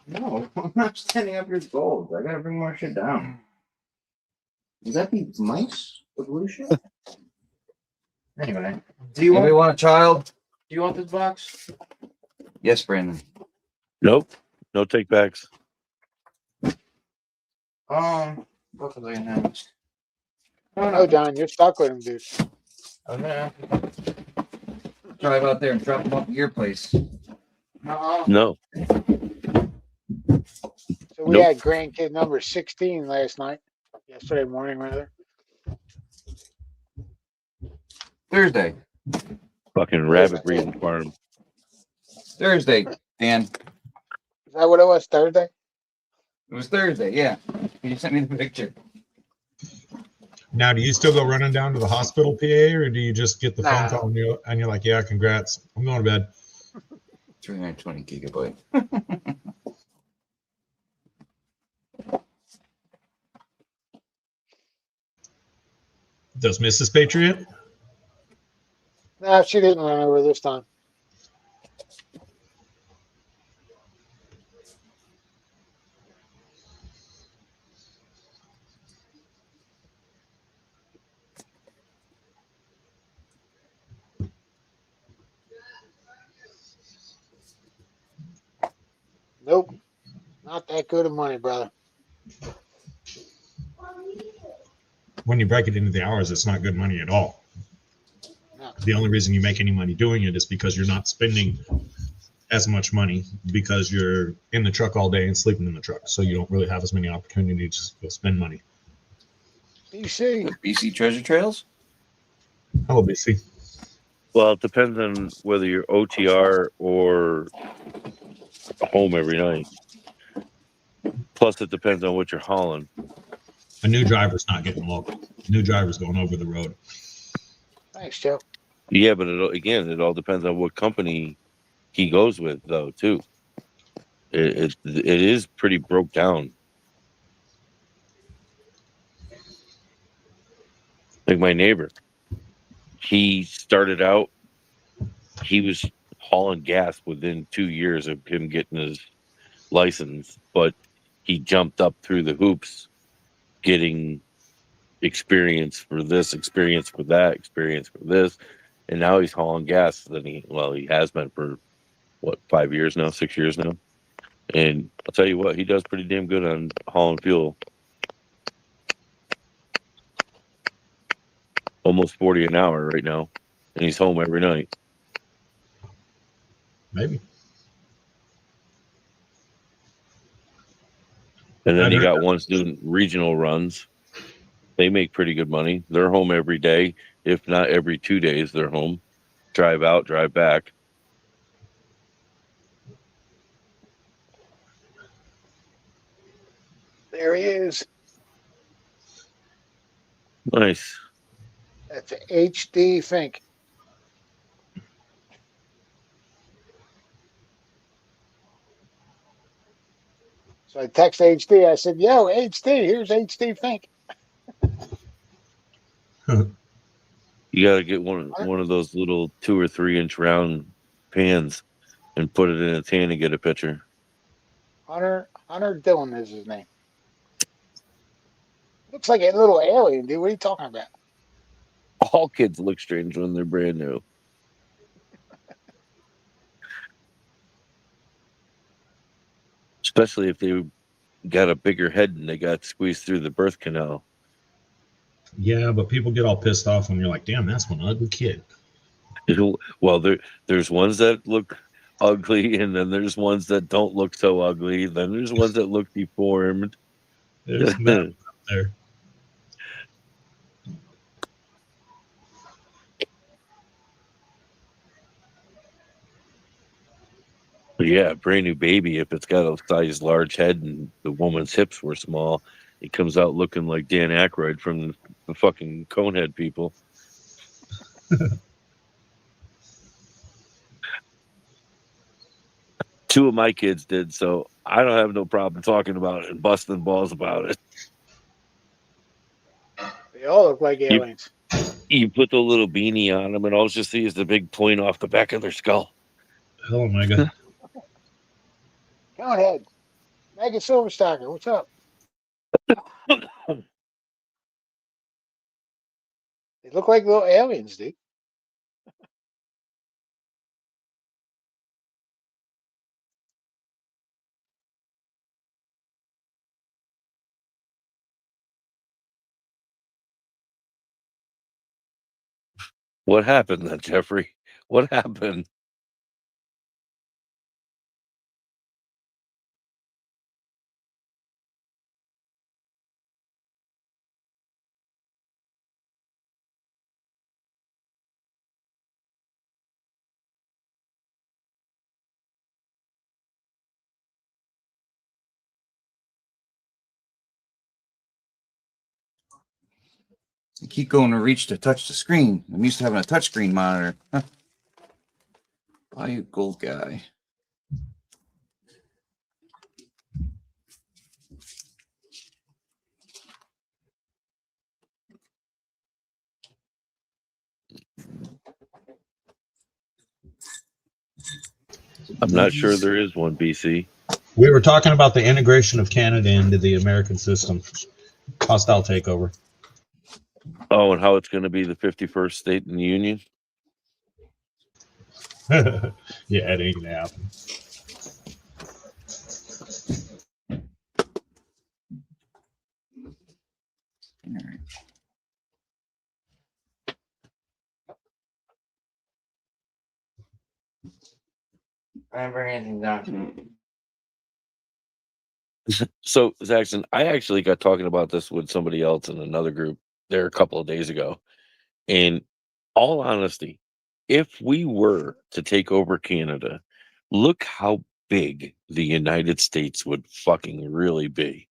No, I'm not standing up your gold. I gotta bring more shit down. Would that be mice? The blue shit? Anyway, do you Anybody want? want a child? Do you want this box? Yes, Brandon. Nope. No take backs. What was I gonna ask? No, John, you're stuck with him, dude. Okay. Drive out there and drop them off at your place. No. So we had grandkid number 16 last night. Yesterday morning, rather. Thursday. Fucking rabbit breeding farm. Thursday, Dan. Is that what it was, Thursday? It was Thursday, yeah. You sent me the picture. Now, do you still go running down to the hospital, PA, or do you just get the phone Nah. call and you're like, "Yeah, congrats, I'm going to bed"? 320 gigabyte. Does Mrs. Patriot? Nah, she didn't run over this time. Nope. Not that good of money, brother. When you break it into the hours, it's not good money at all. No. The only reason you make any money doing it is because you're not spending as much money because you're in the truck all day and sleeping in the truck. So you don't really have as many opportunities to spend money. BC. BC Treasure Trails? Hello, BC. Well, it depends on whether you're OTR or home every night. Plus, it depends on what you're hauling. A new driver's not getting local. A new driver's going over the road. Thanks, Joe. Yeah, but it all depends on what company he goes with, though, too. It is pretty broke down. Like my neighbor, he started out, he was hauling gas within 2 years of him getting his license, but he jumped up through the hoops, getting experience for this, experience for that, experience for this, and now he's hauling gas. He has been for 5 years now, 6 years now, and I'll tell you what, he does pretty damn good on hauling fuel. Almost 40 an hour right now, and he's home every night. Maybe. And then I've you heard got ones doing regional runs. They make pretty good money. They're home every day, if not every 2 days. They're home, drive out, drive back. There he is. Nice. That's HD Fink. So I text HD. I said, "Yo, HD, here's HD Fink." You got to get one of those little 2 or 3 inch round pans and put it in a tan and get a picture. Hunter Dillon is his name. Looks like a little alien, dude. What are you talking about? All kids look strange when they're brand new. Especially if they got a bigger head and they got squeezed through the birth canal. Yeah, but people get all pissed off when you're like, "Damn, that's one ugly kid." Well, there's ones that look ugly, and then there's ones that don't look so ugly. Then there's ones that look deformed. There's that up there. Yeah, brand new baby. If it's got a size large head and the woman's hips were small, it comes out looking like Dan Aykroyd from the fucking Conehead people. Two of my kids did, so I don't have no problem talking about it and busting balls about it. They all look like You- aliens. You put the little beanie on them, and all you see is the big point off the back of their skull. Oh my god. Go ahead. Maggot Silverstacker, what's up? They look like little aliens, dude. What happened then, Jeffrey? What happened? You keep going to reach to touch the screen. I'm used to having a touchscreen monitor. Huh. Why you gold guy? I'm not sure there is one, BC. We were talking about the integration of Canada into the American system. Hostile takeover. Oh, and how it's going to be the 51st state in the union? Yeah, it ain't gonna happen. All right. I didn't bring anything down. So, Zaxton, I actually got talking about this with somebody else in another group there a couple of days ago. In all honesty, if we were to take over Canada, look how big the United States would fucking really be.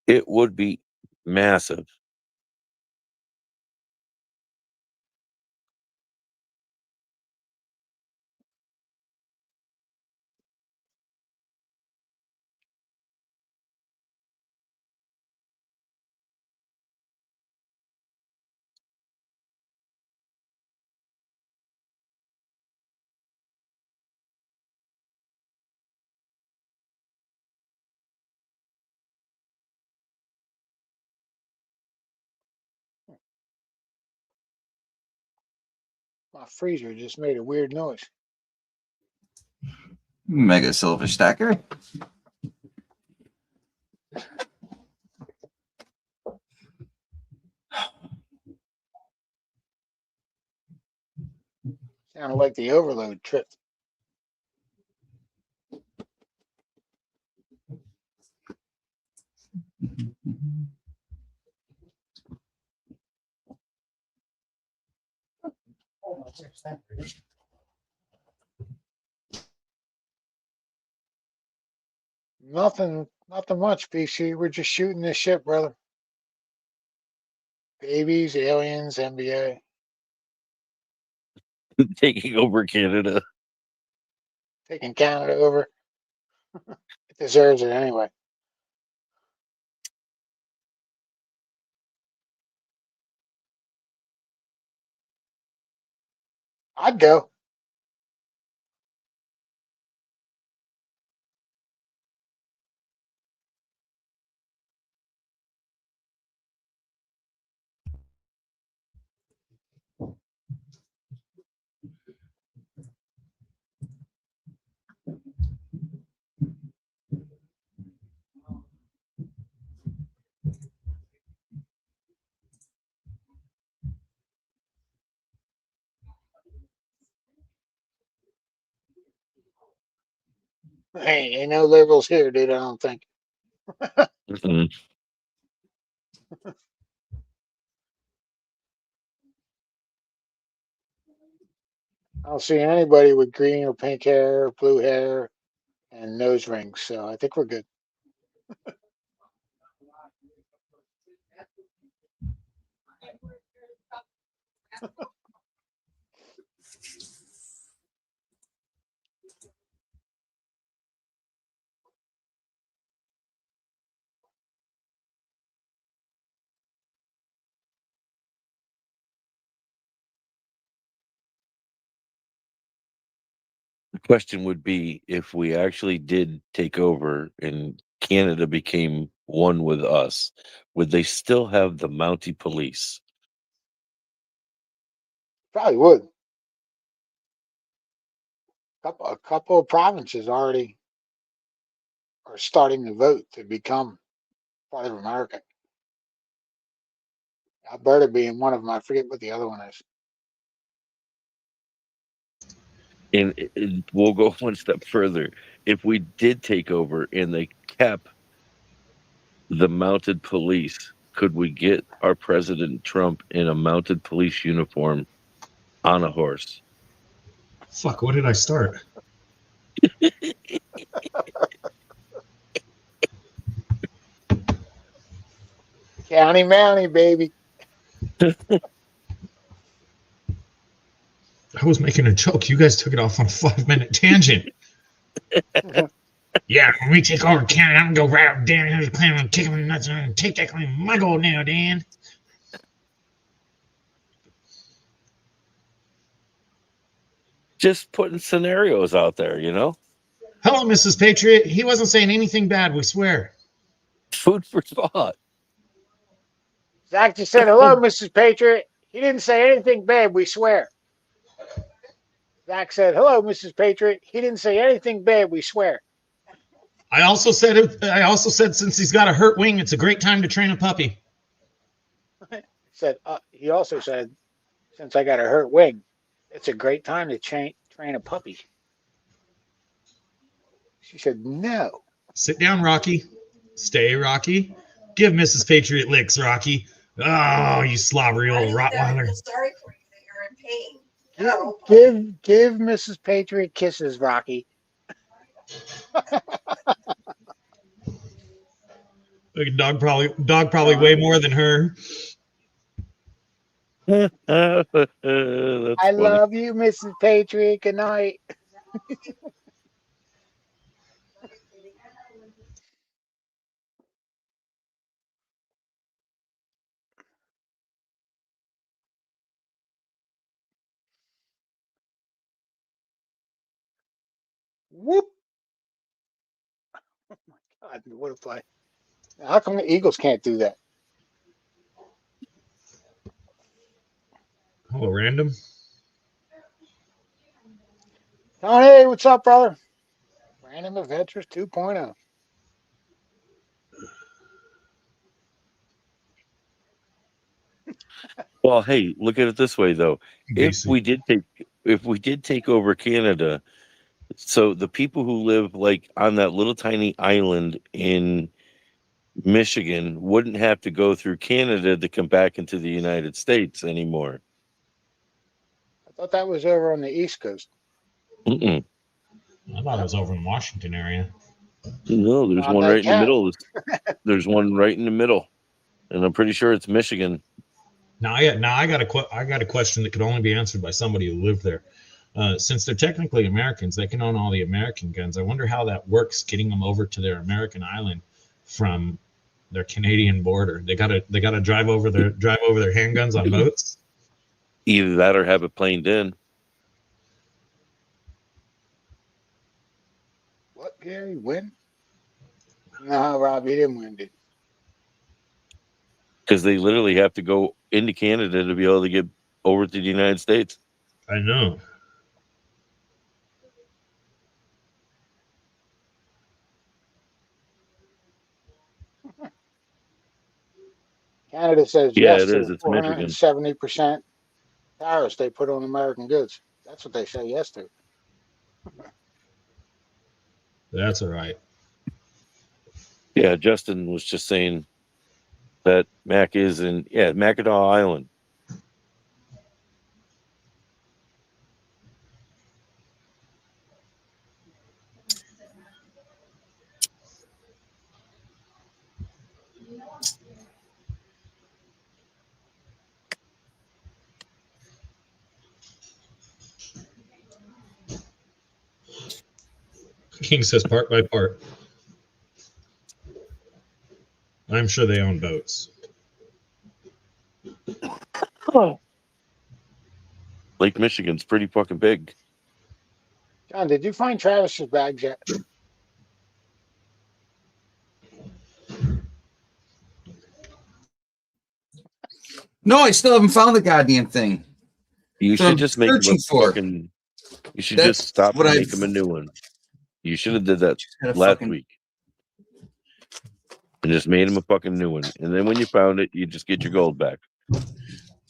It would be massive. My freezer just made a weird noise. Mega Silver Stacker. Sounded like the overload trip. Nothing much, BC. We're just shooting this shit, brother. Babies, aliens, NBA. Taking over Canada. Taking Canada over. It deserves it anyway. I'd go. Hey, ain't no liberals here, dude. I don't think. Mhm. I don't see anybody with green or pink hair, blue hair, and nose rings, so I think we're good. The question would be if we actually did take over and Canada became one with us, would they still have the Mountie police? Probably would. A couple of provinces already are starting to vote to become part of America. Alberta being one of them. I forget what the other one is. And we'll go one step further. If we did take over and they kept the mounted police, could we get our President Trump in a mounted police uniform on a horse? Fuck, what did I start? County Mountie, baby. I was making a joke. You guys took it off on a 5-minute tangent. Yeah, when we take over Canada, I'm gonna go right up Dan Henry's claim and kick him in the nuts and take that claim. My goal now, Dan. Just putting scenarios out there, you know? Hello, Mrs. Patriot. He wasn't saying anything bad, we swear. Food for thought. Zach just said, hello, Mrs. Patriot. He didn't say anything bad, we swear. Zach said, hello, Mrs. Patriot. He didn't say anything bad, we swear. I also said since he's got a hurt wing, it's a great time to train a puppy. He also said, since I got a hurt wing, it's a great time to train a puppy. She said, no. Sit down, Rocky. Stay, Rocky. Give Mrs. Patriot licks, Rocky. Oh, you slobbery old Rottweiler. Sorry for you that you're in pain. No. Give Mrs. Patriot kisses, Rocky. Dog probably way more than her. That's I funny. love you, Mrs. Patriot. Good night. Whoop. Oh my God, what a play. How come the Eagles can't do that? Hello, random. Tony, what's up, brother? Random Adventures 2.0. Well, hey, look at it this way though. If Basic. we did take over Canada, so the people who live like on that little tiny island in Michigan wouldn't have to go through Canada to come back into the United States anymore. I thought that was over on the East Coast. Mm-mm. I thought it was over in the Washington area. No, there's Not one that right in the cat. middle. There's one right in the middle, and I'm pretty sure it's Michigan. Now I got a question that could only be answered by somebody who lived there. Since they're technically Americans, they can own all the American guns. I wonder how that works, getting them over to their American island from their Canadian border. They gotta drive over their handguns on boats. Either that or have it planed in. What, Gary? Win? No, Rob, he didn't win, dude. Because they literally have to go into Canada to be able to get over to the United States. I know. Canada says Yeah, yes it to is. the It's Michigan. 470% tariffs they put on American goods. That's what they say yes to. That's all right. Yeah, Justin was just saying that Mac is in, Mackinac Island. King says part by part. I'm sure they own boats. Lake Michigan's pretty fucking big. John, did you find Travis's bags yet? No, I still haven't found the goddamn thing. You So should I'm just make him a searching for it. fucking. You should That's just stop and what make I've- him a new one. You should have did that Had a last fucking- week. And just made him a fucking new one. And then when you found it, you just get your gold back.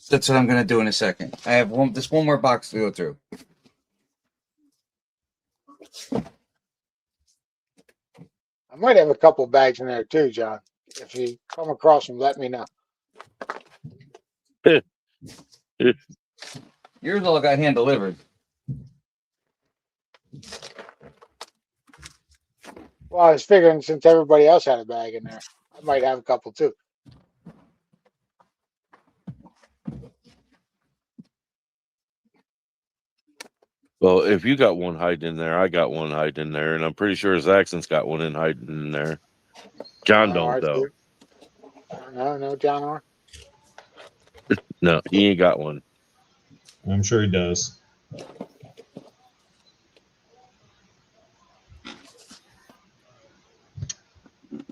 That's what I'm gonna do in a second. I have one more box to go through. I might have a couple bags in there too, John. If you come across them, let me know. Yours all got hand delivered. Well, I was figuring since everybody else had a bag in there, I might have a couple too. Well, if you got one hiding in there, I got one hiding in there, and I'm pretty sure Zaxxon's got one hiding in there. John don't though. No, John R. No, he ain't got one. I'm sure he does.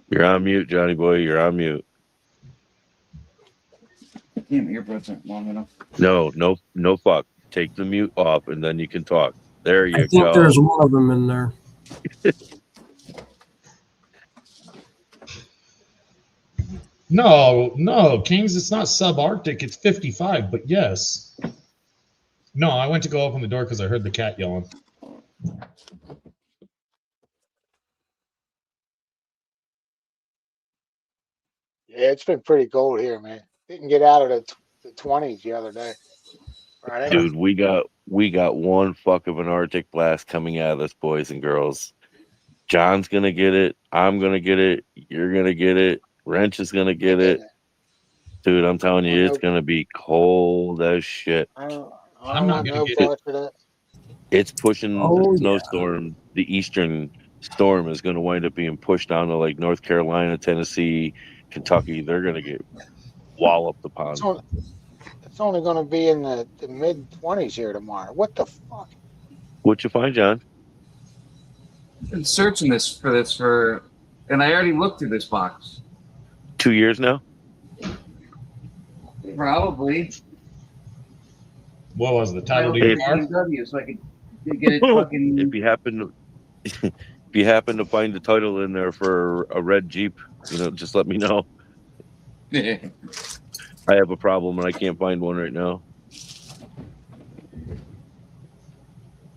You're on mute, Johnny boy. You're on mute. Damn, earbuds aren't long enough. No fuck. Take the mute off, and then you can talk. There you I think go. there's one of them in there. No, Kings, it's not subarctic. It's 55, but yes. No, I went to go open the door because I heard the cat yelling. Yeah, it's been pretty cold here, man. Didn't get out of the 20s the other day. Right? Dude, we got one fuck of an Arctic blast coming at us, boys and girls. John's gonna get it. I'm gonna get it. You're gonna get it. Wrench is gonna get it. Dude, I'm telling you, it's gonna be cold as shit. I'm not gonna get it. For that. It's pushing Oh, the snowstorm. The eastern storm is gonna wind up being pushed down to like North Carolina, Tennessee, Kentucky. They're gonna get walloped upon. It's only going to be in the mid 20s here tomorrow. What the fuck? What'd you find, John? Been searching for, and I already looked through this box. 2 years now? Probably. What was the title to your car? So I could get it fucking. If you happen to find the title in there for a red Jeep, just let me know. I have a problem and I can't find one right now.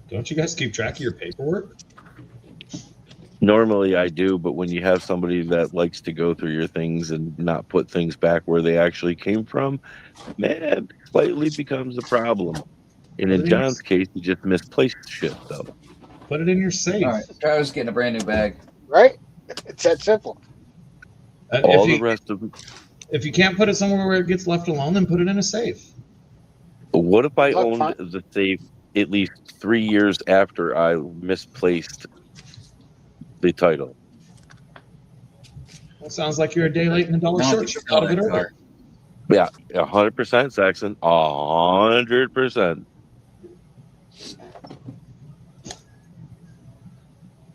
Don't you guys keep track of your paperwork? Normally I do, but when you have somebody that likes to go through your things and not put things back where they actually came from, man, slightly becomes a problem. And in John's case, he just misplaced shit, though. Put it in your safe. All right, Travis getting a brand new bag. Right? It's that simple. All the rest of them. If you can't put it somewhere where it gets left alone, then put it in a safe. What if I owned the safe at least 3 years after I misplaced the title? That sounds like you're a day late and a dollar short. Ship out of it earlier. Yeah, 100%, Saxon. 100%.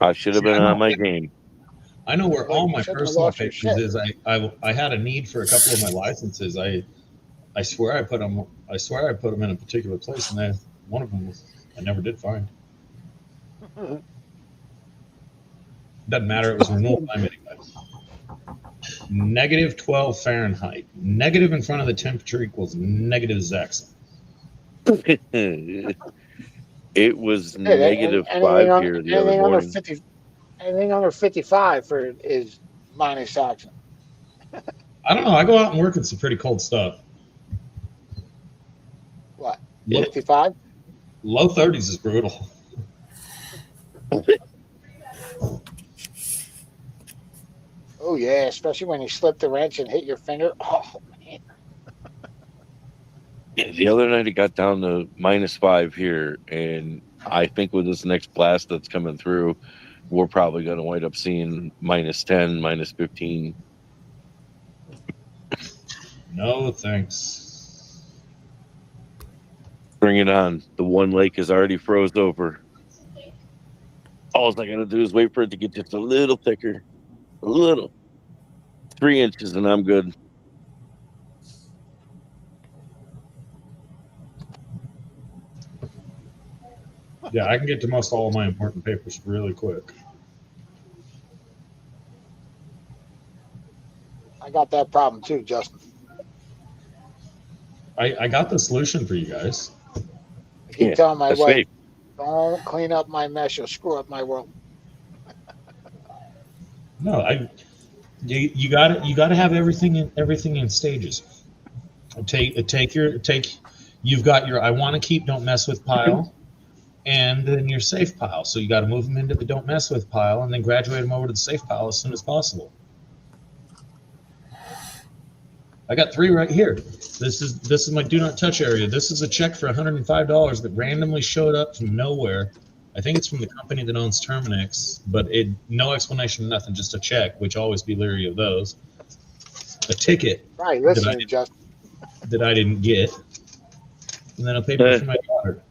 I should have been on my game. I know where all my personal papers is. I had a need for a couple of my licenses. I swear I put them. I swear I put them in a particular place, and one of them I never did find. Doesn't matter. It was renewal time anyway. Negative 12 Fahrenheit. Negative in front of the temperature equals negative Zaxxon. It was negative 5 here the other morning. Anything under 55 is minus Saxon. I don't know. I go out and work in some pretty cold stuff. What? Low, 55? low 30s is brutal. Oh yeah, especially when you slip the wrench and hit your finger. Oh man. Yeah, the other night it got down to -5 here, and I think with this next blast that's coming through, we're probably going to wind up seeing -10, -15. No thanks. Bring it on. The one lake is already froze over. All I got to do is wait for it to get just a little thicker. A little. 3 inches, and I'm good. Yeah, I can get to most all of my important papers really quick. I got that problem too, Justin. I got the solution for you guys. I keep telling my that's wife, safe. don't clean up my mess, you'll screw up my world. No, you got to have everything in stages. You've got your I want to keep, don't mess with pile, and then your safe pile. So you got to move them into the don't mess with pile, and then graduate them over to the safe pile as soon as possible. I got 3 right here. This is my do not touch area. This is a check for $105 that randomly showed up from nowhere. I think it's from the company that owns Terminix, but no explanation, nothing, just a check, which always be leery of those. A ticket Right, listen, Justin. that I didn't get, and then a paper for my daughter.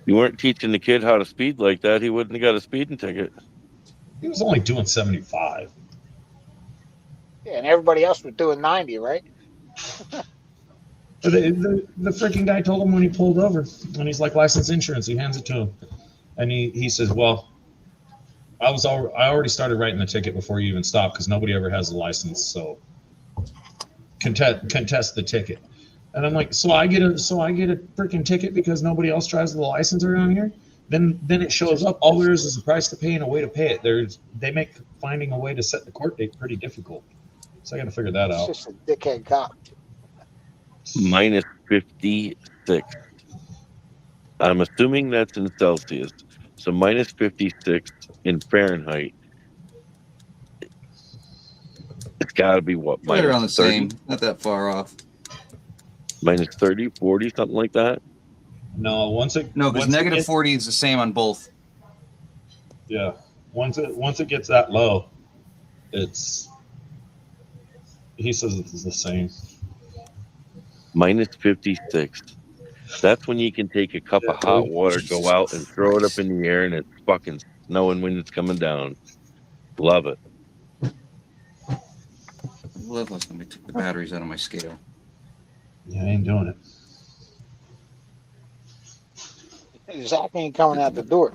You weren't teaching the kid how to speed like that, he wouldn't have got a speeding ticket. He was only doing 75. Yeah, and everybody else was doing 90, right? The freaking guy told him when he pulled over, and he's like, license insurance. He hands it to him, and he says, well, I already started writing the ticket before you even stopped because nobody ever has a license, so contest the ticket. And I'm like, so I get a freaking ticket because nobody else drives the license around here? Then it shows up. All there is a price to pay and a way to pay it. They make finding a way to set the court date pretty difficult. So I got to figure that out. It's just a dickhead cop. -56. I'm assuming that's in Celsius. So -56 in Fahrenheit. It's got to be what? Right around the -30? same. Not that far off. -30, 40, something like that. No, because -40 is the same on both. Yeah, once it gets that low, he says it's the same. -56. That's when you can take a cup of hot water, go out and throw it up in the air, and it's fucking snowing when it's coming down. Love it. Let me take the batteries out of my scale. Yeah, I ain't doing it. Zach ain't coming out the door.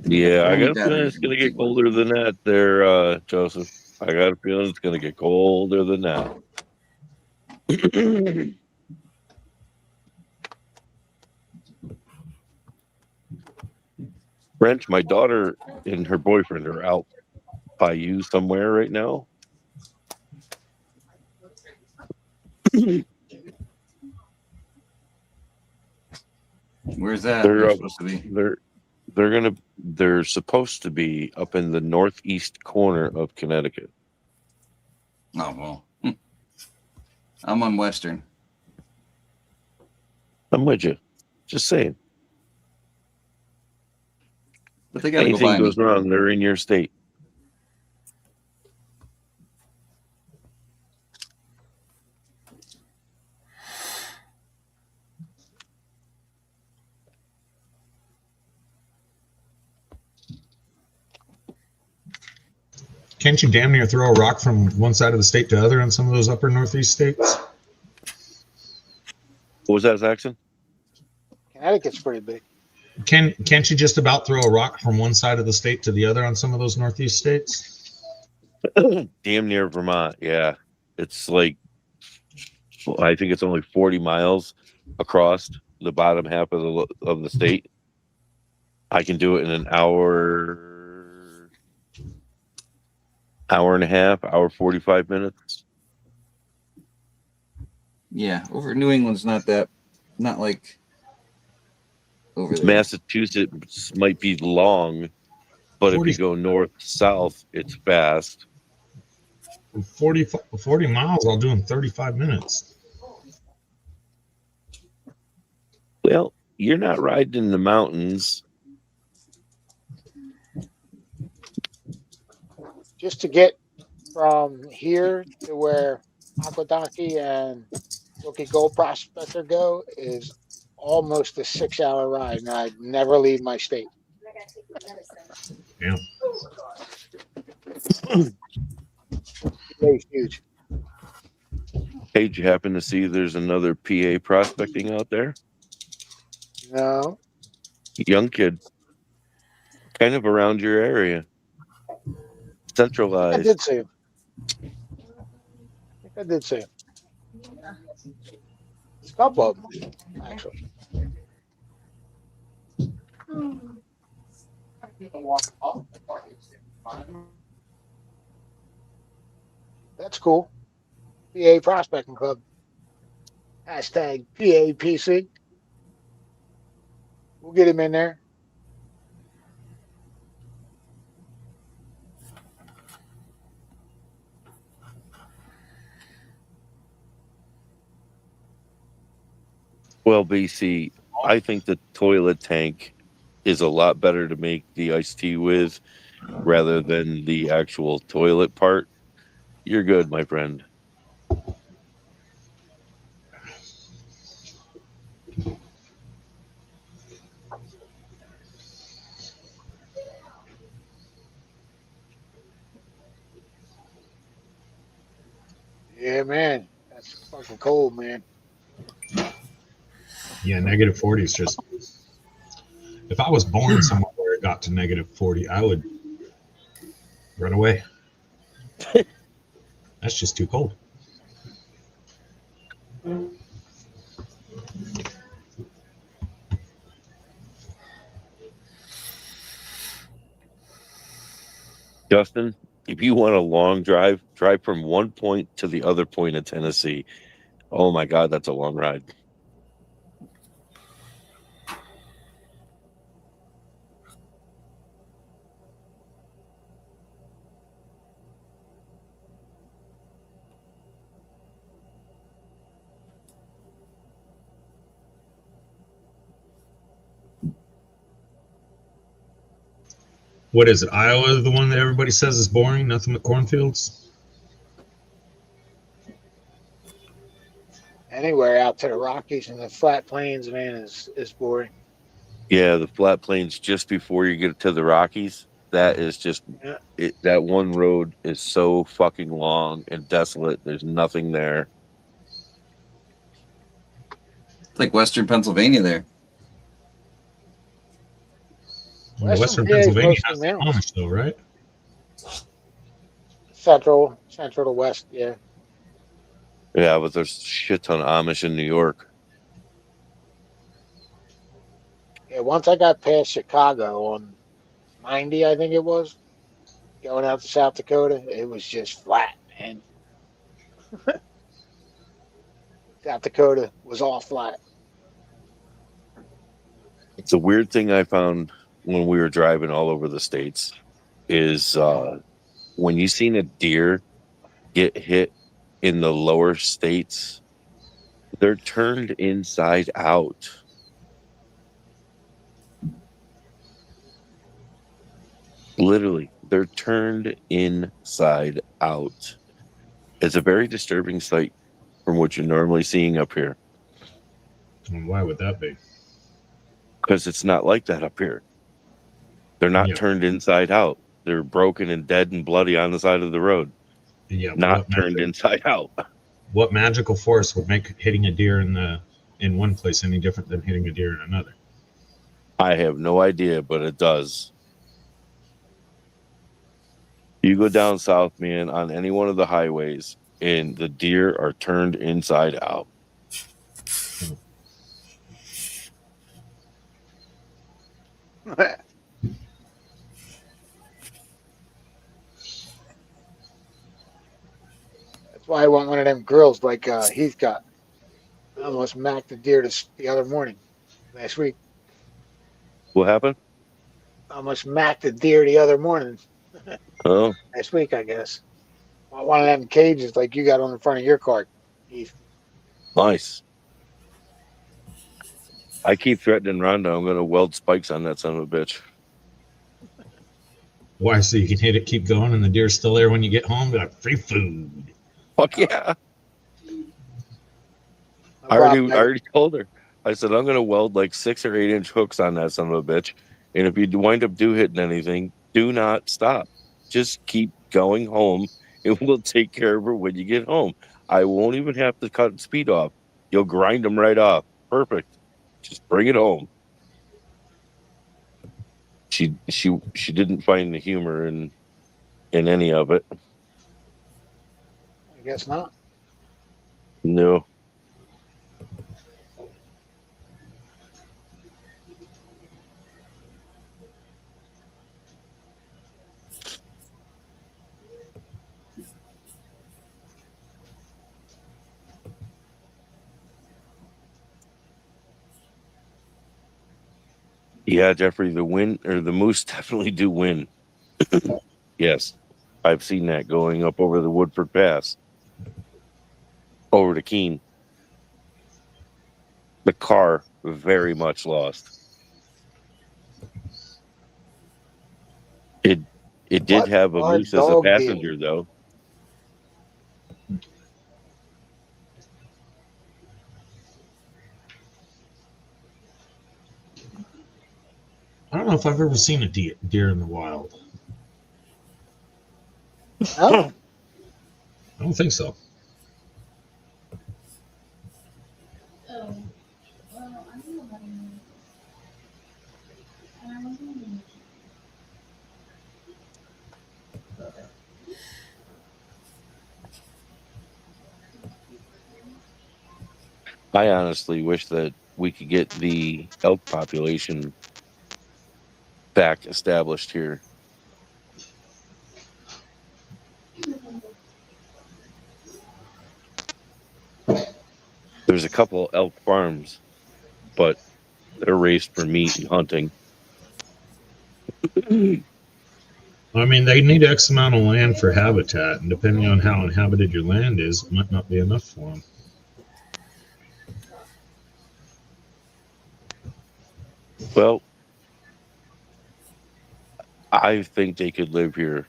Yeah, I got a feeling it's going to get colder than that there, Joseph. I got a feeling it's going to get colder than that. French, my daughter and her boyfriend are out by you somewhere right now. Where's that? They're supposed to be? They're supposed to be up in the northeast corner of Connecticut. Oh well. I'm on Western. I'm with you. Just saying. But they gotta Anything go by goes me. wrong, they're in your state. Can't you damn near throw a rock from one side of the state to the other in some of those upper northeast states? What was that, Saxon? Connecticut's pretty big. Can't you just about throw a rock from one side of the state to the other on some of those northeast states? Damn near Vermont, yeah. It's like, I think it's only 40 miles across the bottom half of the state. I can do it in an hour Hour and a half, hour 45 minutes. Yeah, over New England's not like over there. Massachusetts might be long, but if 40, you go north south, it's fast. 40 miles, I'll do in 35 minutes. Well, you're not riding in the mountains. Just to get from here to where Aquadaki and Rookie Gold Prospector go is almost a 6 hour ride, and I'd never leave my state. Yeah. It's huge. Hey, did you happen to see there's another PA prospecting out there? No, Young kid, kind of around your area. I Centralized. did see him. I did see him. It's a couple of them, actually. That's cool. PA Prospecting Club. Hashtag PAPC. We'll get him in there. Well, BC, I think the toilet tank is a lot better to make the iced tea with rather than the actual toilet part. You're good, my friend. Yeah, man. That's fucking cold, man. Yeah, negative 40 is just. If I was born somewhere where it got to negative 40, I would run away. That's just too cold. Justin, if you want a long drive, drive from one point to the other point of Tennessee. Oh my God, that's a long ride. What is it? Iowa, the one that everybody says is boring? Nothing but cornfields? Anywhere out to the Rockies and the flat plains, man, is boring. Yeah, the flat plains just before you get to the Rockies, that is just Yeah. that one road is so fucking long and desolate. There's nothing there. It's like Western Pennsylvania there. Western PA is Pennsylvania mostly has the mountains. Amish, though, right? Central to west, yeah. Yeah, but there's a shit ton of Amish in New York. Yeah, once I got past Chicago on 90, I think it was, going out to South Dakota, it was just flat, man. South Dakota was all flat. It's a weird thing I found when we were driving all over the states is when you seen a deer get hit in the lower states, they're turned inside out. Literally, they're turned inside out. It's a very disturbing sight from what you're normally seeing up here And why would that be? because it's not like that up here. They're not Yeah. turned inside out. They're broken and dead and bloody on the side of the road, Yeah, not turned inside out. what magical force would make hitting a deer in one place any different than hitting a deer in another? I have no idea, but it does. You go down south, man, on any one of the highways, and the deer are turned inside out. That's why I want one of them grills like he's got. I almost macked the deer the other morning, last week. What happened? I almost macked the deer the other morning, Oh, last week, I guess. One of them cages like you got on the front of your car, Heath. nice. I keep threatening Rhonda I'm going to weld spikes on that son of a bitch. Why? So you can hit it, keep going, and the deer's still there when you get home. Be like, free food. Fuck yeah. No I problem. already told her. I said, I'm going to weld like 6 or 8 inch hooks on that son of a bitch. And if you wind up hitting anything, do not stop. Just keep going home and we'll take care of her when you get home. I won't even have to cut speed off. You'll grind them right off. Perfect. Just bring it home. She didn't find the humor in any of it. I guess not. No. Yeah, Jeffrey, the moose definitely do win. Yes. I've seen that going up over the Woodford Pass. Over to Keene. The car very much lost. It did What have a our moose as a dog did. passenger though. I don't know if I've ever seen a deer in the wild. No? I don't think so. I honestly wish that we could get the elk population back established here. There's a couple elk farms, but they're raised for meat and hunting. I mean, they need X amount of land for habitat, and depending on how inhabited your land is, it might not be enough for them. Well, I think they could live here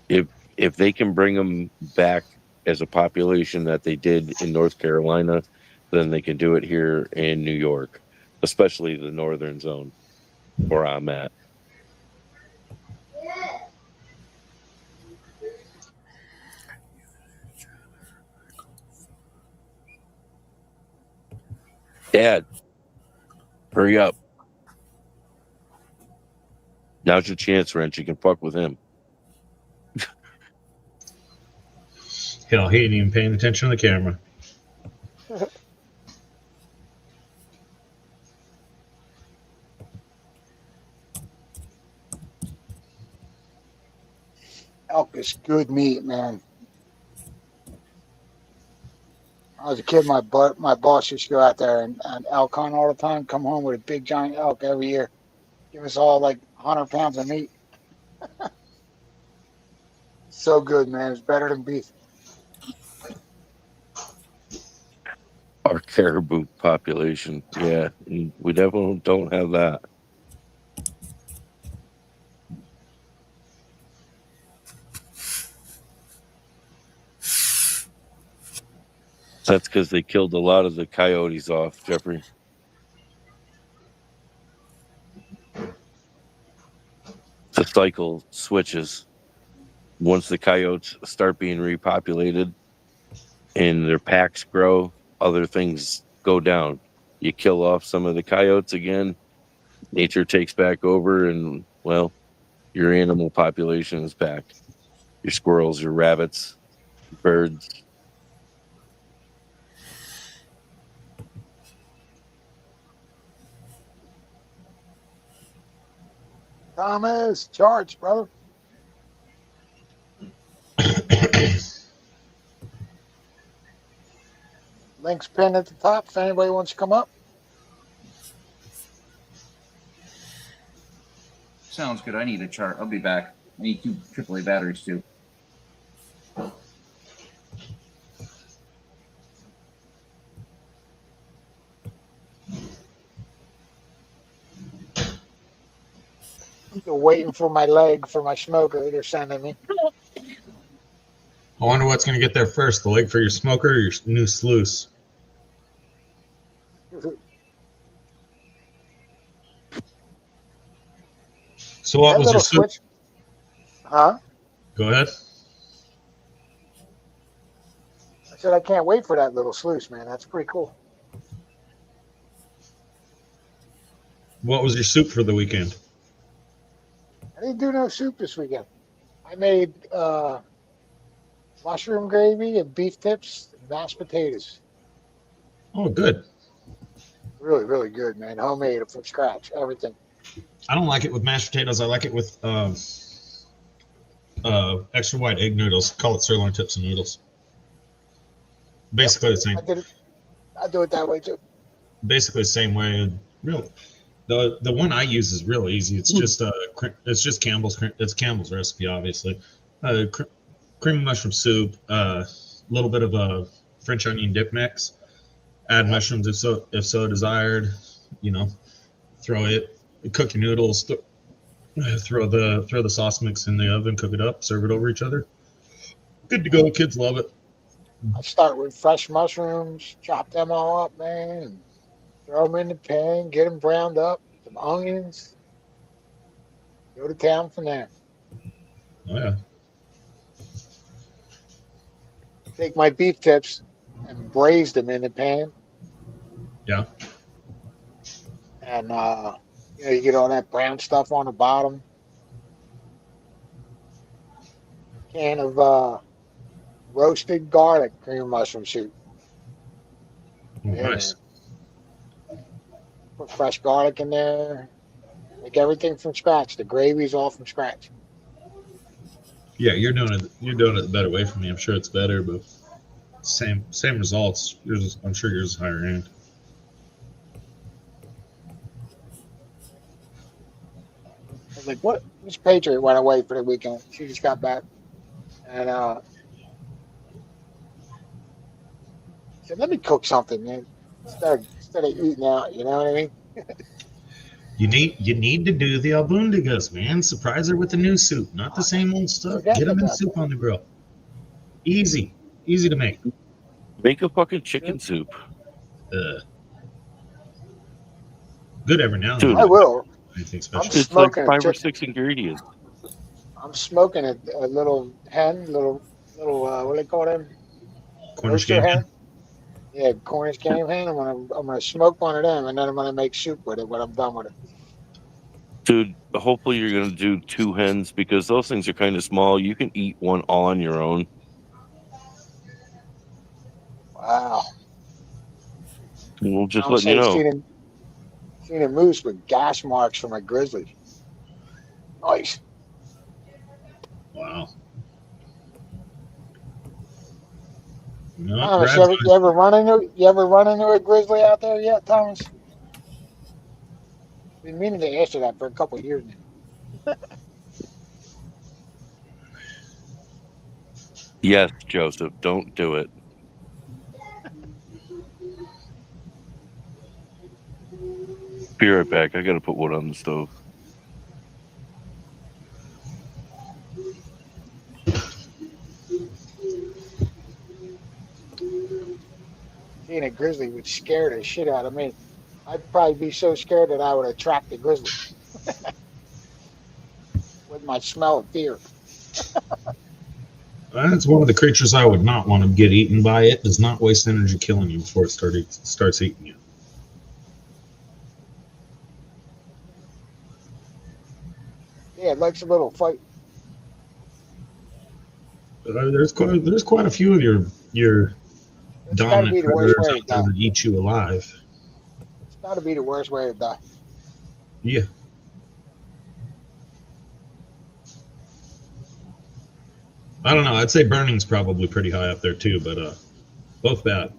if they can bring them back as a population that they did in North Carolina, then they can do it here in New York, especially the northern zone where I'm at. Dad, hurry up. Now's your chance, Wrench. You can fuck with him. Hell, he ain't even paying attention to the camera. Elk is good meat, man. When I was a kid, my boss used to go out there and elk hunt all the time, come home with a big giant elk every year. Give us all like 100 pounds of meat. So good, man. It's better than beef. Our caribou population. Yeah, we definitely don't have that. That's because they killed a lot of the coyotes off, Jeffrey. The cycle switches. Once the coyotes start being repopulated and their packs grow, other things go down. You kill off some of the coyotes again, nature takes back over, and, well, your animal population is back. Your squirrels, your rabbits, birds. Thomas, charge, brother. Link's pinned at the top if anybody wants to come up. Sounds good. I need a chart. I'll be back. I need 2 AAA batteries too. Still waiting for my leg for my smoker they're sending me. I wonder what's going to get there first, the leg for your smoker or your new sluice? So what That was your little soup? switch. Huh? Go ahead. I said I can't wait for that little sluice, man. That's pretty cool. What was your soup for the weekend? I didn't do no soup this weekend. I made mushroom gravy and beef tips and mashed potatoes. Oh, good. Really, really good, man. Homemade from scratch, everything. I don't like it with mashed potatoes. I like it with extra white egg noodles. Call it sirloin tips and noodles. Basically the same. I do it that way too. Basically the same way. Real. The one I use is real easy. It's just Campbell's. It's Campbell's recipe, obviously. Cream of mushroom soup. Little bit of a French onion dip mix. Add mushrooms if so desired. You know, throw it. Cook your noodles. Throw the sauce mix in the oven. Cook it up. Serve it over each other. Good to go. Kids love it. I start with fresh mushrooms, chop them all up, man, and throw them in the pan, get them browned up, some onions, go to town from there. Oh yeah. Take my beef tips and braise them in the pan. Yeah. And you get all that brown stuff on the bottom. Can of roasted garlic cream mushroom soup. Oh, nice. Put fresh garlic in there. Make everything from scratch. The gravy's all from scratch. Yeah, you're doing it the better way for me. I'm sure it's better, but same results. I'm sure yours is higher end. I was like, what? This Patriot went away for the weekend. She just got back. And said, let me cook something, man. Instead of eating out, you know what I mean? You need to do the albundigas, man. Surprise her with the new soup, not the same old stuff. Get them in soup on the grill. Easy to make. Make a fucking chicken soup. Good every now and Dude, then. I will. Anything special? It's like 5 or 6 ingredients. I'm smoking a little hen, little what do they call them? Cornish Roaster game hen. Yeah, Cornish game hen. I'm gonna smoke one of them, and then I'm gonna make soup with it when I'm done with it. Dude, hopefully you're going to do 2 hens because those things are kind of small. You can eat one all on your own. Wow. And we'll just I'm let you know. Seen a moose with gash marks from a grizzly. Nice. Wow. No, Thomas, you ever run into a grizzly out there yet, Thomas? Been meaning to ask you that for a couple of years now. Yes, Joseph, don't do it. Be right back. I got to put wood on the stove. Seeing a grizzly would scare the shit out of me. I'd probably be so scared that I would attract the grizzly with my smell of fear. That's one of the creatures I would not want to get eaten by. It does not waste energy killing you before it starts eating you. Yeah, it likes a little fight. There's quite a few of your It's got to be dominant the worst predators way to out there die. that eat you alive. It's got to be the worst way to die. Yeah. I don't know. I'd say burning's probably pretty high up there too, but both bad.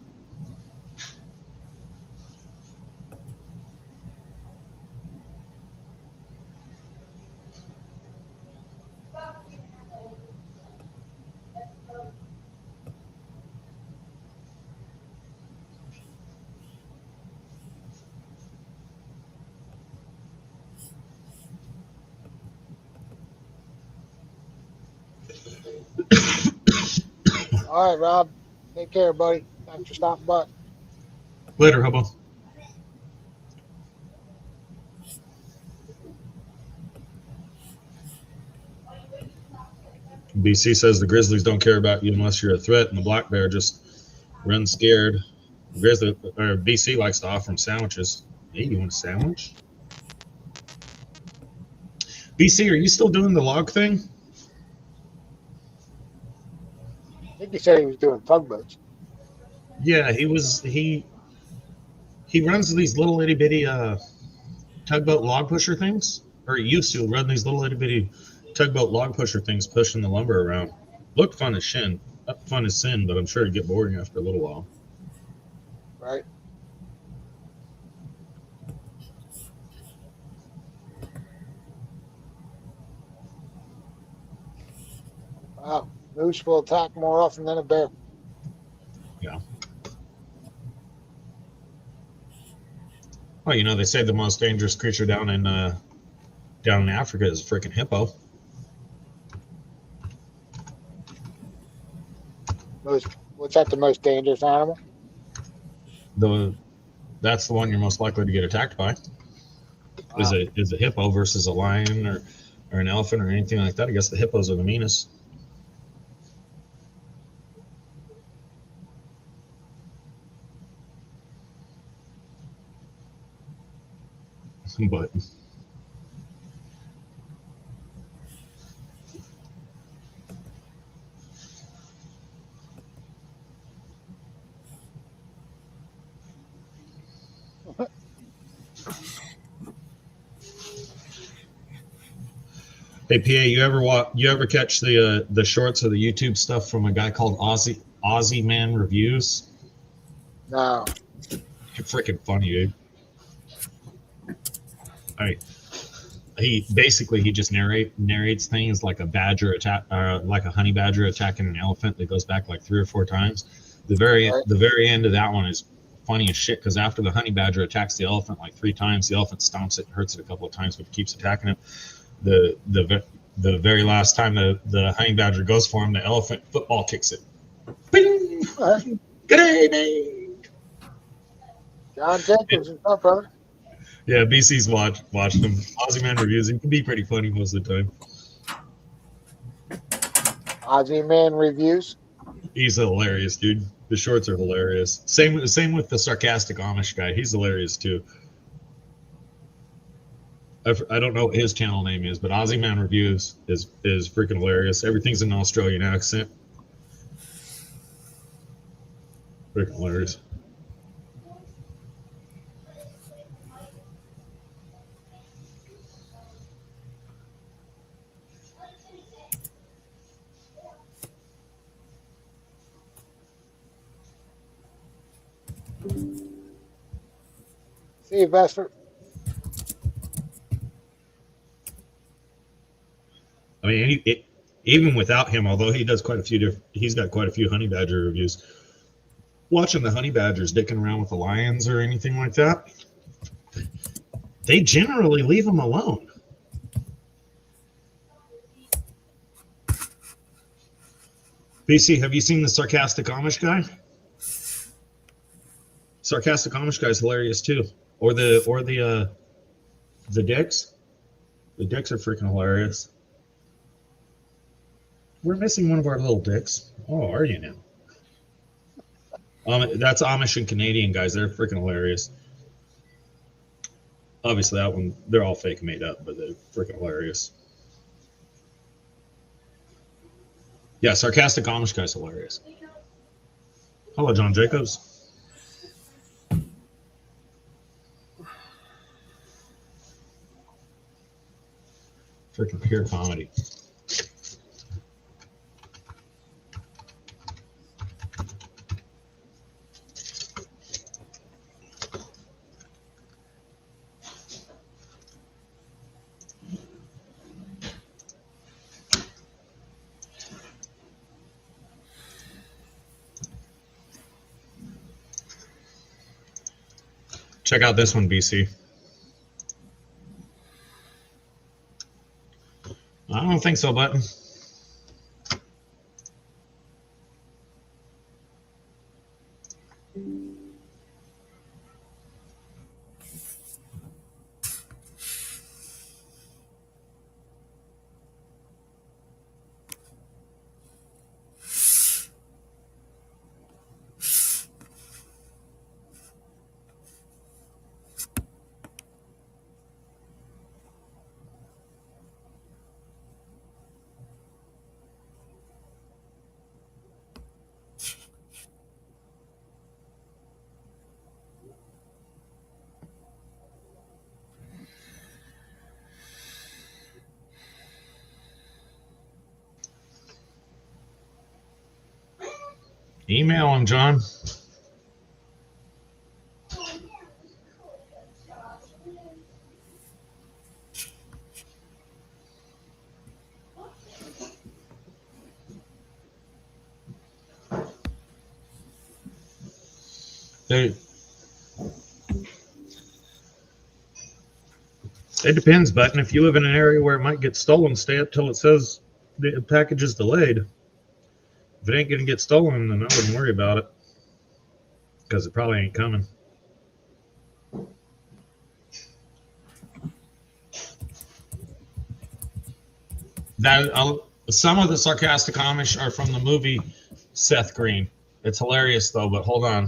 All right, Rob. Take care, buddy. Thanks for stopping by. Later, hobo. BC says the Grizzlies don't care about you unless you're a threat, and the black bear just runs scared. Grizzly or BC likes to offer him sandwiches. Hey, you want a sandwich? BC, are you still doing the log thing? I think he said he was doing tugboats. Yeah, he was. He runs these little itty bitty tugboat log pusher things, or he used to run these little itty bitty tugboat log pusher things, pushing the lumber around. Looked fun as fun as sin, but I'm sure it'd get boring after a little while. Right? Wow. Moose will attack more often than a bear. Yeah. Well, you know, they say the most dangerous creature down in Africa is a freaking hippo. What's that? The most dangerous animal? That's the one you're most likely to get attacked by. Wow. Is a hippo versus a lion or an elephant or anything like that. I guess the hippos are the meanest. But hey, PA, you ever catch the shorts or the YouTube stuff from a guy called Aussie Man Reviews? No. Freaking funny, dude. All right. He just narrates things like a badger attack, like a honey badger attacking an elephant that goes back like 3 or 4 times. The very end of that one is funny as shit because after the honey badger attacks the elephant like 3 times, the elephant stomps it and hurts it a couple of times, but keeps attacking it. The very last time the honey badger goes for him, the elephant football kicks it. Bing! Good evening. John Jacobs is up, brother. Yeah, BC's watched him. Aussie Man Reviews. He can be pretty funny most of the time. Aussie Man Reviews. He's hilarious, dude. The shorts are hilarious. Same with the sarcastic Amish guy. He's hilarious too. I don't know what his channel name is, but Aussie Man Reviews is freaking hilarious. Everything's in an Australian accent. Freaking hilarious. See you, Vesper. I mean, even without him, although he does quite a few he's got quite a few honey badger reviews. Watching the honey badgers dicking around with the lions or anything like that, they generally leave them alone. BC, have you seen the sarcastic Amish guy? Sarcastic Amish guy is hilarious too. Or the dicks. The dicks are freaking hilarious. We're missing one of our little dicks. Oh, are you now? That's Amish and Canadian guys. They're freaking hilarious. Obviously, that one, they're all fake made up, but they're freaking hilarious. Yeah, sarcastic Amish guy's hilarious. Hello, John Jacobs. Freaking pure comedy. Check out this one, BC. I don't think so, Button. Email him, John. It depends, Button. If you live in an area where it might get stolen, stay up till it says the package is delayed. If it ain't going to get stolen, then I wouldn't worry about it, because it probably ain't coming. Some of the sarcastic Amish are from the movie Seth Green. It's hilarious, though, but hold on.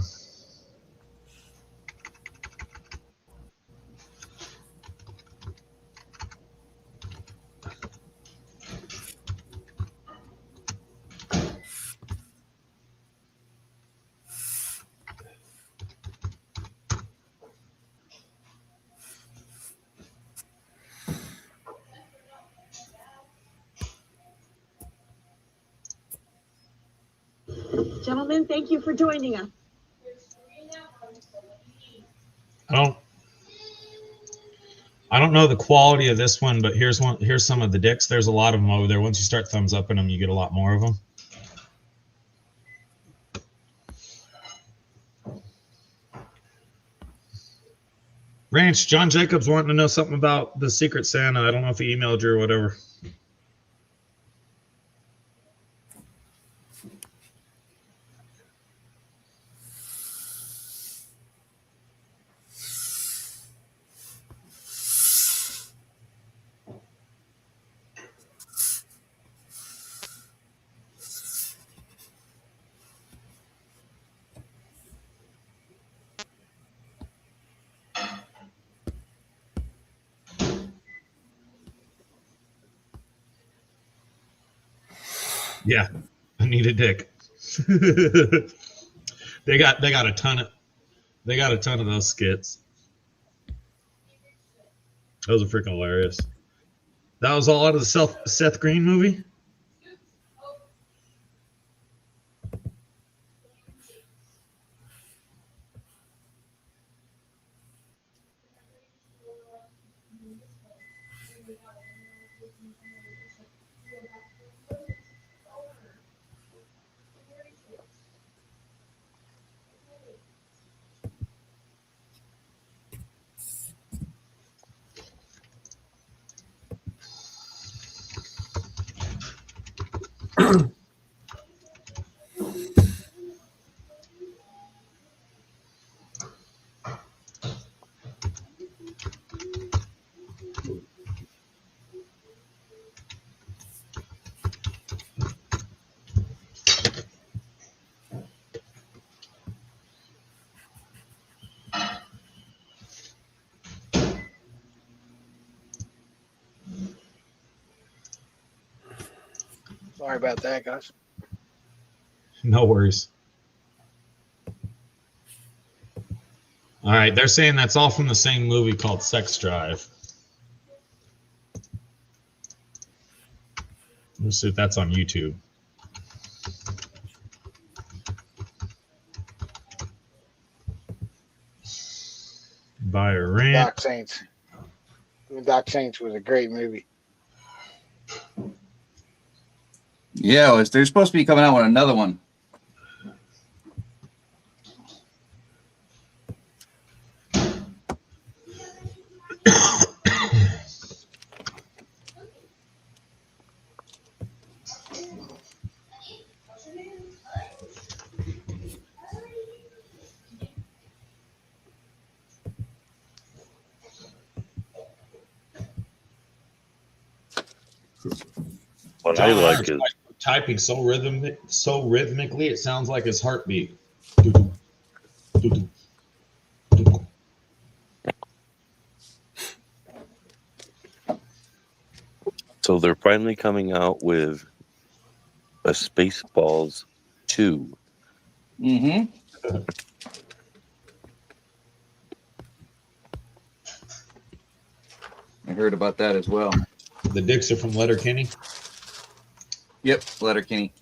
Gentlemen, thank you for joining us. I don't know the quality of this one, but here's some of the dicks. There's a lot of them over there. Once you start thumbs upping them, you get a lot more of them. Ranch, John Jacobs wanting to know something about the Secret Santa. I don't know if he emailed you or whatever. Yeah, I need a dick. They got a ton of those skits. Those are freaking hilarious. That was all out of the Seth Green movie? Sorry about that, guys. No worries. All right, they're saying that's all from the same movie called Sex Drive. Let's see if that's on YouTube. By a rant. Doc Saints. Doc Saints was a great movie. Yeah, they're supposed to be coming out with another one. What John I like is typing so rhythmically, it sounds like his heartbeat. Doo-doo, doo-doo, doo-doo. so they're finally coming out with a Spaceballs 2. Mm-hmm. I heard about that as well. The dicks are from Letterkenny. Yep, Letterkenny.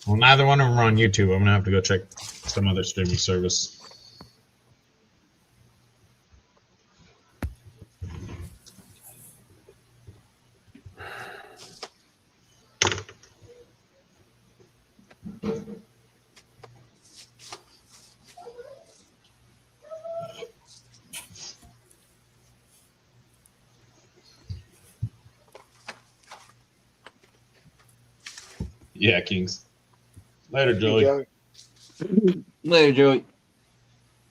Well, neither one of them are on YouTube. I'm gonna have to go check some other streaming service. Yeah, Kings. Later, Hey, Joey. Joey. Later, Joey.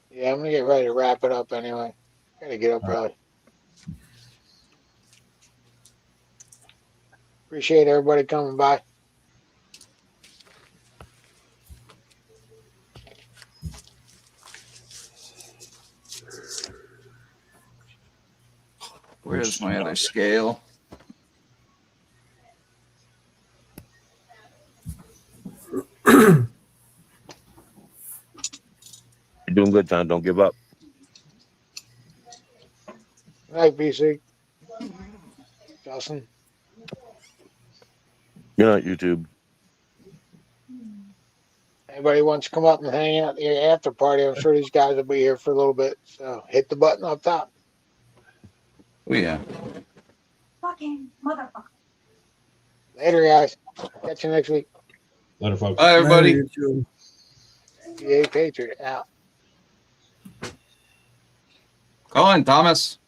Yeah, I'm gonna get ready to wrap it up anyway. Gotta get up All right. early. Appreciate everybody coming by. Where's my other scale? You're doing good, Tom. Don't give up. Good night, BC. Justin. You're not YouTube. Anybody wants to come up and hang out at the after party, I'm sure these guys will be here for a little bit. So hit the button up top. Oh, yeah. Fucking motherfucker. Later, guys. Catch you next week. Later, folks. Bye, everybody. Later, YouTube. PA Patriot out. Call in, Thomas.